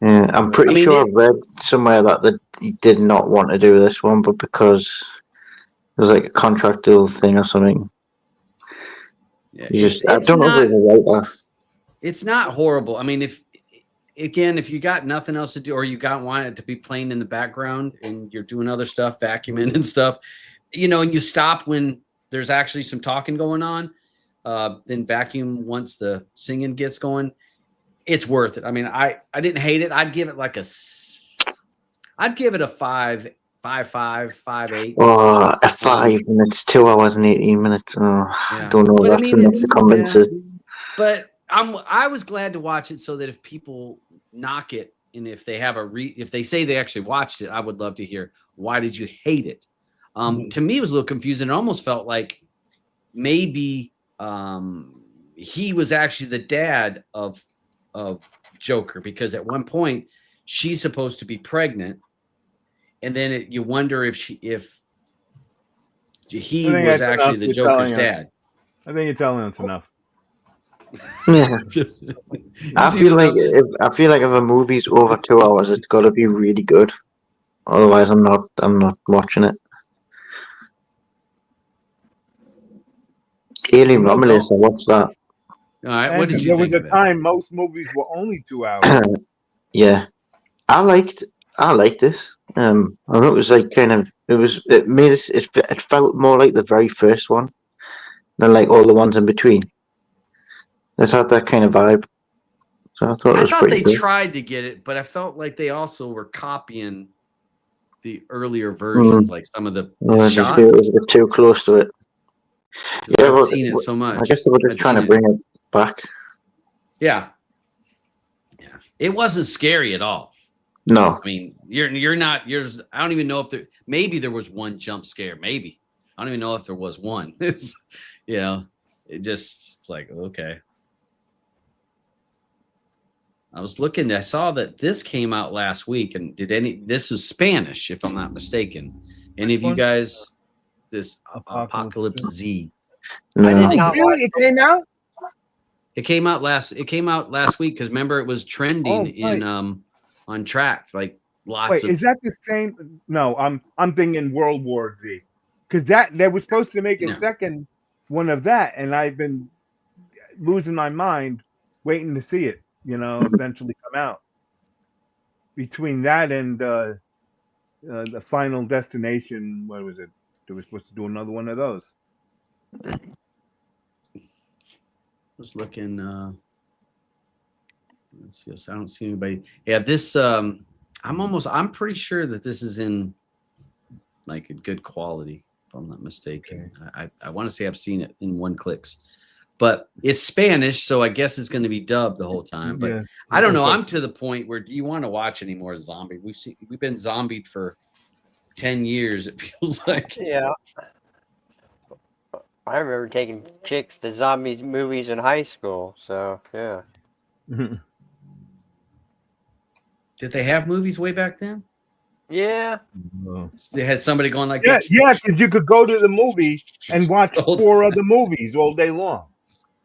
Yeah, I'm pretty sure I've read somewhere that he did not want to do this one, but because it was like a contractual thing or something. Yeah, I don't know if it was the writer. It's not horrible. I mean, if you got nothing else to do, or you want it to be playing in the background and you're doing other stuff, vacuuming and stuff, and you stop when there's actually some talking going on, then vacuum once the singing gets going. It's worth it. I mean, I didn't hate it. I'd give it a 5.8. Oh, a 5 minutes, 2 hours and 18 minutes. Oh, Yeah. I don't know. But, That's enough to convince us. But I was glad to watch it so that if people knock it and if they have if they say they actually watched it, I would love to hear, why did you hate it? To me, it was a little confusing. It almost felt like maybe he was actually the dad of Joker, because at one point she's supposed to be pregnant, and then you wonder if he was actually the Joker's dad. I think you're telling us enough. Yeah. I feel like if a movie's over 2 hours, it's got to be really good. Otherwise, I'm not watching it. Alien Romulus, I watched that. All right, what did you there think was of a it? time most movies were only 2 hours. Yeah, I liked this. I thought it was like it made it felt more like the very first one than like all the ones in between. It had that kind of vibe. So I thought it was pretty they good. tried to get it, but I felt like they also were copying the earlier versions, like some of the shots. It was a bit too close to it. Yeah, I've seen it so much. I guess they were just trying to bring it back. Yeah. It wasn't scary at all. No. I mean, you're not. I don't even know if maybe there was one jump scare. Maybe I don't even know if there was one. It's, it just it's like, okay. I was looking. I saw that this came out last week, and this is Spanish, if I'm not mistaken. Any of you guys? This Apocalypse Z. No. Really? It came out? It came out last week, because remember it was trending in on tracks, like lots of. Is that the same? No, I'm thinking World War Z, because they were supposed to make a second one of that, and I've been losing my mind waiting to see it. Eventually come out. Between that and the Final Destination, what was it? They were supposed to do another one of those. Was looking. Let's see. I don't see anybody. Yeah, this. I'm pretty sure that this is in like a good quality, if I'm not mistaken. I want to say I've seen it in one clicks, but it's Spanish, so I guess it's going to be dubbed the whole time. But Yeah. I don't know. I'm to the point where do you want to watch any more zombie? We've been zombied for 10 years. It feels like. Yeah. I remember taking chicks to zombie movies in high school. So yeah. Did they have movies way back then? Yeah. They had somebody going like Yeah, that. yeah, because you could go to the movie and watch The whole 4 other movies all day long.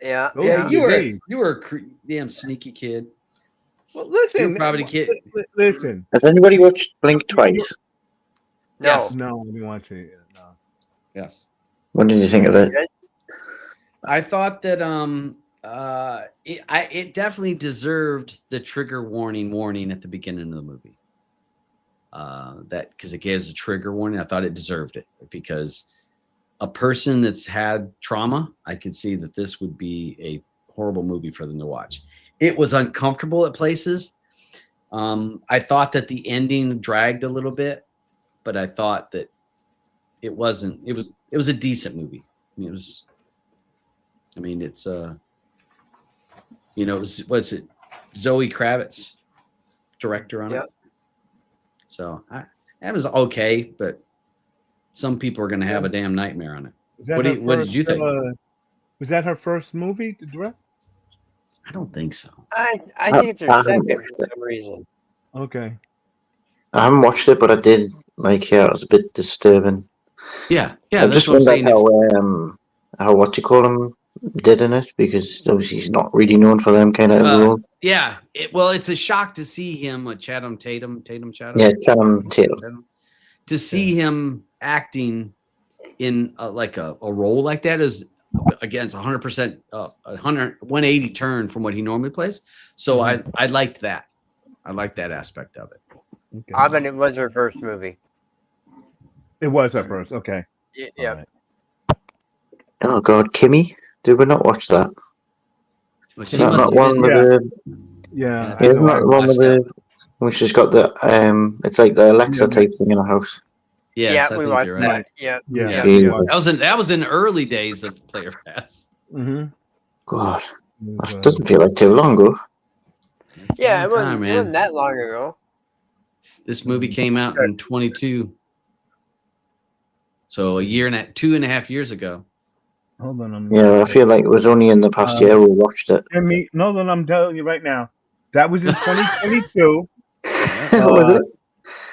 Yeah. Those Yeah, are you the were days. damn sneaky kid. Well, listen, You were probably the kid. Listen. Has anybody watched Blink twice? No. Yes. No, I didn't watch it yet. No. Yes. What did you think of it? I thought that it definitely deserved the trigger warning at the beginning of the movie. That because it gives a trigger warning. I thought it deserved it because a person that's had trauma, I could see that this would be a horrible movie for them to watch. It was uncomfortable at places. I thought that the ending dragged a little bit, but I thought that it wasn't. It was a decent movie. I mean, it's what's it? Zoe Kravitz, director on it. So that was okay, but some people are going to have a damn nightmare on it. What did you think? Was that her first movie to direct? I don't think so. I think it's her second for some reason. Okay. I haven't watched it, but I did like. Yeah, it was a bit disturbing. Yeah, I that's just what I'm wondered saying. how what you call him did in it because obviously he's not really known for them kind of role. Yeah, it's a shock to see him with Channing Tatum. Yeah, Channing Tatum. To see him acting in like a role like that is again, it's 100%, 180 turn from what he normally plays. So I liked that. I liked that aspect of it. Okay. Aubyn, it was her first movie. It was her first. Okay. Yeah. All right. Oh God, Kimmy! Did we not watch that? Well, Is that not one with the? Yeah. I Isn't know, that I the one with watched the? Which has got the it's like the Alexa Yeah, type thing in a house. Yes, Yeah, I we think watched you're right. that. Yeah. Yeah. Jesus. That was in the early days of Player Pass. Mm-hmm. God, that doesn't feel like too long ago. That's a Yeah, long it wasn't, time, it man. wasn't that long ago. This movie came out in 22. So 2.5 years ago. Hold on. Yeah, I feel like it was only in the past year we watched it. No, I'm telling you right now. That was in 2022. Was it?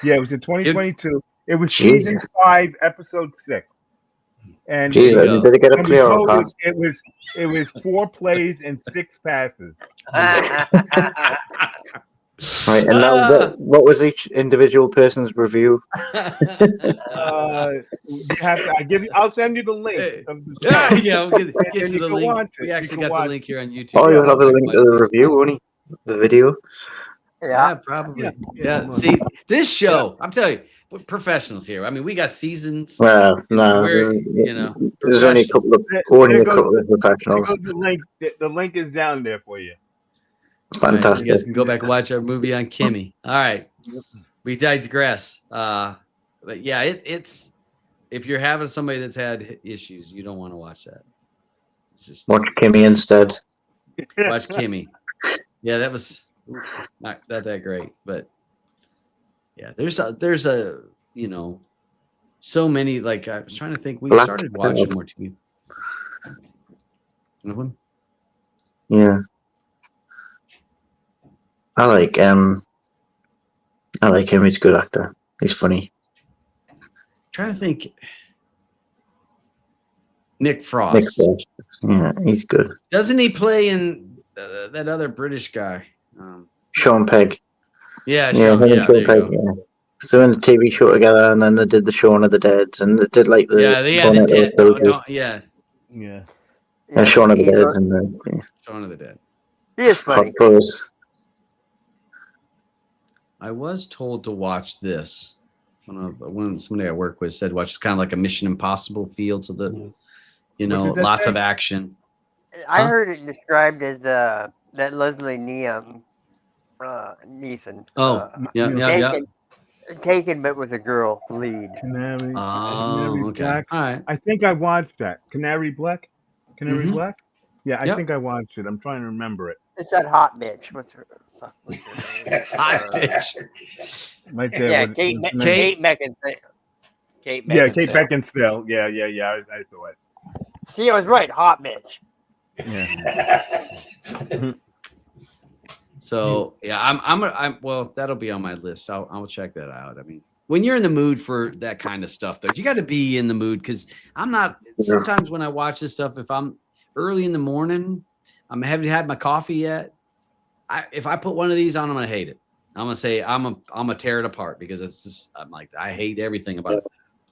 Yeah, it was in 2022. It was Jesus. season 5, episode 6. And Jesus, There you go. did it get a and we player or told pass? it was 4 plays and 6 passes. Right, and now what was each individual person's review? I'll send you the link. Of the Yeah, we'll get and you the can link. watch it. We You actually can got the watch link here on YouTube. Oh, you'll have a link Watch to the this. review, won't he? The video. Yeah, probably. Yeah. See, this show, I'm telling you, we're professionals here. I mean, we got seasons. Well, no, We're, there's only a couple of professionals. There goes the link. The link is down there for you. All right, Fantastic. you guys can go back and watch our movie on Kimmy. All right. We digress. But yeah, it's if you're having somebody that's had issues, you don't want to watch that. It's just Watch Kimmy instead. watch Kimmy. Yeah, that was not that great, but yeah, there's a so many, like I was trying to think. We Black started watching more TV. Anyone? Yeah. I like him. He's a good actor. He's funny. Trying to think. Nick Frost. Nick Frost. Yeah, he's good. Doesn't he play in that other British guy? Sean Pegg. Yeah, Yeah, Sean, him yeah, and Sean there Pegg. you go. Yeah. So in the TV show together, and then they did the Shaun of the Dead, and they did like the the dead. Yeah, Yeah. and Shaun of the Dead, and the Shaun of the Dead. He is Hot funny. Fuzz. I was told to watch this. Somebody I work with said watch. It's kind of like a Mission Impossible feel to the, What does that lots say? of action. I heard it described as that Leslie Neeson. Oh, yeah. Taken, but with a girl lead. Canary. Oh, Canary okay. Black. All right. I think I watched that. Canary Black. Canary Mhm. Black. Yeah, I Yep. think I watched it. I'm trying to remember it. It's that hot bitch. What's her name? Hot bitch. Right there. Yeah, with- Kate. with the name. Kate- Kate Beckinsale. Kate Yeah, Beckinsale. Kate Beckinsale. Yeah. I saw it. See, I was right. Hot bitch. Yeah. So yeah, I'm well, that'll be on my list. I'll check that out. I mean, when you're in the mood for that kind of stuff, though, you got to be in the mood because I'm not. Sometimes when I watch this stuff, if I'm early in the morning, I haven't had my coffee yet. If I put one of these on, I'm gonna hate it. I'm gonna say I'm gonna tear it apart because it's just I'm like I hate everything about it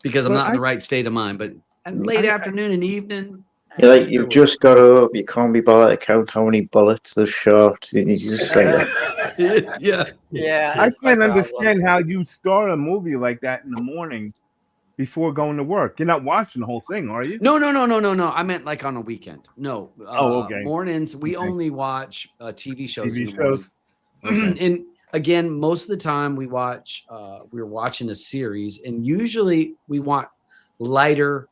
because I'm Well, not in the right state of mind. But late afternoon and evening. You're like, you've just got up, you can't be bothered to count how many bullets they've shot. You just like, Yeah. Yeah. I that's my can't problem. understand how you start a movie like that in the morning before going to work. You're not watching the whole thing, are you? No. I meant like on a weekend. No. Oh, okay. Mornings, we Okay. only watch TV shows. in TV the morning. shows. Okay. And again, most of the time we watch, we're watching a series, and usually we want lighter,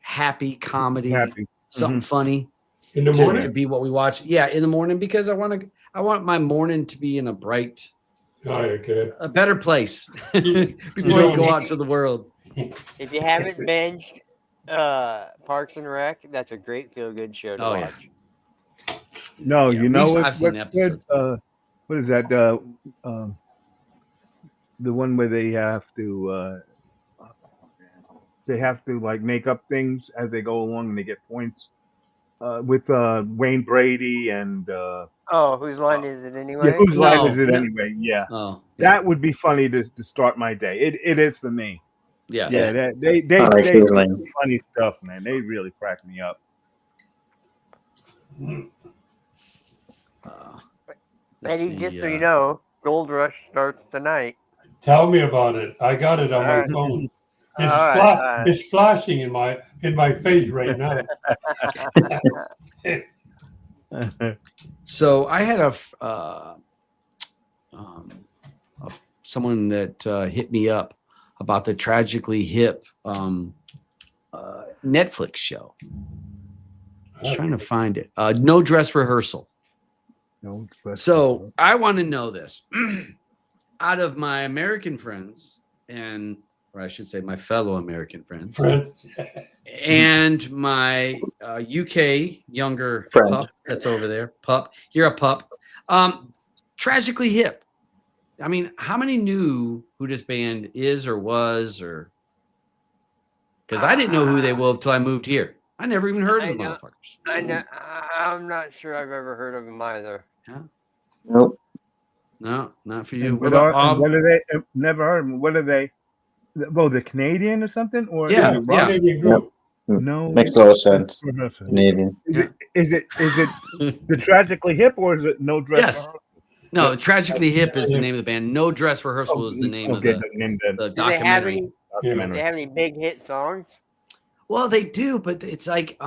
happy comedy, Happy. something funny In the to morning? be what we watch. Yeah, in the morning because I want my morning to be in a bright, Oh, okay. a better place You before you go don't- out to the world. If you haven't binged Parks and Rec, that's a great feel-good show to Oh, yeah. watch. No, Yeah, you know I've seen what's episodes. good? What is that? The one where they have to like make up things as they go along and they get points. With Wayne Brady and Oh, whose line is it anyway? yeah, whose line is it No. anyway? Yeah, Oh, yeah. that would be funny to start my day. It is for me. Yes. Yeah, they I like do his line. funny stuff, man. They really crack me up. Let's Eddie, see, just so you know, Gold Rush starts tonight. Tell me about it. I got it on my Alright. phone. It's, Alright. it's flashing in my face right now. So I had someone that hit me up about the Tragically Hip Netflix show. I was trying to find it. No Dress Rehearsal. No, but- So I want to know this. Out of my American friends, or I should say my fellow American friends, Friends. and my UK younger Friend. pup that's over there. Pup, you're a pup. Tragically Hip. I mean, how many knew who this band is or was, or because I didn't know who they were until I moved here. I never even heard of I the know. motherfuckers. I'm not sure I've ever heard of them either. nope. No, not for you. And What what about are what are they? Never heard of them. What are they? Oh, the Canadian or something? Or Yeah, is it yeah. rock? Canadian group. No, Makes a lot of sense. Canadian. Is it the Tragically Hip or is it No Dress? Yes. No, Tragically Hip is the name of the band. No Dress Rehearsal is the name of the the Do they have documentary. any? Do documentary. they have any big hit songs? Well, they do, but it's like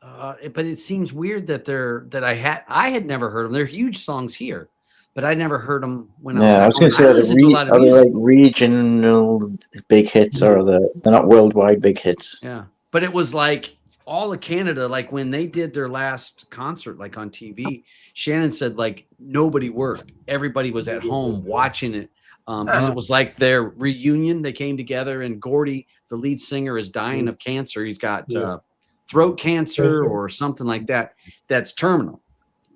but it seems weird that I had never heard them. They're huge songs here, but I never heard them when Yeah, I was I going was to say, home. I are listen to a lot of they music. like regional big hits or they're not worldwide big hits? Yeah, but it was like all of Canada. Like when they did their last concert, like on TV, Shannon said like nobody worked. Everybody was at home watching it because it was like their reunion. They came together, and Gordy, the lead singer, is dying of cancer. He's got throat cancer or something like that. That's terminal,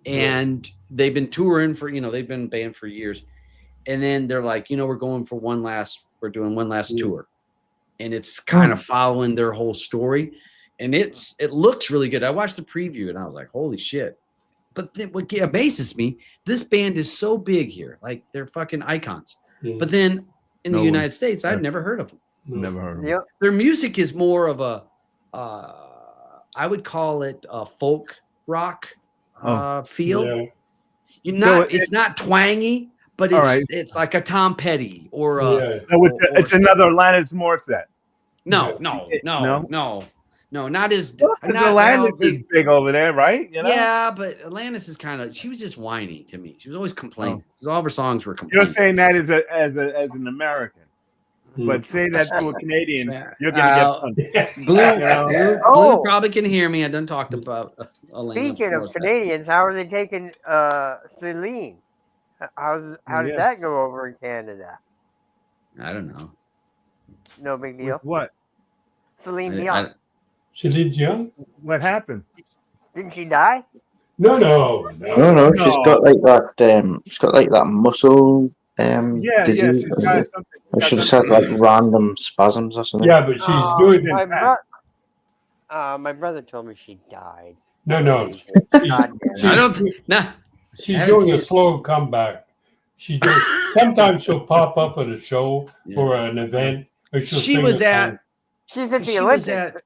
and they've been touring for they've been banned for years, and then they're like we're doing one last tour. And it's kind of following their whole story, and it looks really good. I watched the preview and I was like, "Holy shit!" But what amazes me, this band is so big here, like they're fucking icons. Yeah. But then in No the one- United States, I've never heard of them. Never heard of them. Yep. Their music is more of a, I would call it a folk rock feel. Yeah. It's not twangy, but All it's right. it's like a Tom Petty or a. Yeah. No, or- it's another Alanis Morissette. No. No? No, not as Because not Atlantis well, is big over there, right? You know? yeah, but Atlantis is kind of. She was just whiny to me. She was always complaining. 'Cause all of her songs were You're complaining. saying that as an American, but say that to a Canadian, you're gonna get punched. Blue, You know? Blue Oh. probably can hear me. I done talked about Elena. Speaking before, of so- Canadians, how are they taking Celine? How did Yeah. that go over in Canada? I don't know. No big deal. With what? Celine I- Dion. Celine Dion? What happened? Didn't she die? No. No, she's No. got like that. She's got like that muscle Yeah, disease. she's got something. Or she got just has something- like random spasms or something. Yeah, but she's doing. My brother told me she died. No. God damn it. I don't. Nah. She's haven't doing seen a it. slow comeback. She does. Sometimes she'll pop up at a show Yeah. or an event. Or she'll She sing was a at. song. She's at the She Olympics. was at. She's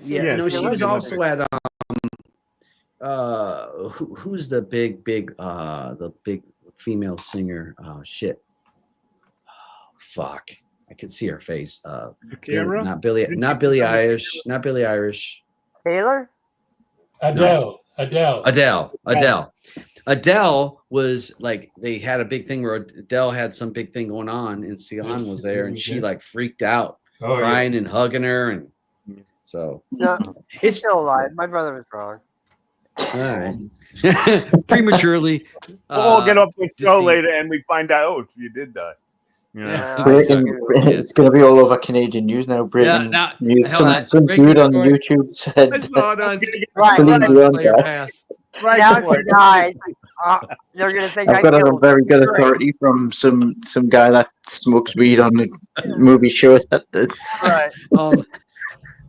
Yeah, Yeah, no, at the she was Olympics. also at who's the big the big female singer? Oh shit. Oh, fuck. I could see her face. Shakira? Not Billy Irish, not Billy Irish. Taylor? Adele. Adele was like, they had a big thing where Adele had some big thing going on and Sion was there and she like freaked out, Oh, yeah. crying and hugging her, and so No, she's it's still alive. My brother was wrong. all right. Prematurely. We'll all get off the show deceased. later and we find out, oh, you did die. Yeah. Breaking, it's going to be all over Canadian news now. Breaking now- news. hell, that Some breaking dude on story. YouTube said I saw it on Right. Celine Dion Player died. Pass. Right. Now boy. she dies. They're gonna think I I've got it on killed very good her. authority from some guy that smokes weed on the movie show that Right.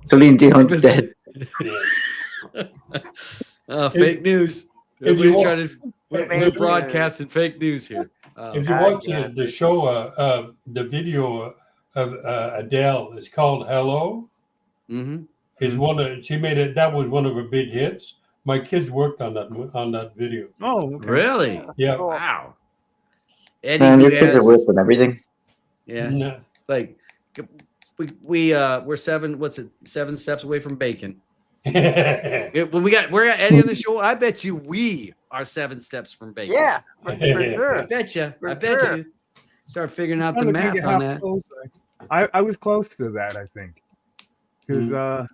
Celine Dion's dead. Fake news. if you Everybody's want- trying to we're Fake broadcasting fake news here. If you watch the show, the video of Adele, it's called "Hello." Mhm. Is one of she made it. That was one of her big hits. My kids worked on that video. Oh, okay. Really? Yeah. Cool. Wow. Eddie, Man, your who kids are has, worse than everything. yeah, No. like we're 7 steps away from bacon. When we're at Eddie on the show, I bet you we are 7 steps from bacon. Yeah, for I sure. bet you. For I bet sure. you. Start figuring out the Trying to math think on how that. close I was close to that, I think. Because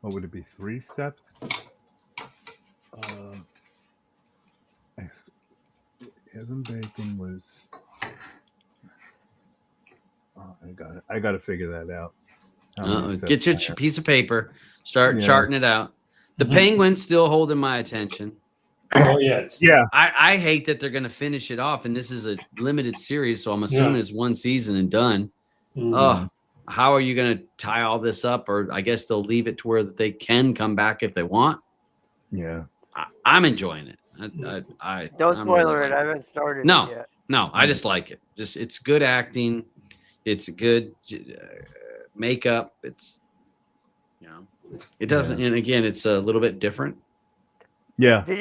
what would it be? 3 steps? Kevin Bacon was. Oh, I got to figure that out. How many steps Get your I have. piece of paper. Start Yeah. charting it out. The Penguin's still holding my attention. Oh yes. Yeah, I hate that they're going to finish it off, and this is a limited series, so I'm assuming Yeah. it's one season and done. Mhm. Oh, how are you going to tie all this up? Or I guess they'll leave it to where they can come back if they want. yeah. I'm enjoying it. Don't I'm spoiler really it. I liking haven't started No. it yet. No, I just like it. Just it's good acting. It's good makeup. It's it doesn't. And again, it's a little bit different. Yeah. Did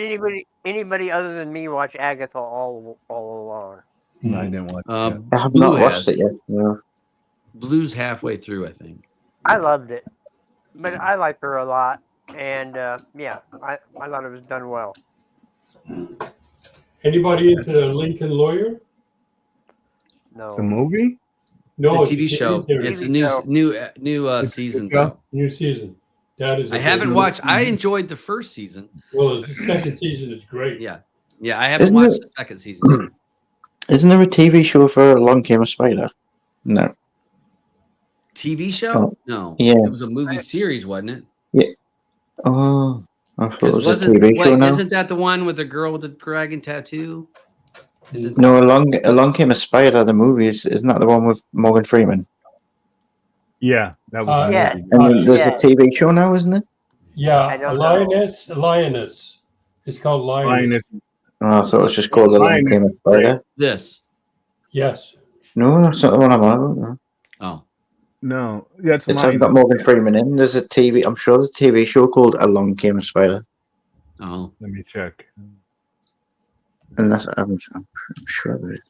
anybody other than me watch Agatha all along? No, I didn't watch Uh, that. I have Blue not watched has. it yet. No. Blue's halfway through, I think. I loved it, but I like her a lot, and yeah, I thought it was done well. Anybody into the Lincoln Lawyer? No, The movie? No, The TV show. series. It's a TV show. new It's a season. good show? New season. That is. I haven't watched. I enjoyed the first season. Well, the second season is great. Yeah, I haven't Isn't watched it- the second season. Isn't there a TV show for Along Came a Spider? No. TV show? Oh, No. yeah. It was a movie series, wasn't it? Oh, I thought it Because was a TV show now. isn't that the one with the girl with the dragon tattoo? Is it? No, Along Came a Spider, the movie, isn't that the one with Morgan Freeman? Yeah, that was the yeah. movie. And then there's yeah. a TV show now, isn't it? Yeah, I don't a lioness. It's called Lioness. Lioness. Oh, I thought it was just called Along Lioness. Came a Spider. This. Yes. No, that's not the one I'm on about. No. Oh. No, that's It hasn't got Lioness. Morgan Freeman in. There's a TV, I'm sure there's a TV show called Along Came a Spider. Oh. Let me check. And that's, I'm sure there is.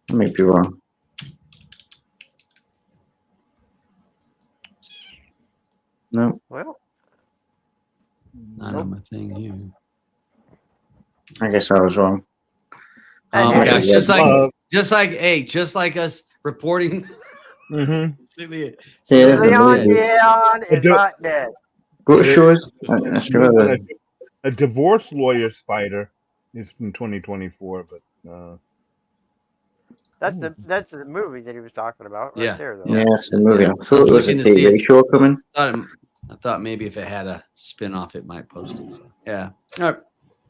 I may be wrong. No. Well, Not on my thing here. I guess I was wrong. Oh my Hey, gosh! hey, Just like us reporting. Mm-hmm. Celia Yeah, is Leon dead. Dion is do- not dead. Go to shows. That's true. A divorce lawyer spider is from 2024, but That's the movie that he was talking about right Yeah. there, though. Yeah, it's the movie. Yeah. I thought it was a looking to see TV it. show coming. I thought maybe if it had a spin-off, it might post it. So yeah. All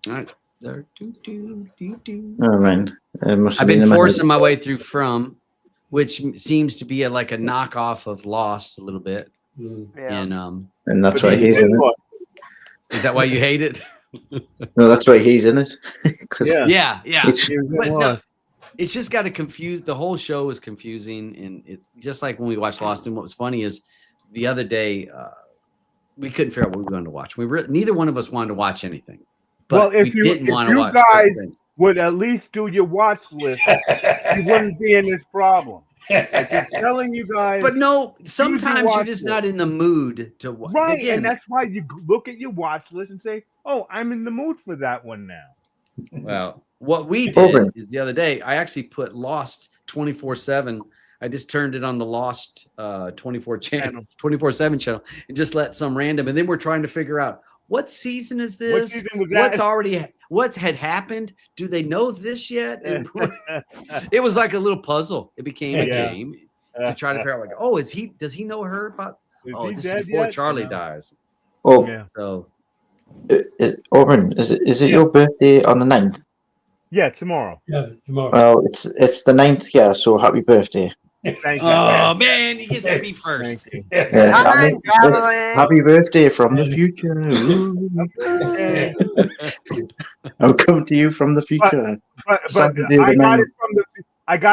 right. There. Oh man, it must have I've been in my head. forcing my way through From, which seems to be like a knockoff of Lost a little bit. Mm. Yeah. And And that's why he's in it. is that why you hate it? No, that's why he's in it. 'Cause Yeah. Yeah. it's he was in But no, Lost. it's just got to confuse. The whole show is confusing, and it just like when we watched Lost. And what was funny is the other day we couldn't figure out what we were going to watch. Neither one of us wanted to watch anything. But Well, if we you- didn't if want to you watch guys- certain things. Would at least do your watch list. You wouldn't be in this problem. Like he's telling you guys, But no, sometimes you're watch just it. not in the mood to watch. right? Again, And that's why you look at your watch list and say, "Oh, I'm in the mood for that one now." well, what we did Aubyn. is the other day, I actually put Lost 24/7. I just turned it on the Lost 24/7 channel and just let some random. And then we're trying to figure out what season is What this? season was that? What had happened? Do they know this yet? And it was like a little puzzle. It became a Yeah. game to try to figure out, like, oh, does he know her about? Is Oh, he this is dead before yet? Charlie No. dies. oh, Yeah. So Auburn, is it your birthday on the 9th? Yeah, tomorrow. Yeah, tomorrow. Well, it's the 9th, yeah. So happy birthday. Thank you. oh man, he gets to be first. Thank you. Yeah, I Time mean, traveling. happy birthday from the future. Yeah. I'll come to you from the future. But Something to do I with got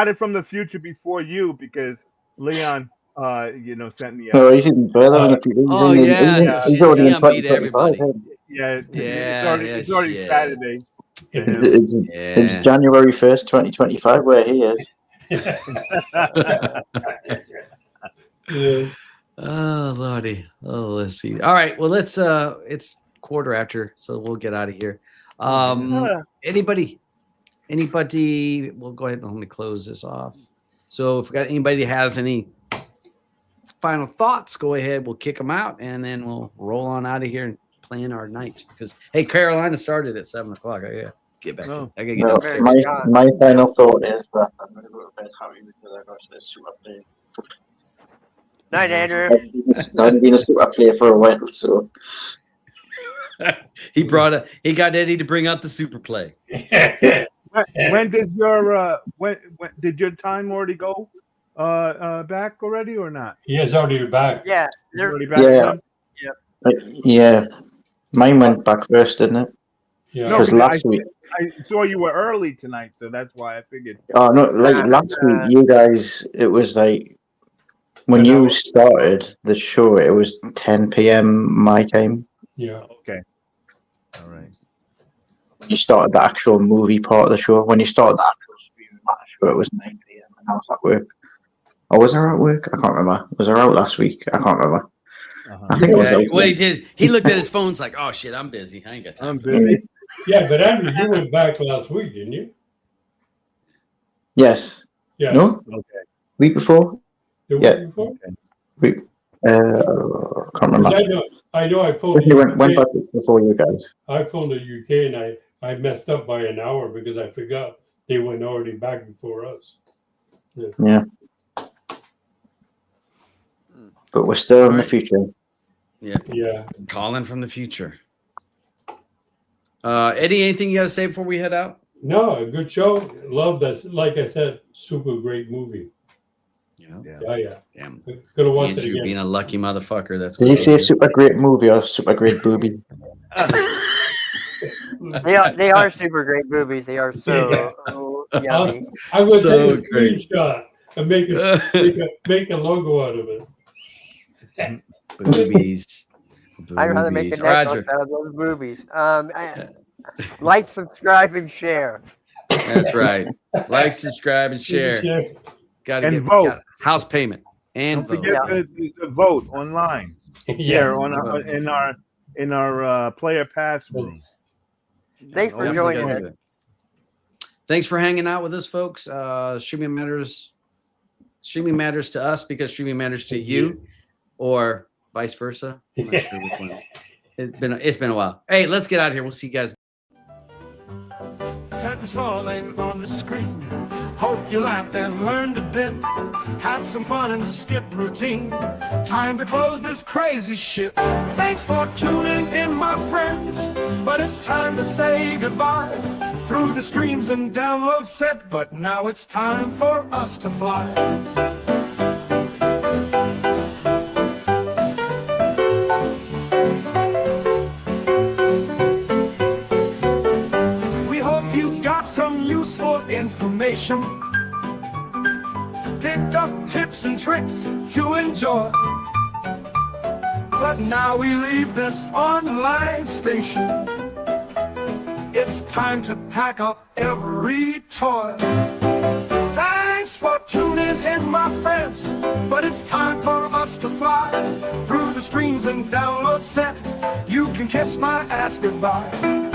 the it from the future before you because Leon, sent me. Oh, he's even further in the future. He's Oh, yeah, he's shit, already in Leon beat 2025. everybody. Yeah, Yeah, it's already shit. Saturday. It's Yeah. January 1st, 2025, where he is. Yeah. Oh lordy. Oh, let's see. All right. Well, it's 1:15, so we'll get out of here. Anybody? We'll go ahead and let me close this off. So if we got anybody that has any final thoughts, go ahead. We'll kick them out, and then we'll roll on out of here and plan our night. Because hey, Carolina started at 7:00. I gotta get back. Oh. I gotta get No, upstairs. my final thought is that I'm going to go to bed happy because I got this super play. Night, Andrew. I haven't been a super player for a while, so He got Eddie to bring out the super play. When does your when did your time already go back already or not? He is already back. Yeah. It's They're, already back Yeah. then? yeah. Mine went back first, didn't it? Yeah. No, Because because last week. I saw you were early tonight, so that's why I figured. Oh no! Like last week, you guys, it was like when you started the show, it was 10 p.m. my time. Yeah. Okay. All right. You started the actual movie part of the show. When you started the actual stream of the show, it was 9 p.m. and I was at work. Or was I at work? I can't remember. Was I out last week? I can't remember. I think I was Yeah, out. what he did, he looked at his phone, like, "Oh shit, I'm busy. I ain't got time." I'm busy. Yeah, but Andrew, you went back last week, didn't you? Yes. Yeah. No? Okay. Week before? The week Yeah. before? Week. Can't remember. I know I phoned He the went UK. back before you guys. I phoned the UK and I messed up by an hour because I forgot they went already back before us. Yeah. But we're still in the Alright. future. Yeah. Calling from the future. Eddie, anything you got to say before we head out? No, a good show. Love that. Like I said, super great movie. Yeah. Yeah. Damn. Could have watched it Andrew again. being a lucky motherfucker. That's Did what you it say is. super great movie or super great booby? they are super great movies. They are so yummy. I'm going to So take a great. screenshot and make a logo out of it. Boobies. I'd rather make a Boobies. necklace Roger. out of those movies. Like, subscribe, and share. That's right. Like, subscribe, and share. Got to And get vote. house payment and Don't vote. forget to vote online. Yeah, in our player pass room. Thanks for Definitely joining gotta us. do it. Thanks for hanging out with us, folks. Streaming matters to us because streaming matters to you, or vice versa. I'm not sure which one. It's been a while. Hey, let's get out of here. We'll see you guys. Curtains falling on the screen. Hope you laughed and learned a bit. Had some fun and skipped routine. Time to close this crazy shit. Thanks for tuning in, my friends. But it's time to say goodbye. Through the streams and download set. But now it's time for us to fly. Some useful information. Picked up tips and tricks to enjoy. But now we leave this online station. It's time to pack up every toy. Thanks for tuning in, my friends. But it's time for us to fly. Through the streams and download set. You can kiss my ass goodbye.